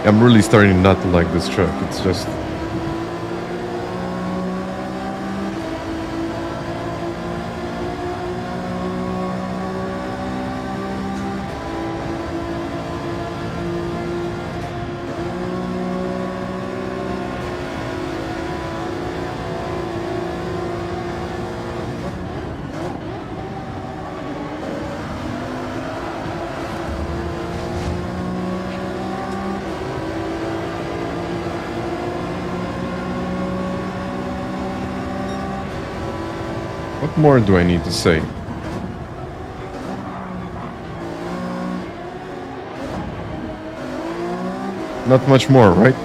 I'm really starting not to like this truck. It's just... What more do I need to say? Not much more, right?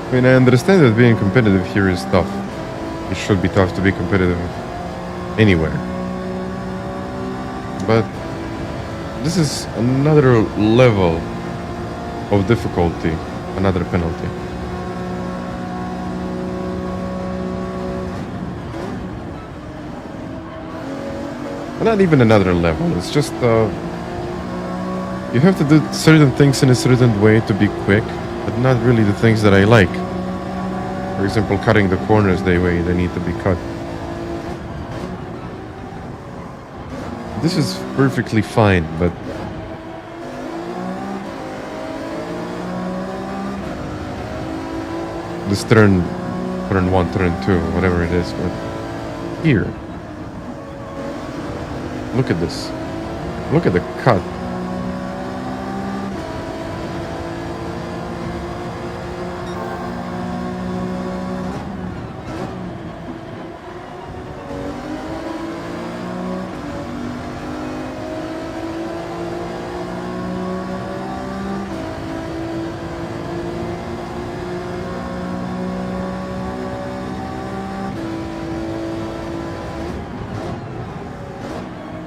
I mean, I understand that being competitive here is tough. It should be tough to be competitive anywhere. But this is another level of difficulty, another penalty. Not even another level, it's just you have to do certain things in a certain way to be quick, but not really the things that I like. For example, cutting the corners the way they need to be cut. This is perfectly fine, but this turn 1, turn 2, whatever it is, but here, look at this. Look at the cut.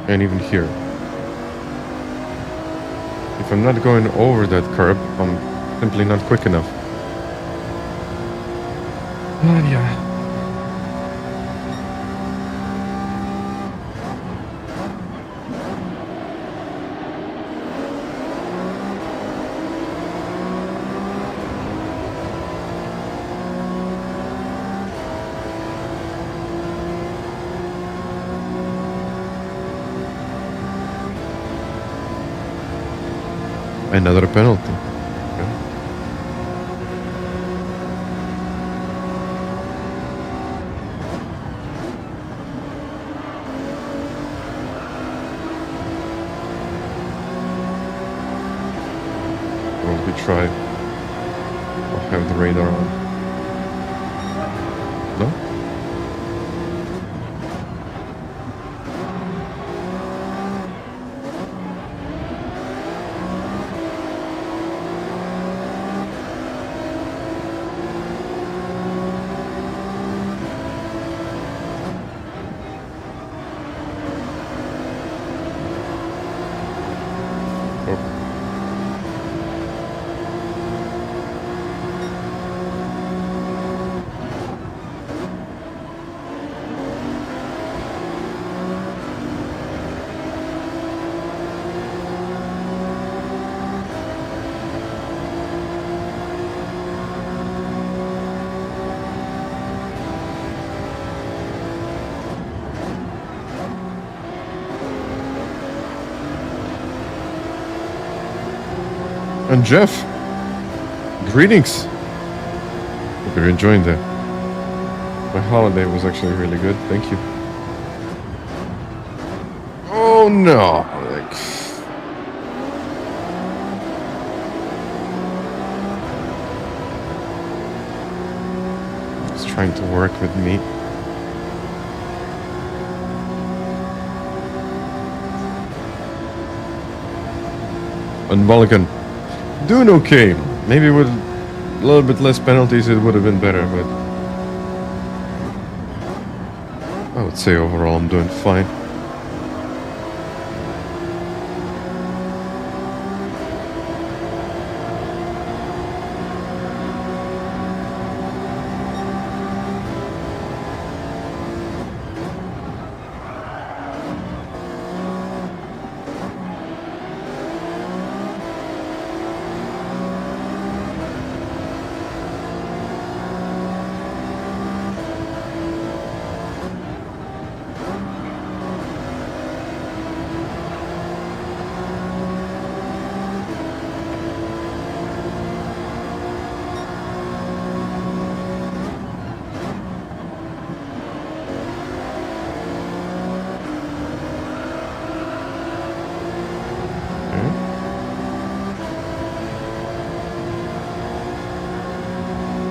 And even here. If I'm not going over that curb, I'm simply not quick enough. Yeah. Another penalty. Okay. Well, we try. I'll have the radar on. And Jeff, greetings. Hope you're enjoying that. My holiday was actually really good. Thank you. Oh no! Like, he's trying to work with me. And Vulcan, doing okay. Maybe with a little bit less penalties it would have been better, but I would say overall I'm doing fine.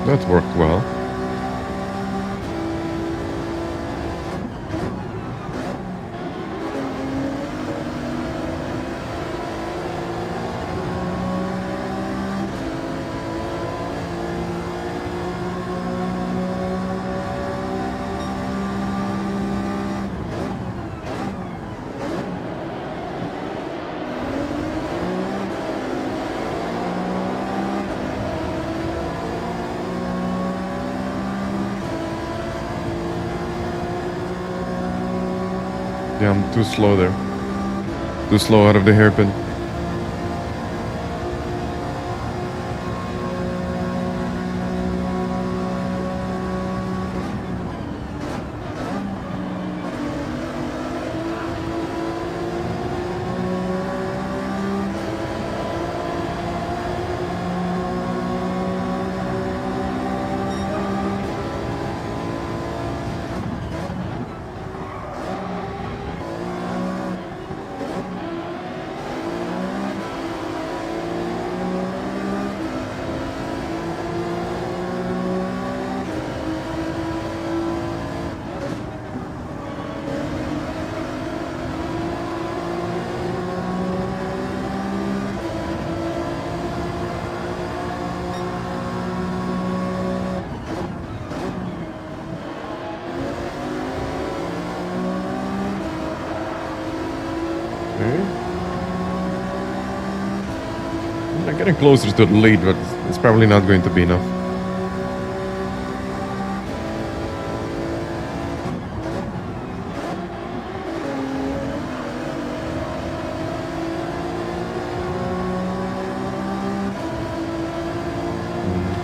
That worked well. Yeah, I'm too slow there. Too slow out of the hairpin. I'm getting closer to the lead, but it's probably not going to be enough.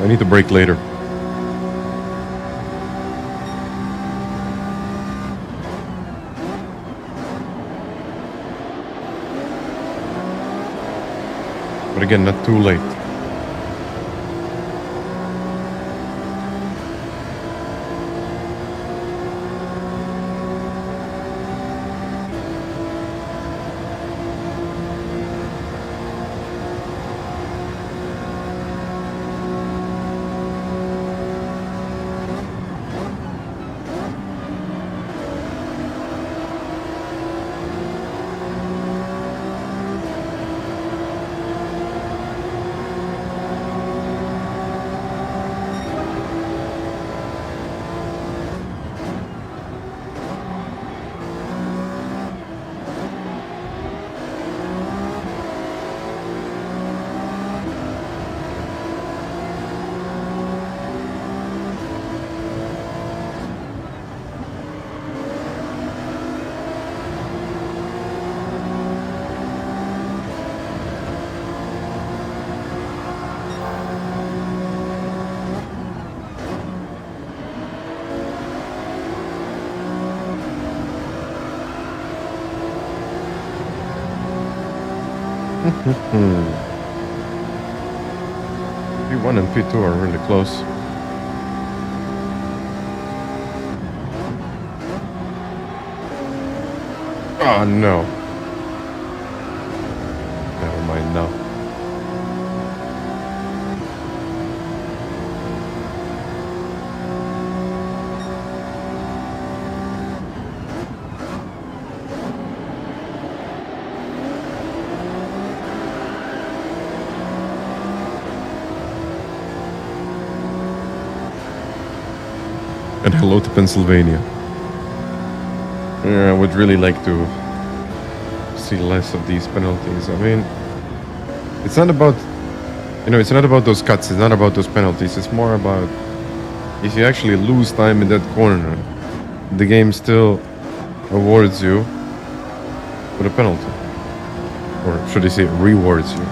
I need to brake later. But again, not too late. P1 and P2 are really close. Oh no. Never mind now. And hello to Pennsylvania. Yeah, I would really like to see less of these penalties. I mean, it's not about, it's not about those cuts. It's not about those penalties. It's more about if you actually lose time in that corner, the game still awards you with a penalty. Or should I say rewards you.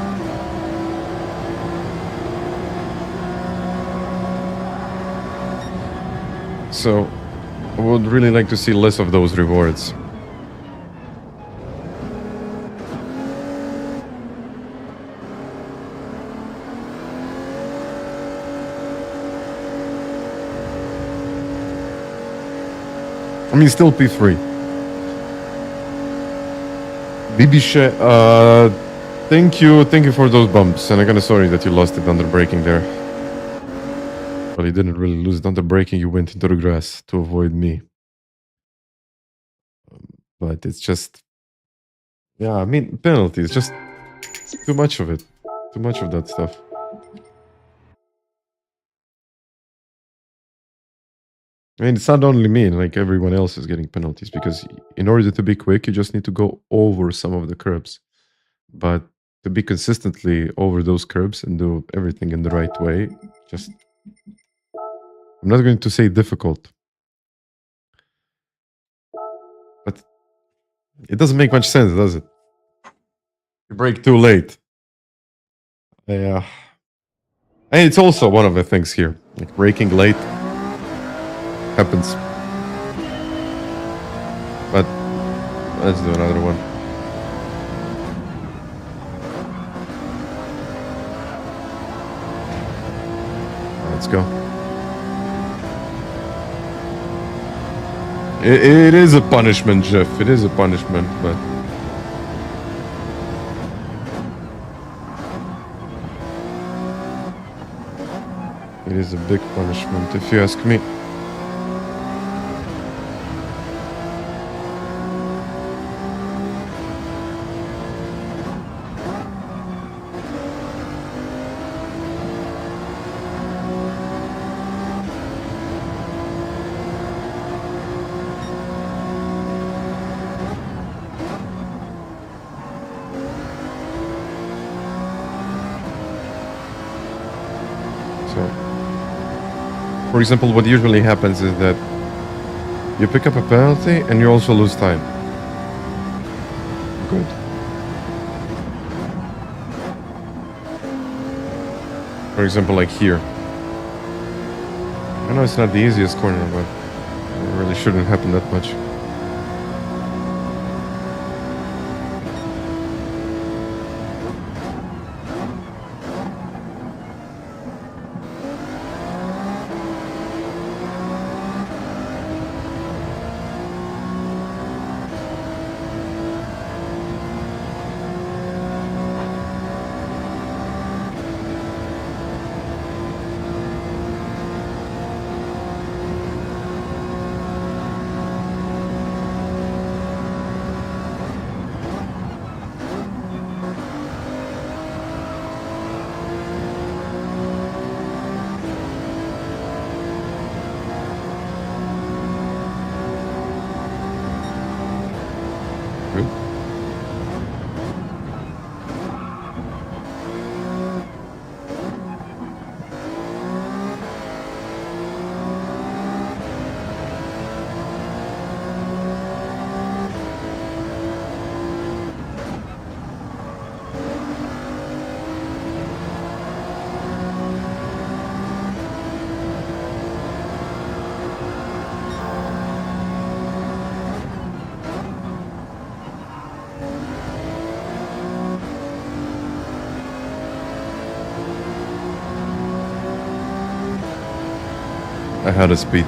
So, I would really like to see less of those rewards. I mean, still P3. Bibishe, thank you for those bumps, and I'm kinda sorry that you lost it under braking there. Well, you didn't really lose it under braking, you went into the grass to avoid me. But it's just, yeah, I mean, penalties, just too much of it. Too much of that stuff. I mean, it's not only me, like everyone else is getting penalties, because in order to be quick, you just need to go over some of the curbs. But to be consistently over those curbs and do everything in the right way, just, I'm not going to say difficult, but it doesn't make much sense, does it? You brake too late. Yeah. And it's also one of the things here, like braking late happens. But let's do another one. Let's go. It is a punishment, Jeff. It is a punishment, but it is a big punishment, if you ask me. For example, what usually happens is that you pick up a penalty and you also lose time. Good. For example, like here. I know it's not the easiest corner, but it really shouldn't happen that much. I had a speed.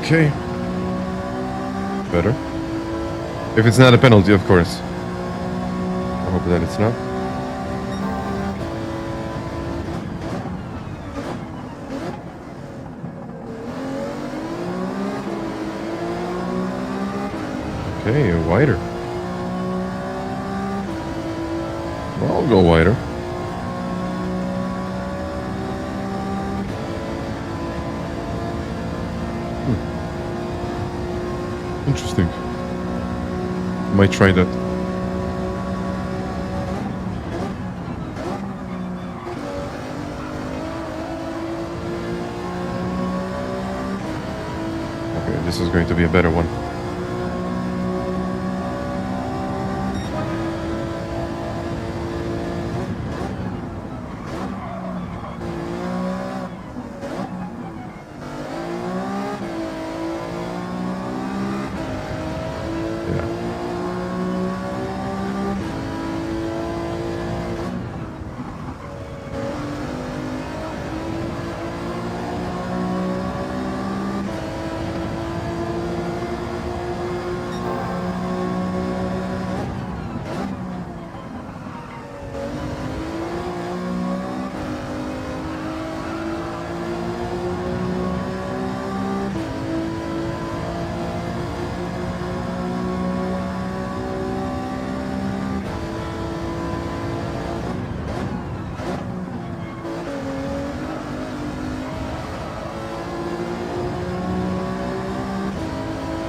Okay. Better. If it's not a penalty, of course. I hope that it's not. Okay, wider. Well, I'll go wider. Interesting. Might try that. Okay, this is going to be a better one.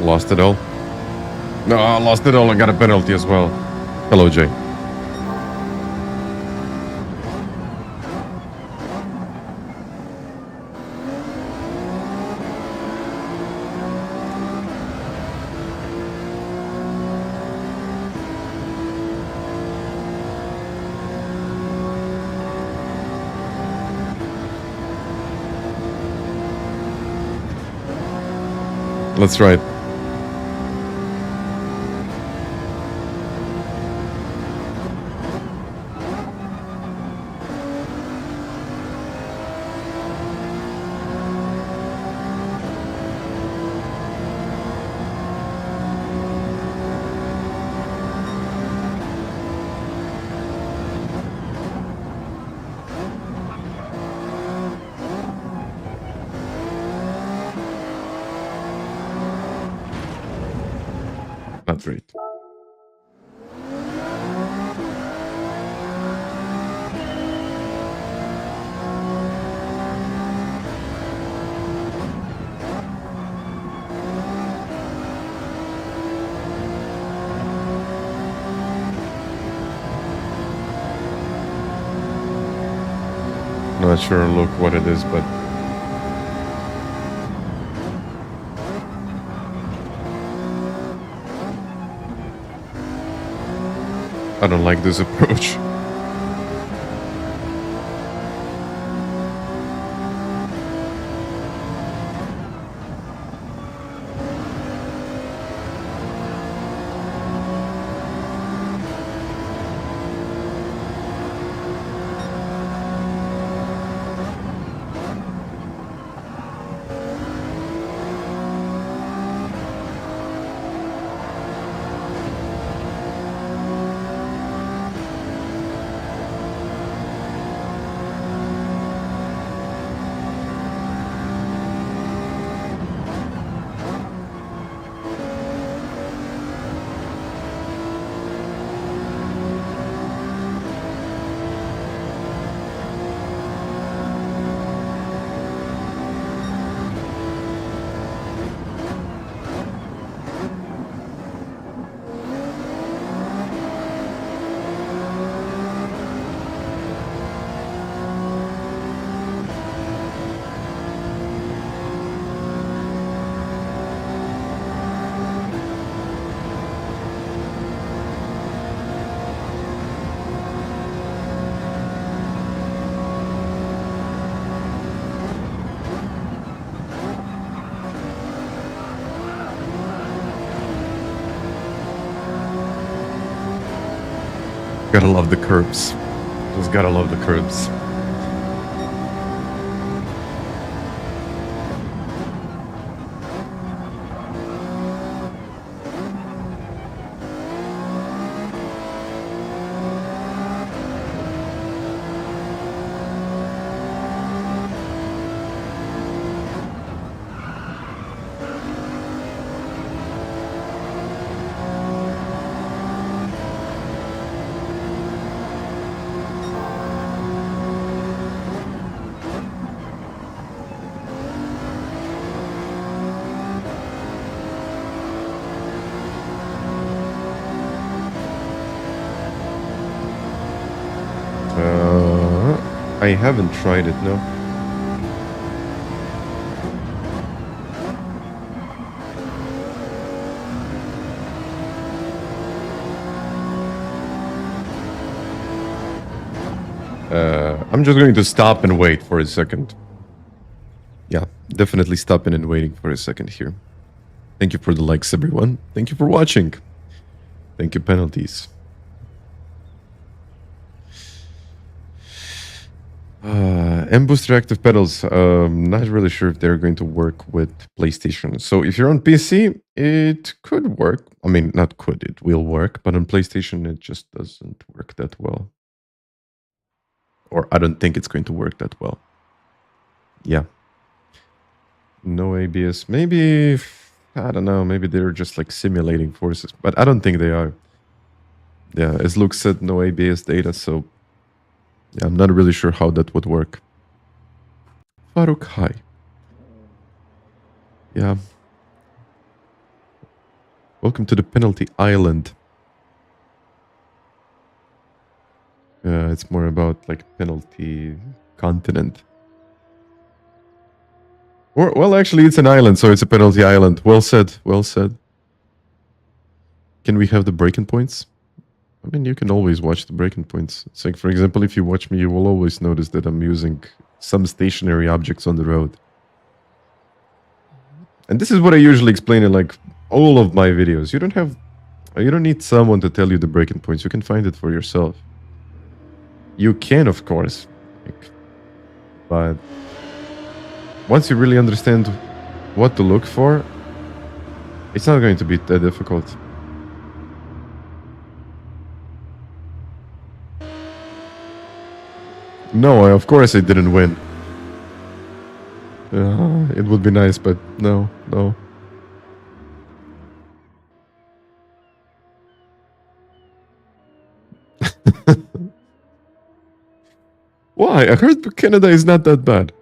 Lost it all. No, I lost it all and got a penalty as well. Hello, Jay. Let's try it. Not great. Not sure, look what it is, but I don't like this approach. Gotta love the curbs. Just gotta love the curbs. I haven't tried it, no. I'm just going to stop and wait for a second. Yeah, definitely stopping and waiting for a second here. Thank you for the likes, everyone. Thank you for watching. Thank you, penalties. M-Booster active pedals. Not really sure if they're going to work with PlayStation. So if you're on PC, it could work. I mean, not could, it will work. But on PlayStation, it just doesn't work that well. Or I don't think it's going to work that well. Yeah. No ABS. Maybe, I don't know, maybe they're just like simulating forces. But I don't think they are. Yeah, as Luke said, no ABS data, so yeah, I'm not really sure how that would work. Faruk, hi. Yeah. Welcome to the penalty island. It's more about like penalty continent. Or, well, actually, it's an island, so it's a penalty island. Well said, well said. Can we have the breaking points? I mean, you can always watch the breaking points. It's like, for example, if you watch me, you will always notice that I'm using some stationary objects on the road. And this is what I usually explain in like all of my videos. You don't need someone to tell you the breaking points. You can find it for yourself. You can, of course, but once you really understand what to look for, it's not going to be that difficult. No, of course I didn't win. It would be nice, but no. Why? I heard Canada is not that bad.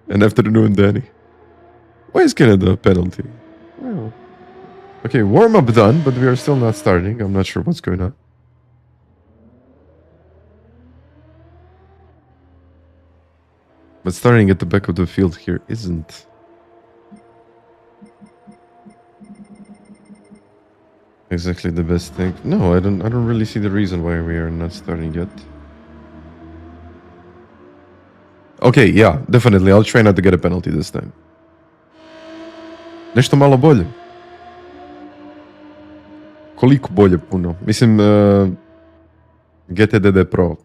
And afternoon, Danny. Why is Canada a penalty? Well, okay, warm-up done, but we are still not starting. I'm not sure what's going on. But starting at the back of the field here isn't exactly the best thing. No, I don't really see the reason why we are not starting yet. Okay, yeah, definitely. I'll try not to get a penalty this time. Nešto malo bolje. Koliko bolje puno? Mislim, GTDD Pro.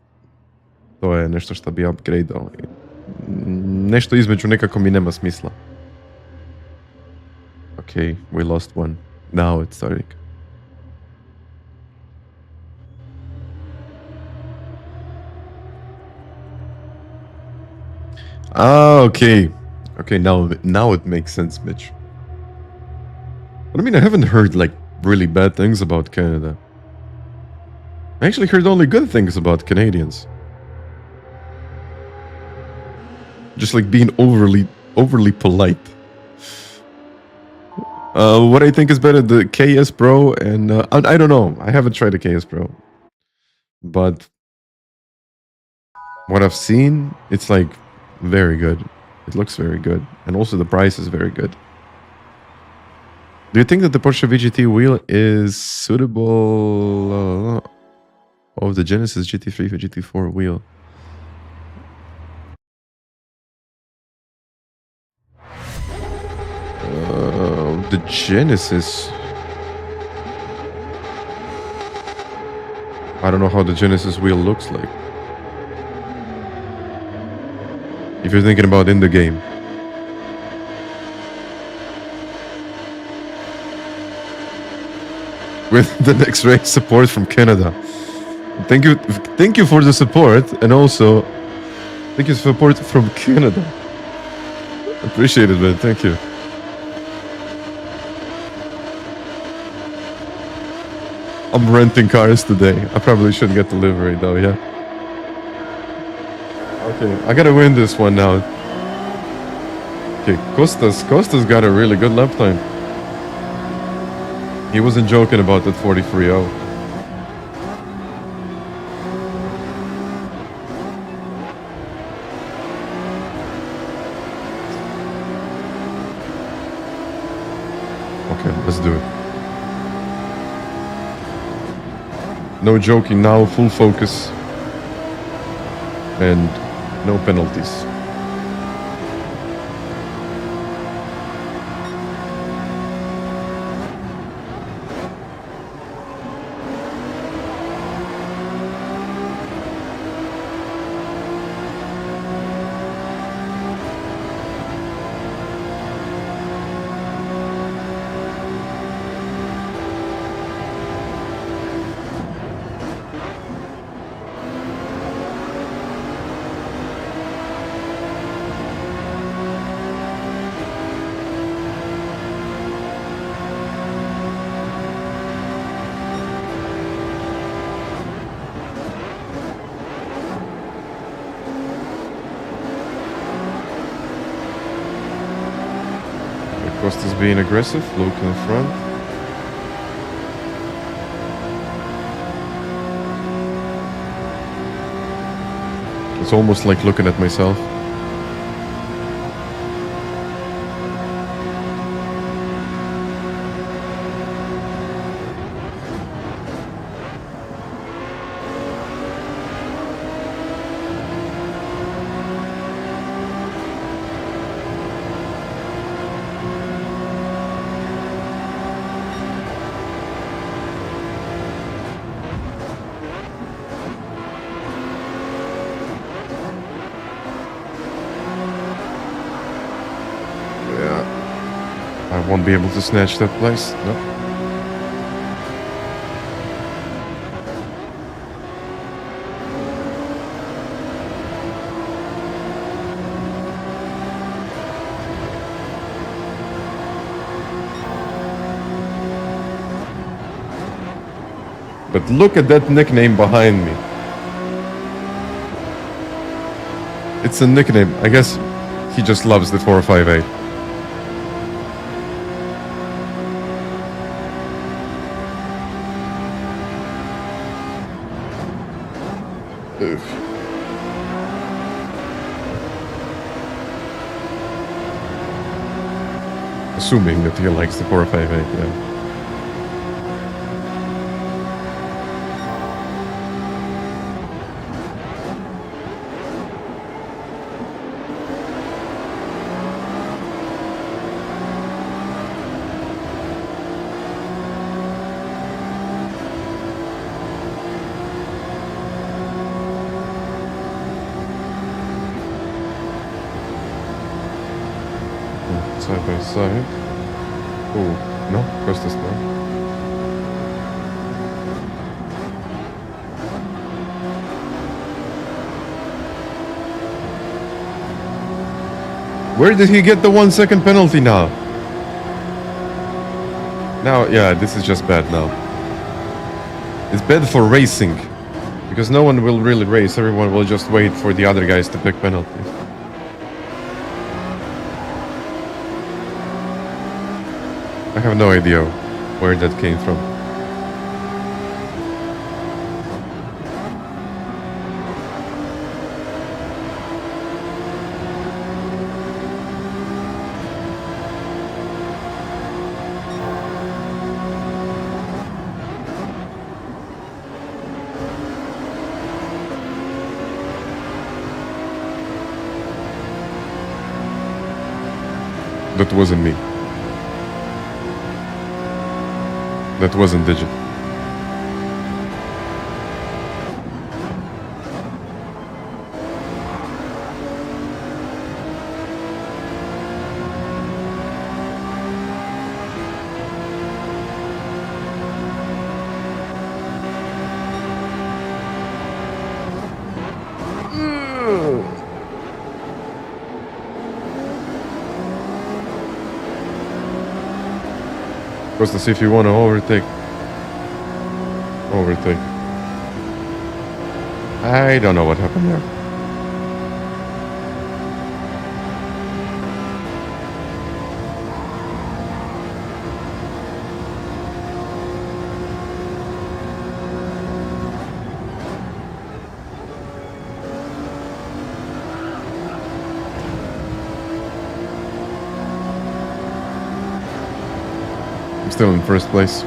To je nešto što bi upgradeao. Nešto između nekako mi nema smisla. Okay, we lost one. Now it's starting. Ah, okay. Okay, now it makes sense, Mitch. But I mean, I haven't heard like really bad things about Canada. I actually heard only good things about Canadians. Just like being overly polite. What I think is better, the KS Pro and I don't know. I haven't tried the KS Pro, but what I've seen, it's like very good. It looks very good, and also the price is very good. Do you think that the Porsche VGT wheel is suitable of the Genesis GT3 for GT4 wheel? The Genesis. I don't know how the Genesis wheel looks like. If you're thinking about in the game. With the next race support from Canada. Thank you for the support, and also thank you for support from Canada. Appreciate it, man. Thank you. I'm renting cars today. I probably shouldn't get delivery though, yeah. Okay, I gotta win this one now. Okay, Costa's got a really good lap time. He wasn't joking about that 43.0. Okay, let's do it. No joking now, full focus. And no penalties. Costa's being aggressive, Luke in front. It's almost like looking at myself. Won't be able to snatch that place. No. But look at that nickname behind me. It's a nickname. I guess he just loves the 458. Assuming that he likes the 458, yeah. Side by side. Oh, no, Costa's not. Where did he get the 1 second penalty now? Now, yeah, this is just bad now. It's bad for racing. Because no one will really race. Everyone will just wait for the other guys to pick penalties. I have no idea where that came from. That wasn't me. That wasn't Digit. Costa, see if you want to overtake. Overtake. I don't know what happened there. I'm still in first place.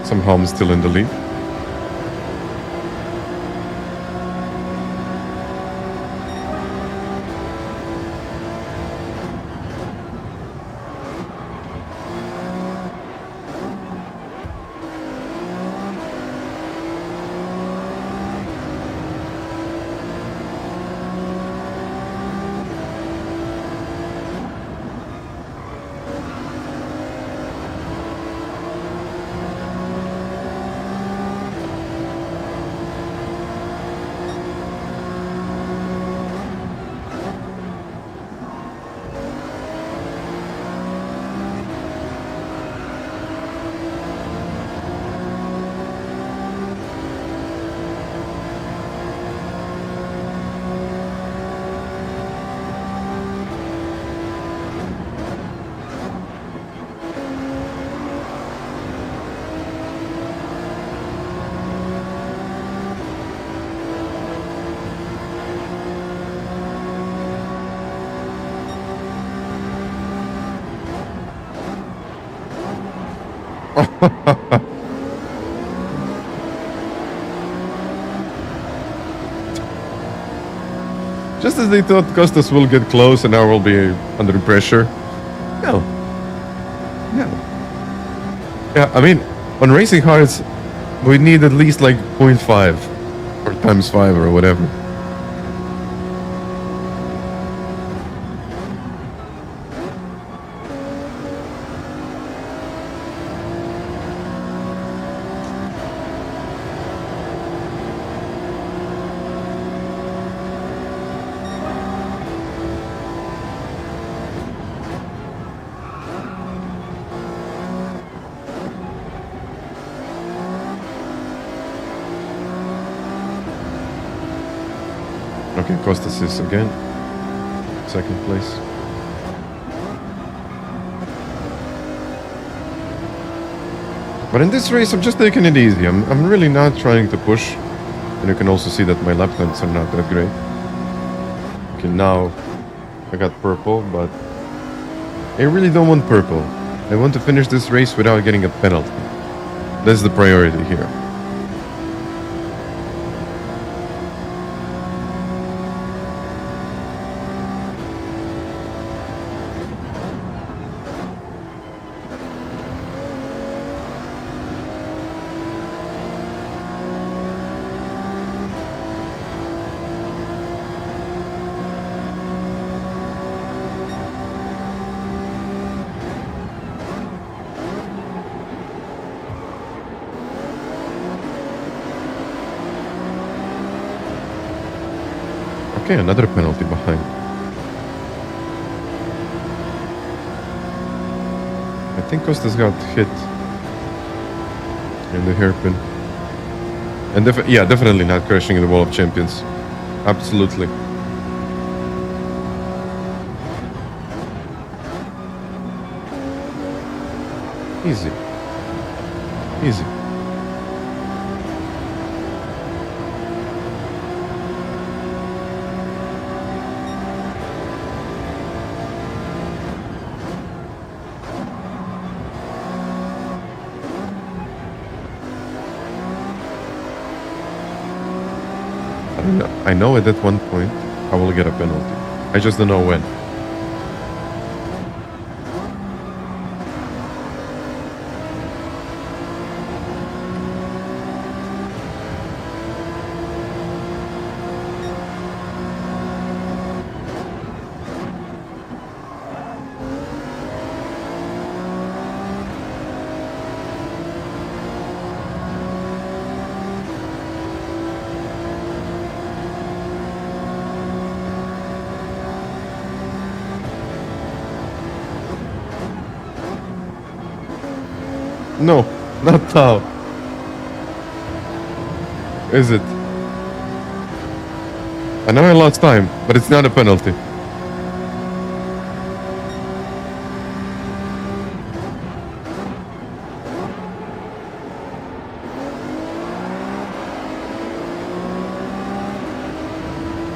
Somehow I'm still in the lead. Just as they thought Costas will get close and now will be under pressure. No. No. Yeah, I mean, on racing hards, we need at least like 0.5 or times 5 or whatever. Okay, Costas is again second place. But in this race, I'm just taking it easy. I'm really not trying to push. And you can also see that my lap times are not that great. Okay, now I got purple, but I really don't want purple. I want to finish this race without getting a penalty. That's the priority here. Okay, another penalty behind. I think Costas got hit in the hairpin. And yeah, definitely not crashing in the Wall of Champions. Absolutely. Easy. Easy. I know at that one point I will get a penalty. I just don't know when. No, not now. Is it? I know I lost time, but it's not a penalty.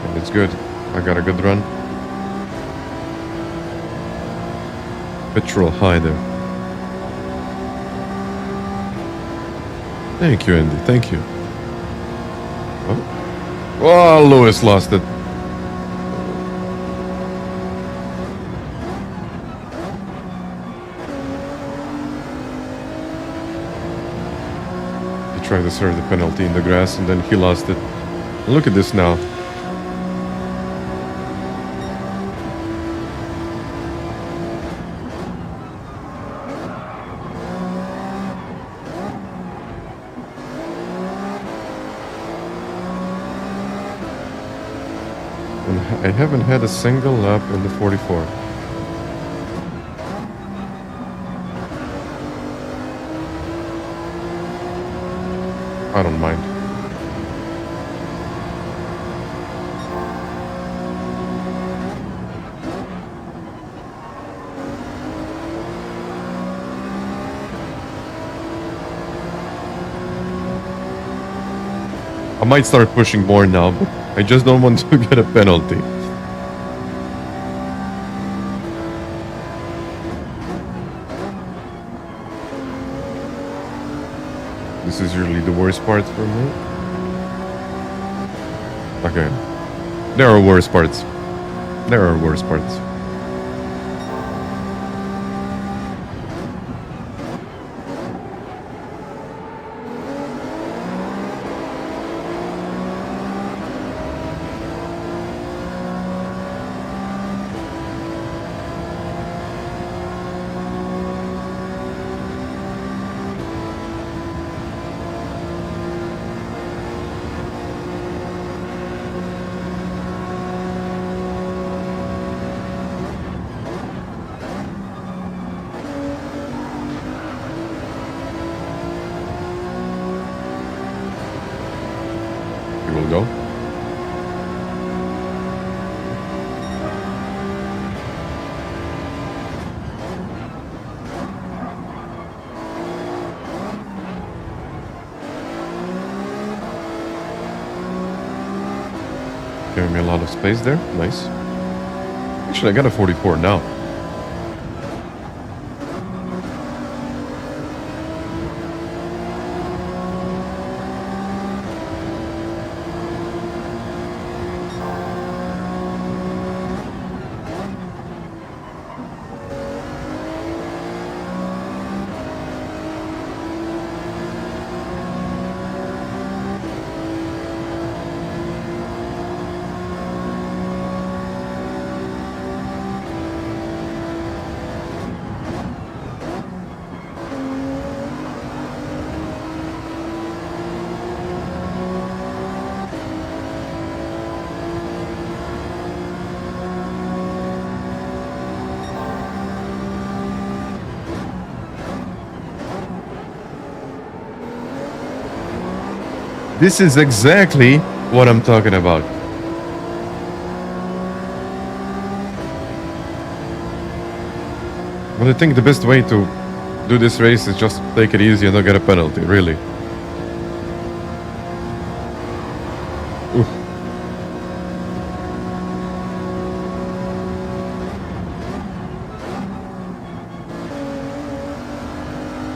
And it's good. I got a good run. Petrol high there. Thank you, Andy. Thank you. Oh, Lewis lost it. He tried to serve the penalty in the grass and then he lost it. And look at this now. I haven't had a single lap in the 44. I don't mind. I might start pushing more now, but I just don't want to get a penalty. This is usually the worst part for me. Okay. There are worse parts. There are worse parts. Go. Giving me a lot of space there. Nice. Actually, I got a 44 now. This is exactly what I'm talking about. But I think the best way to do this race is just take it easy and not get a penalty, really. Oof.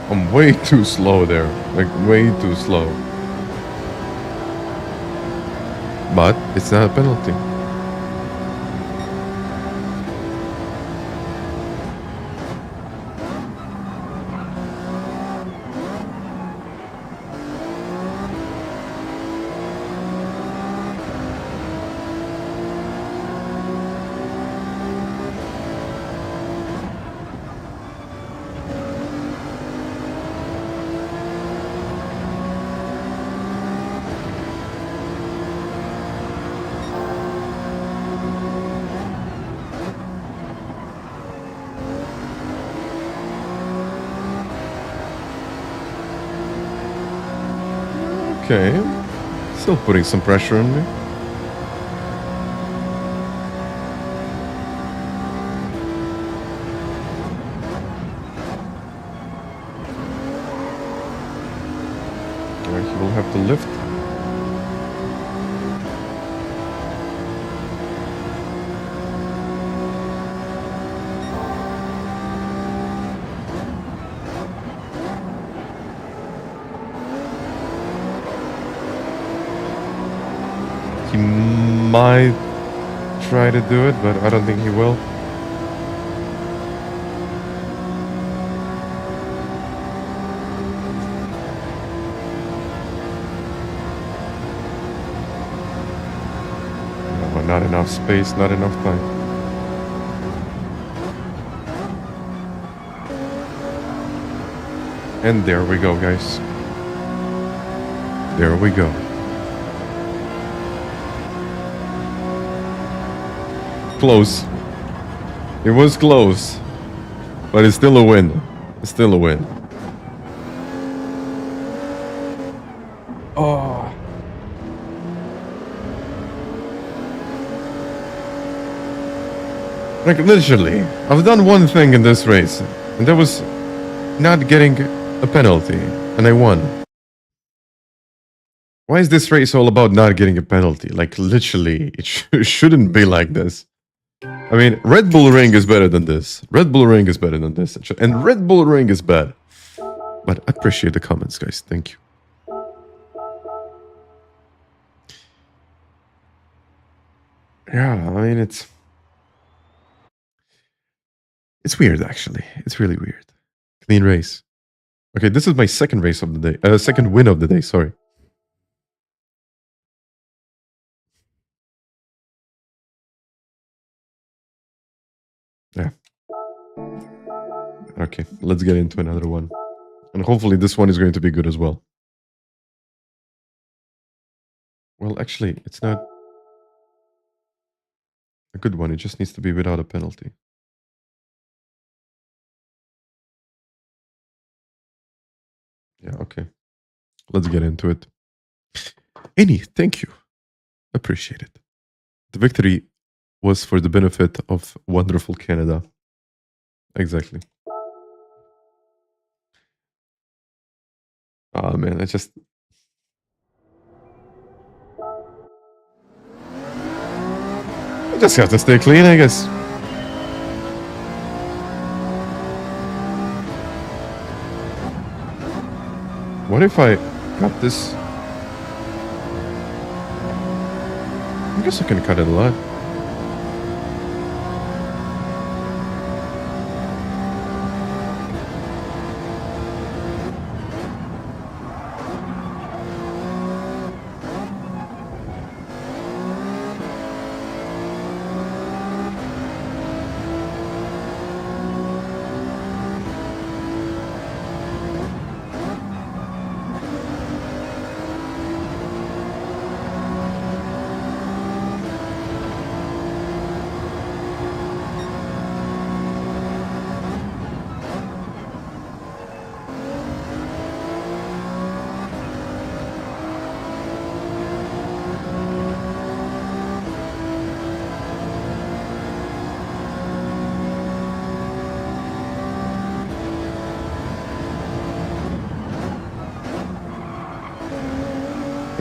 I'm way too slow there. Like, way too slow. But it's not a penalty. Okay, still putting some pressure on me. Alright, he will have to lift. He might try to do it, but I don't think he will. No, not enough space, not enough time. And there we go, guys. There we go. Close. It was close, but it's still a win. It's still a win. Oh. Like, literally, I've done one thing in this race, and that was not getting a penalty, and I won. Why is this race all about not getting a penalty? Like, literally, it shouldn't be like this. I mean, Red Bull Ring is better than this. Red Bull Ring is better than this. And Red Bull Ring is bad. But I appreciate the comments, guys. Thank you. Yeah, I mean, it's weird, actually. It's really weird. Clean race. Okay, this is my second race of the day. Second win of the day, sorry. Yeah. Okay, let's get into another one. And hopefully this one is going to be good as well. Well, actually, it's not a good one. It just needs to be without a penalty. Yeah, okay. Let's get into it. Any, thank you. Appreciate it. The victory was for the benefit of wonderful Canada. Exactly. Oh man, I just have to stay clean, I guess. What if I cut this? I guess I can cut it a lot.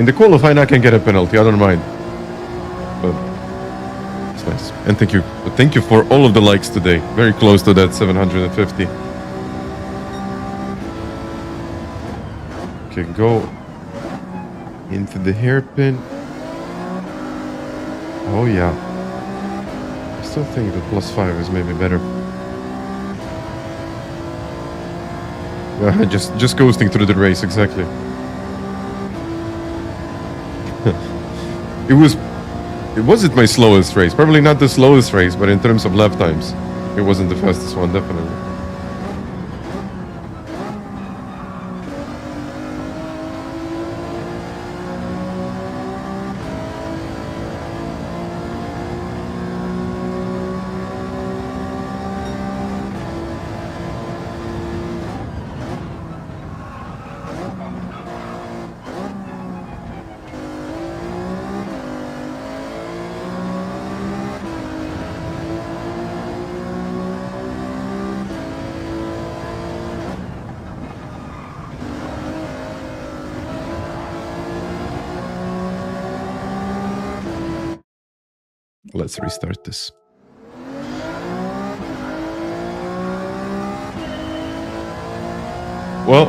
In the qualifying, I can get a penalty. I don't mind. But it's nice. And thank you for all of the likes today. Very close to that 750. Okay, go into the hairpin. Oh yeah. I still think the +5 is maybe better. Just coasting through the race, exactly. It wasn't my slowest race. Probably not the slowest race, but in terms of lap times, it wasn't the fastest one, definitely. Let's restart this. Well,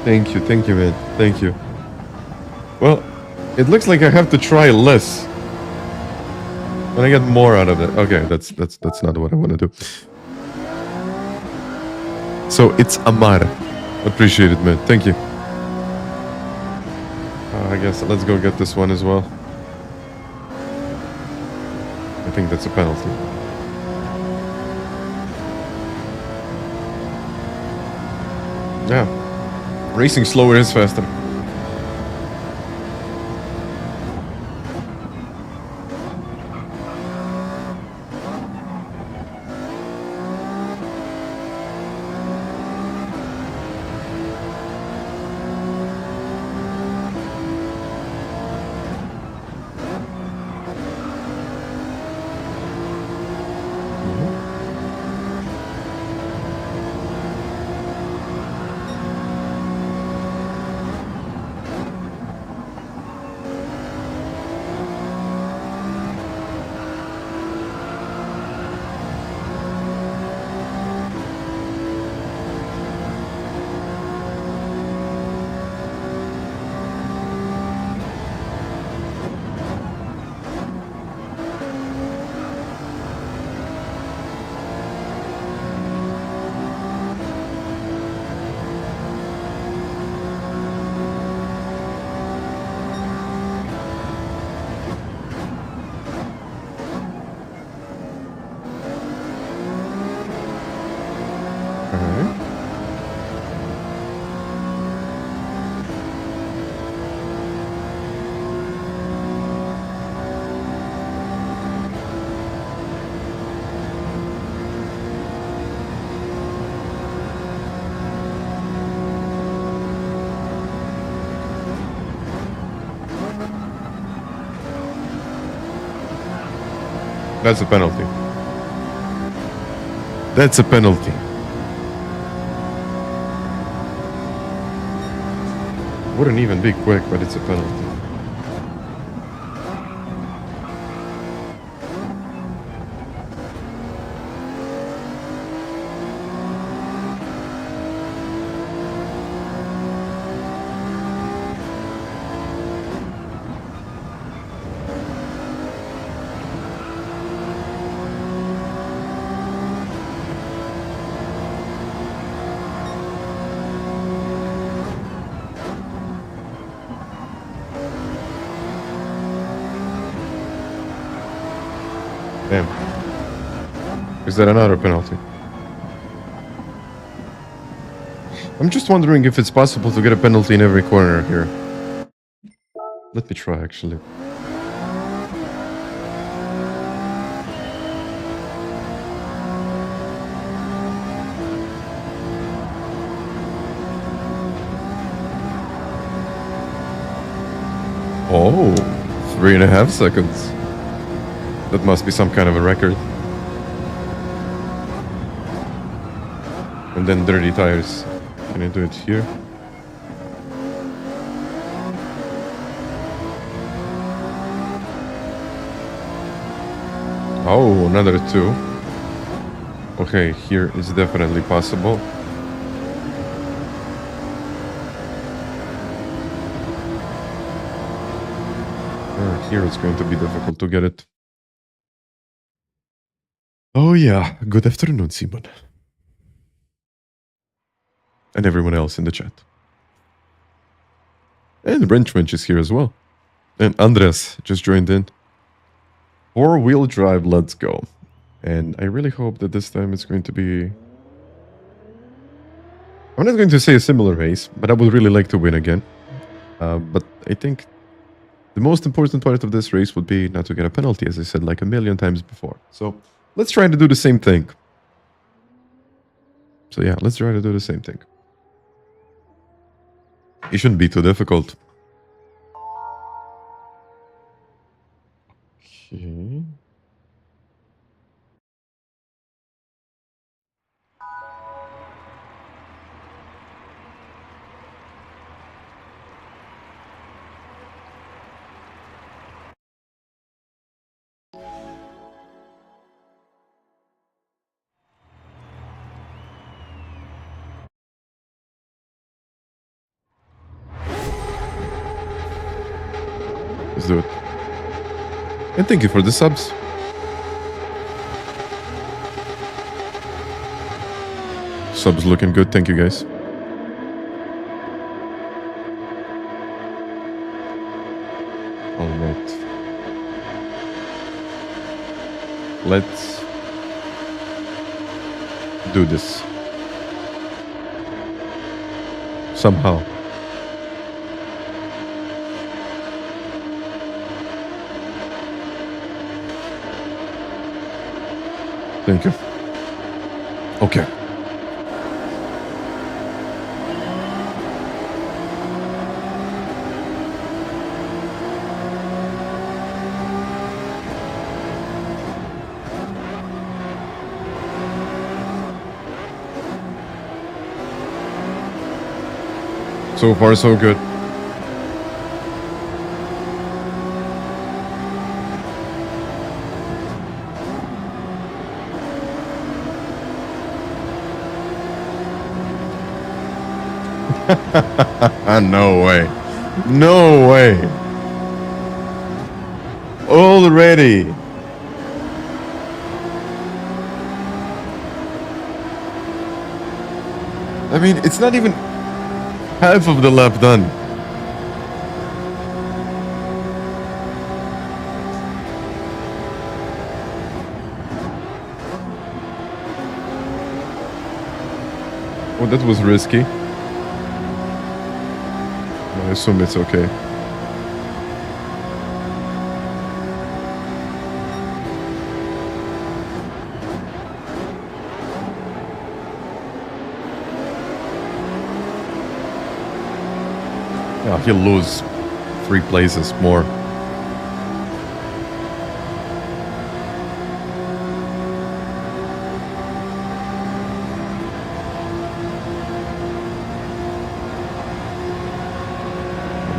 thank you, man. Thank you. Well, it looks like I have to try less. And I get more out of it. Okay, that's not what I want to do. So it's Amar. Appreciate it, man. Thank you. I guess let's go get this one as well. I think that's a penalty. Yeah. Racing slower is faster. That's a penalty. That's a penalty. Wouldn't even be quick, but it's a penalty. Damn. Is that another penalty? I'm just wondering if it's possible to get a penalty in every corner here. Let me try, actually. Oh, 3.5 seconds. That must be some kind of a record. And then dirty tires. Can I do it here? Oh, another 2. Okay, here is definitely possible. Here it's going to be difficult to get it. Oh yeah, good afternoon, Simon. And everyone else in the chat. And Brent is here as well. And Andres just joined in. 4-wheel drive, let's go. And I really hope that this time it's going to be... I'm not going to say a similar race, but I would really like to win again. But I think the most important part of this race would be not to get a penalty, as I said like a million times before. So let's try to do the same thing. So yeah, let's try to do the same thing. It shouldn't be too difficult. Okay. Let's do it. And thank you for the subs. Subs looking good, thank you guys. Alright. Let's do this. Somehow. Thank you. Okay. So far, so good. No way. No way. Already. I mean, it's not even half of the lap done. Oh, that was risky. I assume it's okay. Yeah, he'll lose 3 places more.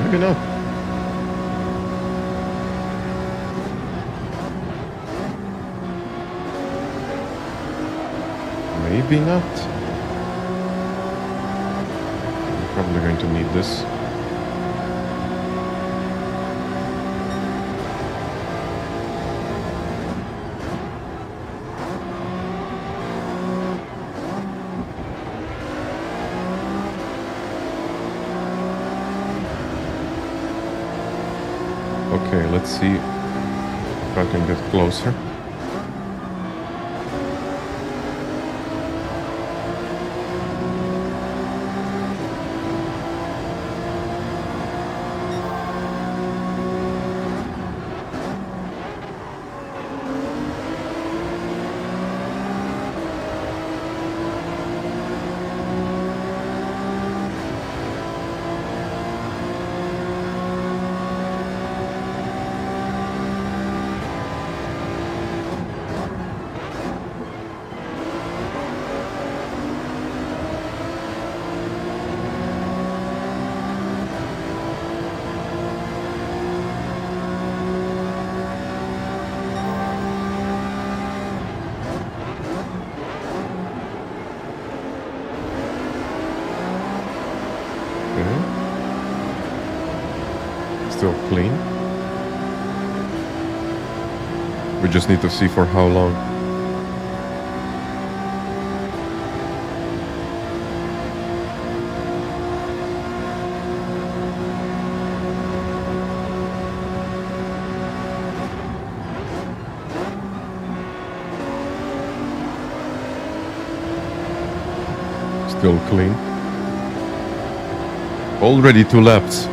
Maybe not. Maybe not. I'm probably going to need this. Okay, let's see if I can get closer. clean. We just need to see for how long. Still clean. Already 2 laps.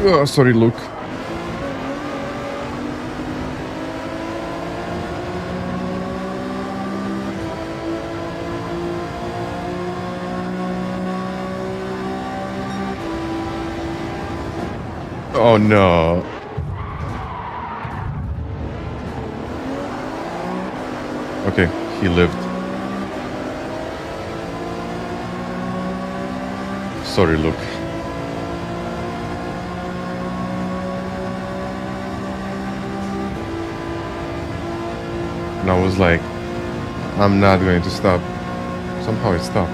Oh, sorry, Luke. Oh no. Okay, he lived. Sorry, Luke. And I was like, I'm not going to stop. Somehow it stopped.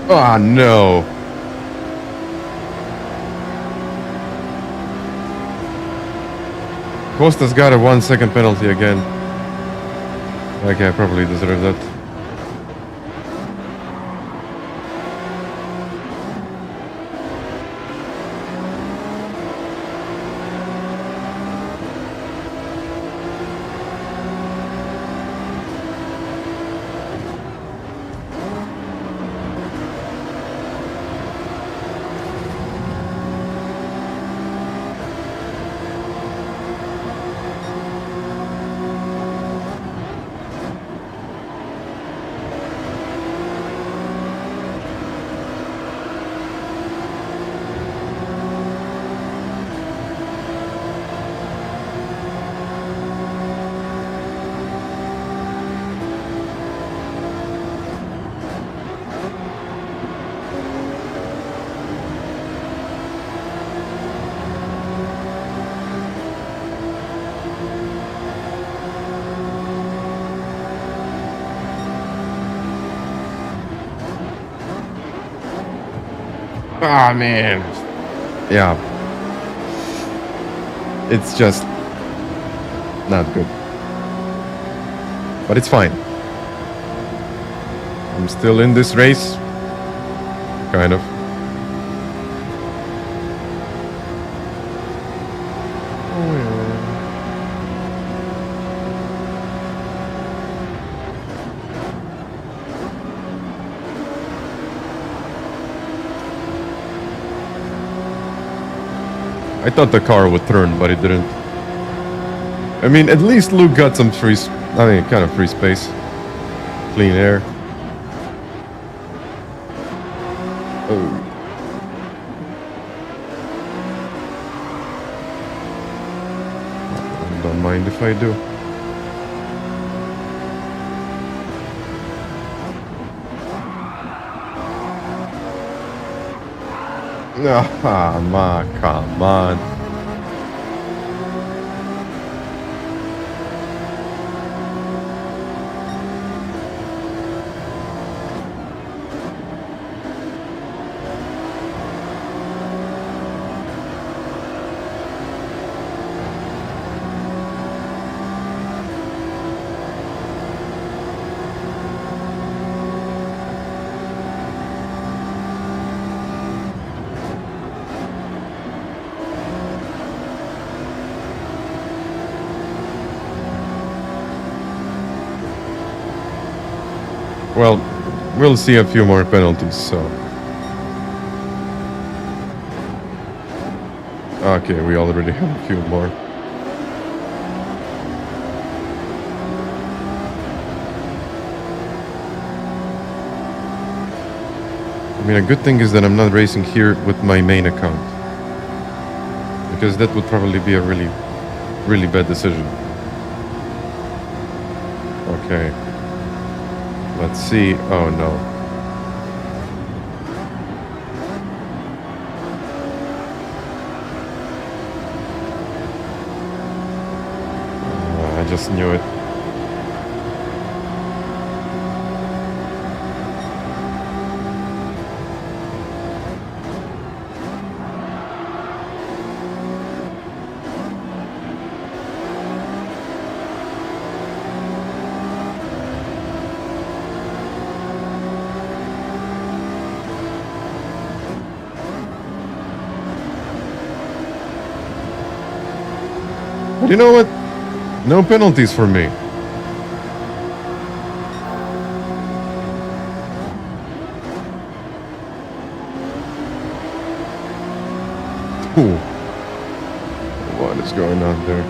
Oh no. Costa's got a 1 second penalty again. Okay, I probably deserve that. Ah, man. Yeah. It's just not good. But it's fine. I'm still in this race. Kind of. I thought the car would turn, but it didn't. I mean, at least Luke got some free, kind of free space. Clean air. Oh. Don't mind if I do. Ah, ma, come on. Well, we'll see a few more penalties, so... Okay, we already have a few more. I mean, a good thing is that I'm not racing here with my main account. Because that would probably be a really, really bad decision. Okay. Let's see. Oh no. I just knew it. But you know what? No penalties for me. Ooh. What is going on there?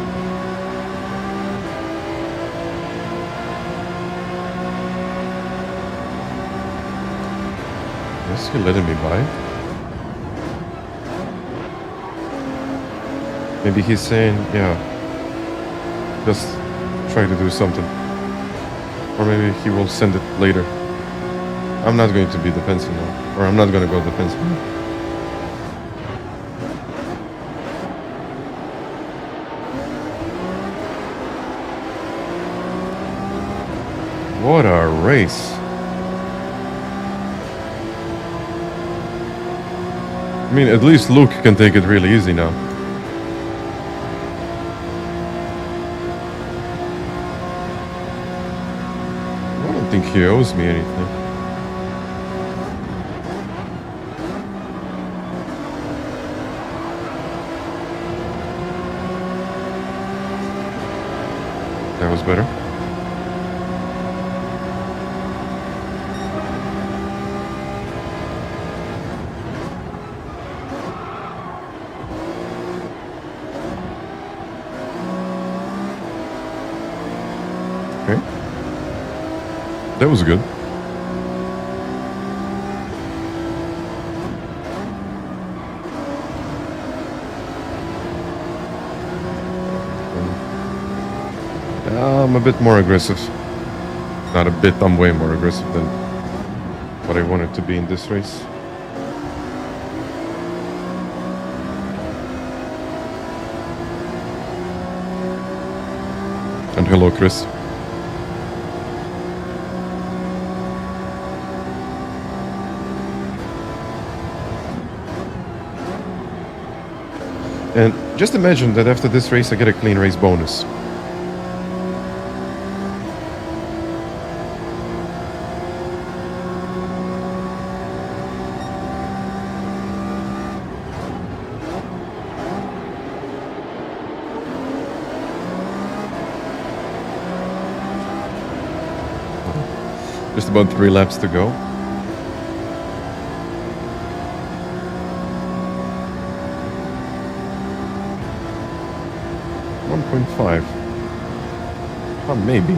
Is he letting me by? Maybe he's saying, yeah, just try to do something. Or maybe he will send it later. I'm not going to be defensive now. Or I'm not going to go defensive now. What a race. I mean, at least Luke can take it really easy now. I don't think he owes me anything. That was better. Okay. That was good. I'm a bit more aggressive. Not a bit, I'm way more aggressive than what I wanted to be in this race. And hello, Chris. And just imagine that after this race I get a clean race bonus. Just about 3 laps to go. .5. Oh, maybe.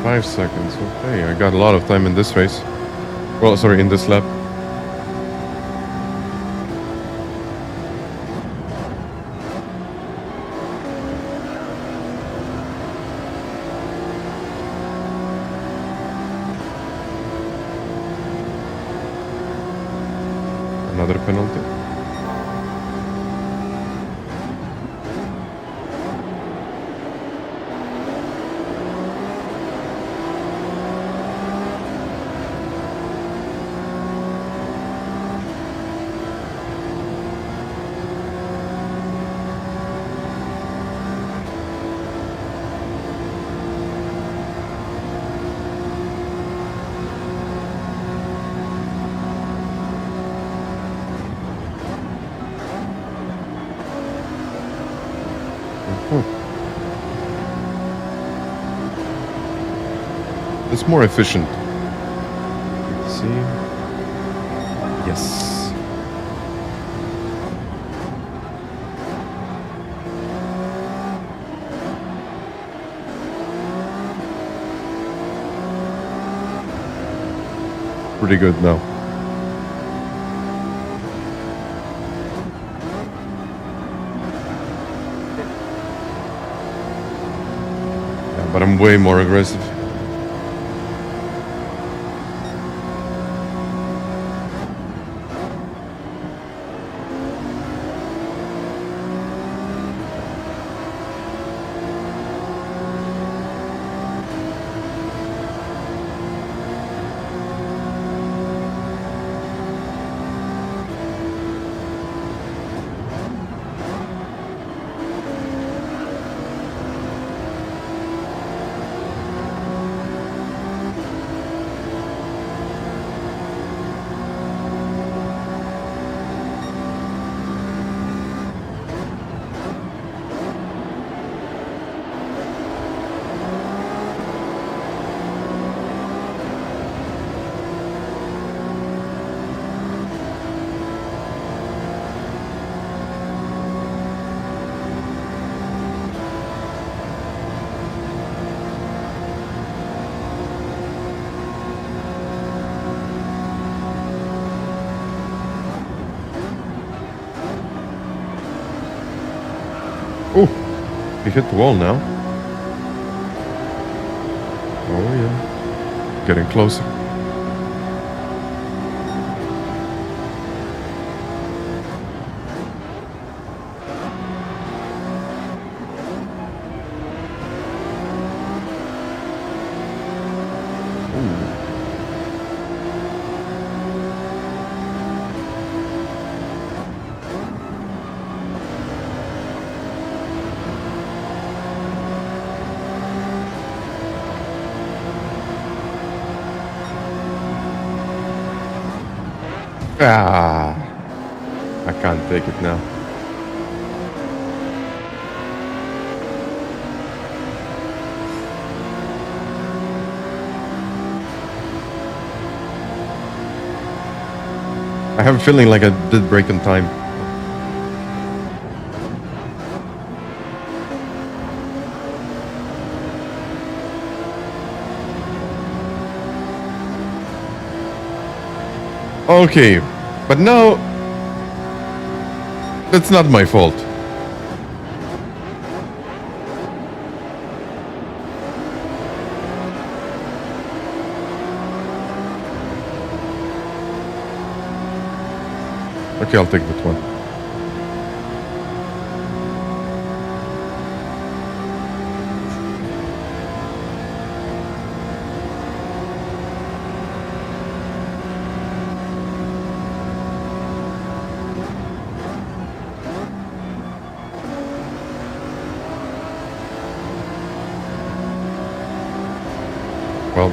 .5 seconds. Okay, I got a lot of time in this race. Well, sorry, in this lap. another penalty. It's more efficient. Let's see. Yes. Pretty good now. Yeah, but I'm way more aggressive. Oh, he hit the wall now. Oh yeah, getting closer. Ah, I can't take it now. I have a feeling like I did break on time. Okay, but now that's not my fault. Okay, I'll take that one. Well,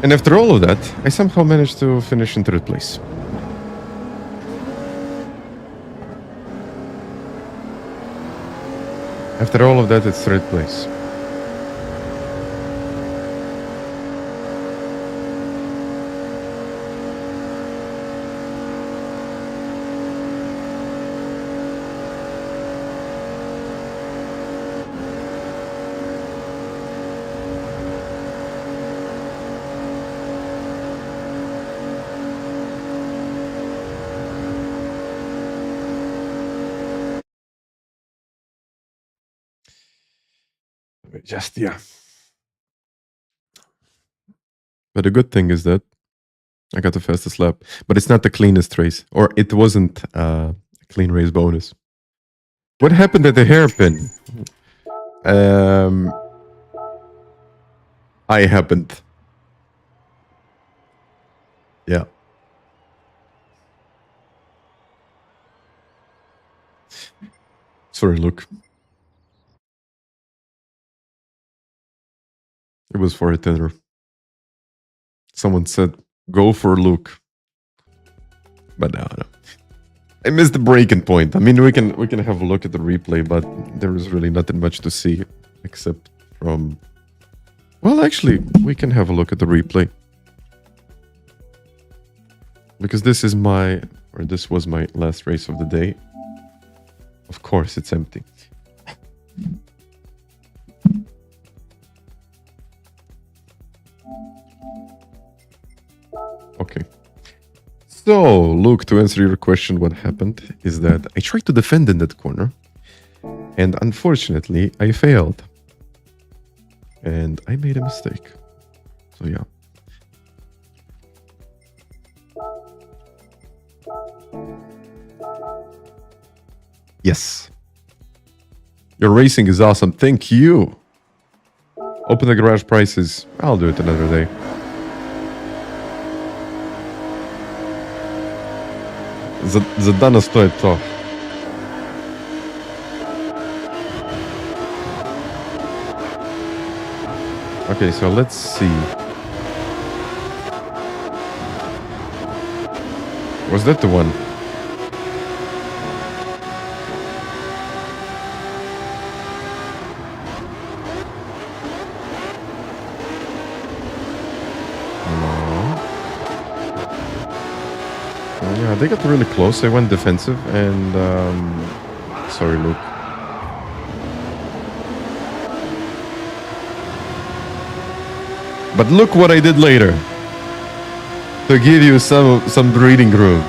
and after all of that, I somehow managed to finish in third place. After all of that, it's third place. Just, yeah. But the good thing is that I got the fastest lap. But it's not the cleanest race. Or it wasn't a clean race bonus. What happened at the hairpin? I happened. Yeah. Sorry, Luke. It was for a tenner. Someone said, go for Luke. But no. I missed the breaking point. I mean, we can have a look at the replay, but there is really nothing much to see except from... Well, actually, we can have a look at the replay. Because this was my last race of the day. Of course, it's empty. Okay. So, Luke, to answer your question, what happened is that I tried to defend in that corner. And unfortunately, I failed. And I made a mistake. So, yeah. Yes. Your racing is awesome. Thank you. Open the garage prices. I'll do it another day. За danas to je to. Okay, so let's see. Was that the one? Yeah, they got really close. They went defensive and... sorry, Luke. But look what I did later. To give you some breathing room.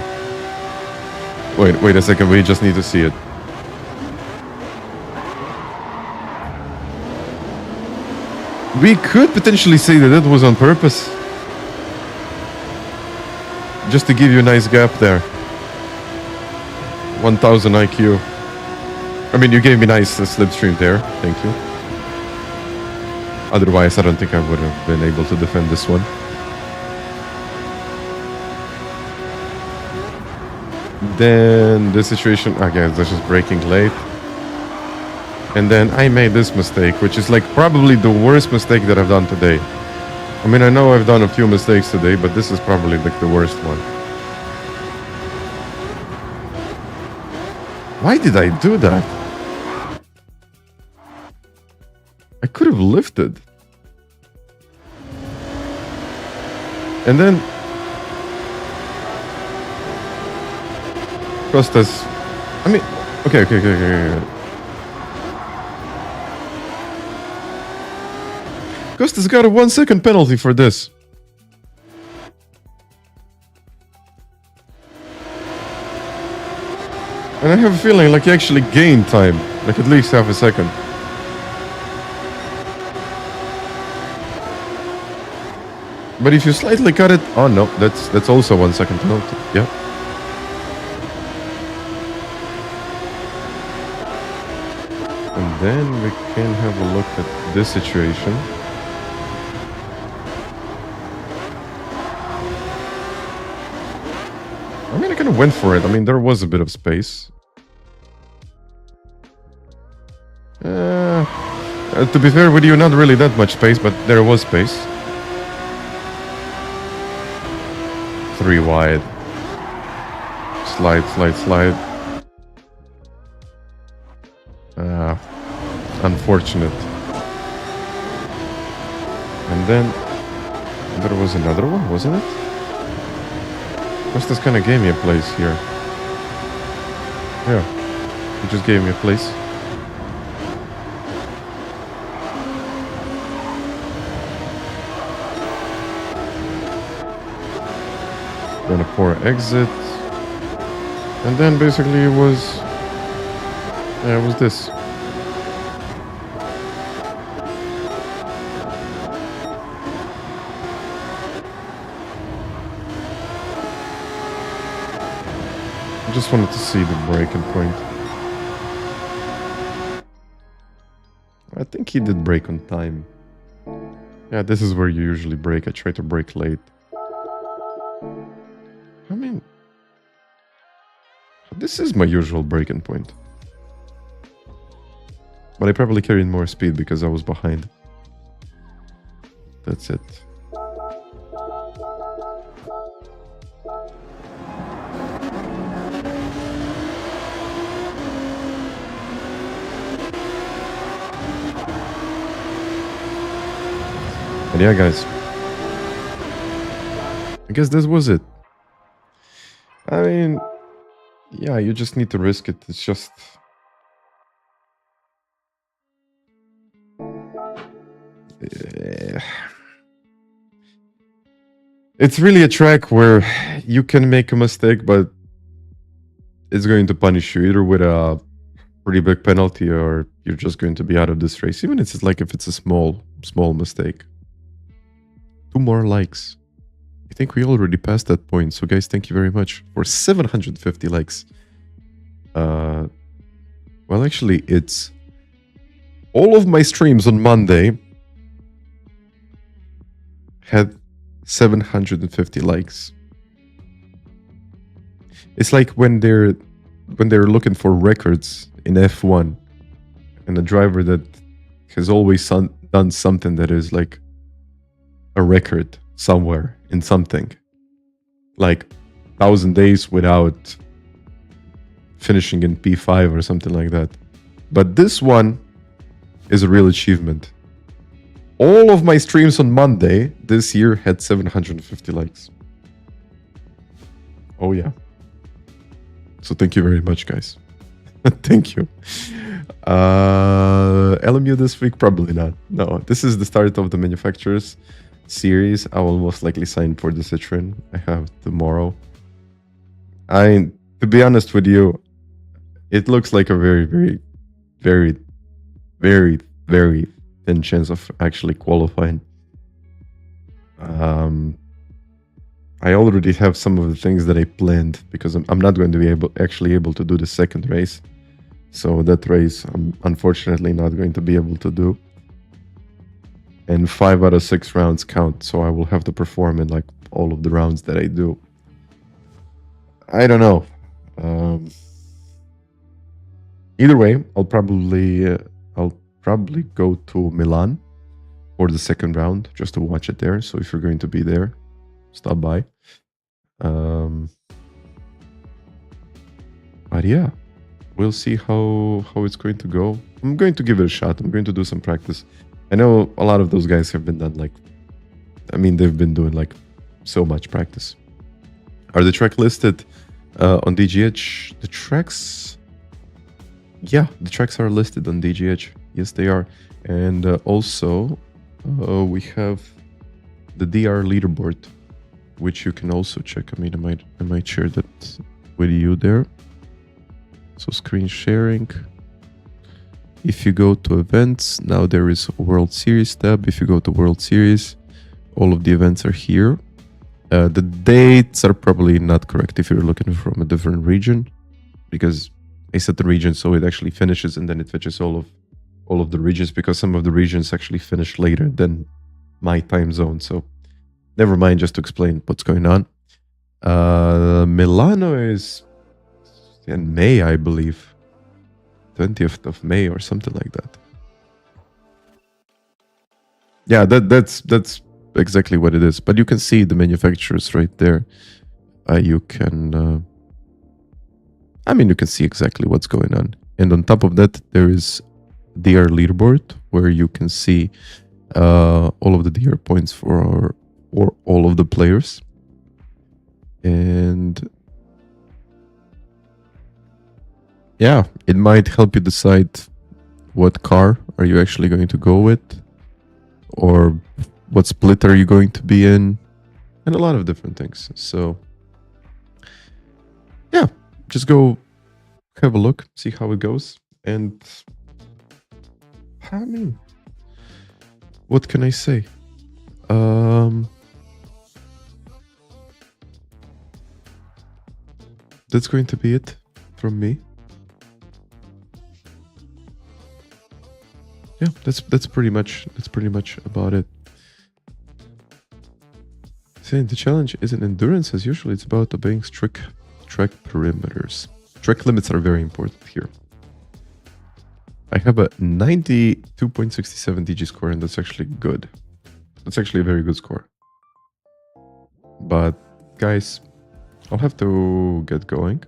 Wait a second. We just need to see it. We could potentially say that it was on purpose. Just to give you a nice gap there. 1000 IQ. I mean, you gave me nice slipstream there. Thank you. Otherwise, I don't think I would have been able to defend this one. Then the situation, again, that's just braking late. And then I made this mistake, which is like probably the worst mistake that I've done today. I mean, I know I've done a few mistakes today, but this is probably like the worst one. Why did I do that? I could have lifted. And then Costas, I mean, okay. Costas got a 1 second penalty for this. And I have a feeling like he actually gained time, like at least half a second. But if you slightly cut it, oh no, that's also 1 second penalty. Yeah. And then we can have a look at this situation. I mean, I kind of went for it. I mean, there was a bit of space. To be fair with you, not really that much space, but there was space. 3 wide. Slide. Unfortunate. And then there was another one, wasn't it? Costas kind of gave me a place here. Yeah, he just gave me a place. Then a poor exit. And then basically it was this. I just wanted to see the breaking point. I think he did break on time. Yeah, this is where you usually break. I try to break late. I mean, this is my usual breaking point. But I probably carried more speed because I was behind. That's it. And yeah, guys. I guess this was it. I mean, yeah, you just need to risk it. It's just... It's really a track where you can make a mistake, but it's going to punish you either with a pretty big penalty or you're just going to be out of this race. Even if it's like if it's a small mistake. 2 more likes. I think we already passed that point. So guys, thank you very much for 750 likes. Well, actually, it's all of my streams on Monday had 750 likes. It's like when they're looking for records in F1 and a driver that has always done something that is like a record somewhere in something, like 1,000 days without finishing in P5 or something like that. But this one is a real achievement. All of my streams on Monday this year had 750 likes. Oh yeah. So thank you very much, guys. Thank you. LMU this week? Probably not. No, this is the start of the manufacturers series. I will most likely sign for the Citroen. I have tomorrow. To be honest with you, it looks like a very, very, very, very, very thin chance of actually qualifying. I already have some of the things that I planned because I'm not going to be able to do the second race. So that race I'm unfortunately not going to be able to do. And 5 out of 6 rounds count, so I will have to perform in like all of the rounds that I do. I don't know. Either way, I'll probably go to Milan for the second round just to watch it there. So if you're going to be there, stop by. But yeah, we'll see how it's going to go. I'm going to give it a shot. I'm going to do some practice. I know a lot of those guys have been they've been doing like so much practice. Are the track listed on DGH? The tracks? Yeah, the tracks are listed on DGH. Yes, they are. And also, we have the DR leaderboard, which you can also check. I mean, I might share that with you there. So screen sharing. If you go to events, now there is a World Series tab. If you go to World Series, all of the events are here. The dates are probably not correct if you're looking from a different region, because I set the region so it actually finishes and then it fetches all of the regions, because some of the regions actually finish later than my time zone. So never mind, just to explain what's going on. Milano is in May, I believe. 20th of May or something like that. Yeah, that's exactly what it is. But you can see the manufacturers right there. You can see exactly what's going on. And on top of that, there is DR leaderboard where you can see all of the DR points for all of the players. And yeah, it might help you decide what car are you actually going to go with, or what split are you going to be in, and a lot of different things. So yeah, just go have a look, see how it goes. And I mean, what can I say? that's going to be it from me. Yeah, that's pretty much about it. Saying the challenge isn't endurance as usual, it's about obeying strict track perimeters. Track limits are very important here. I have a 92.67 DG score, and that's actually good. That's actually a very good score. But guys, I'll have to get going.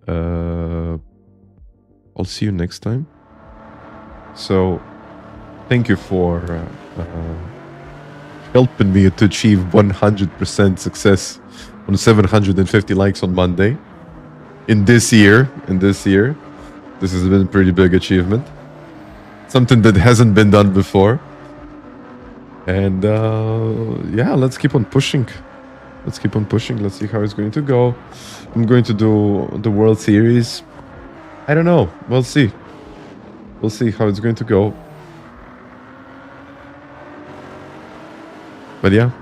I'll see you next time. So, thank you for helping me to achieve 100% success on 750 likes on Monday. In this year, this has been a pretty big achievement. Something that hasn't been done before. And yeah, let's keep on pushing. Let's keep on pushing. Let's see how it's going to go. I'm going to do the World Series. I don't know. We'll see. We'll see how it's going to go. But yeah,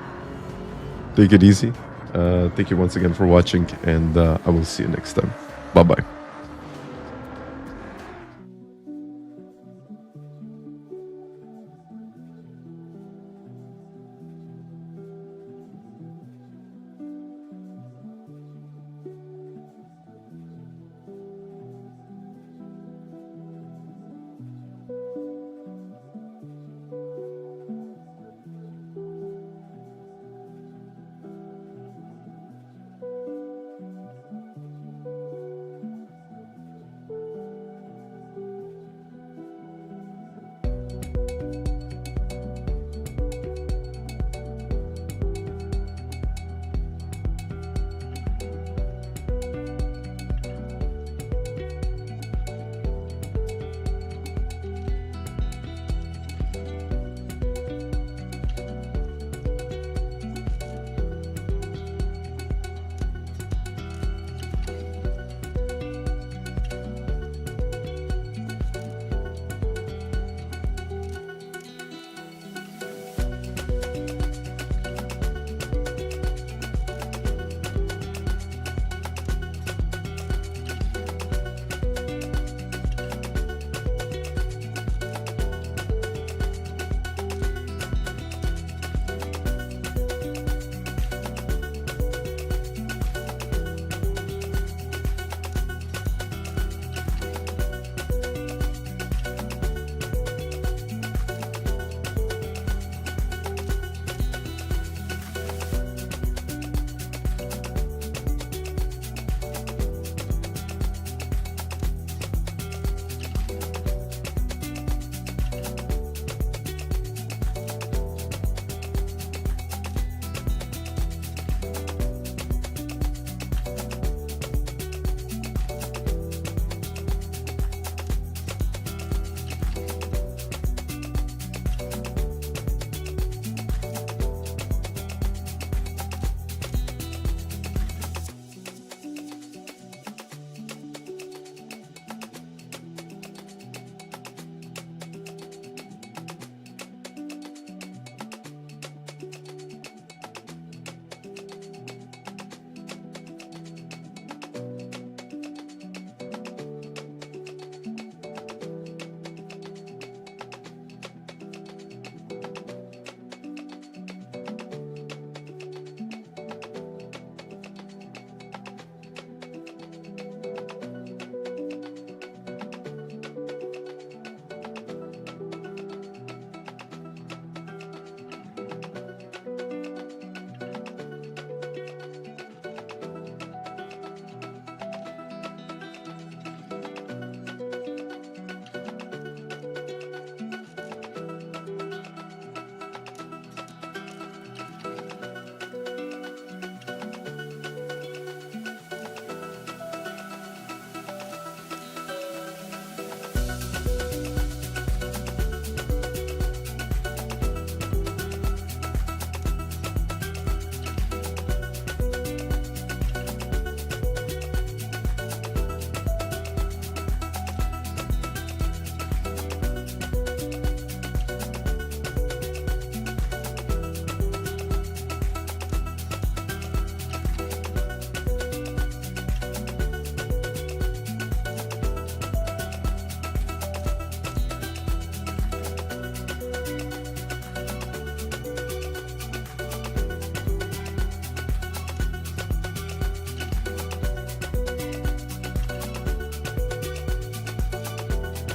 take it easy. Thank you once again for watching, and I will see you next time. Bye-bye.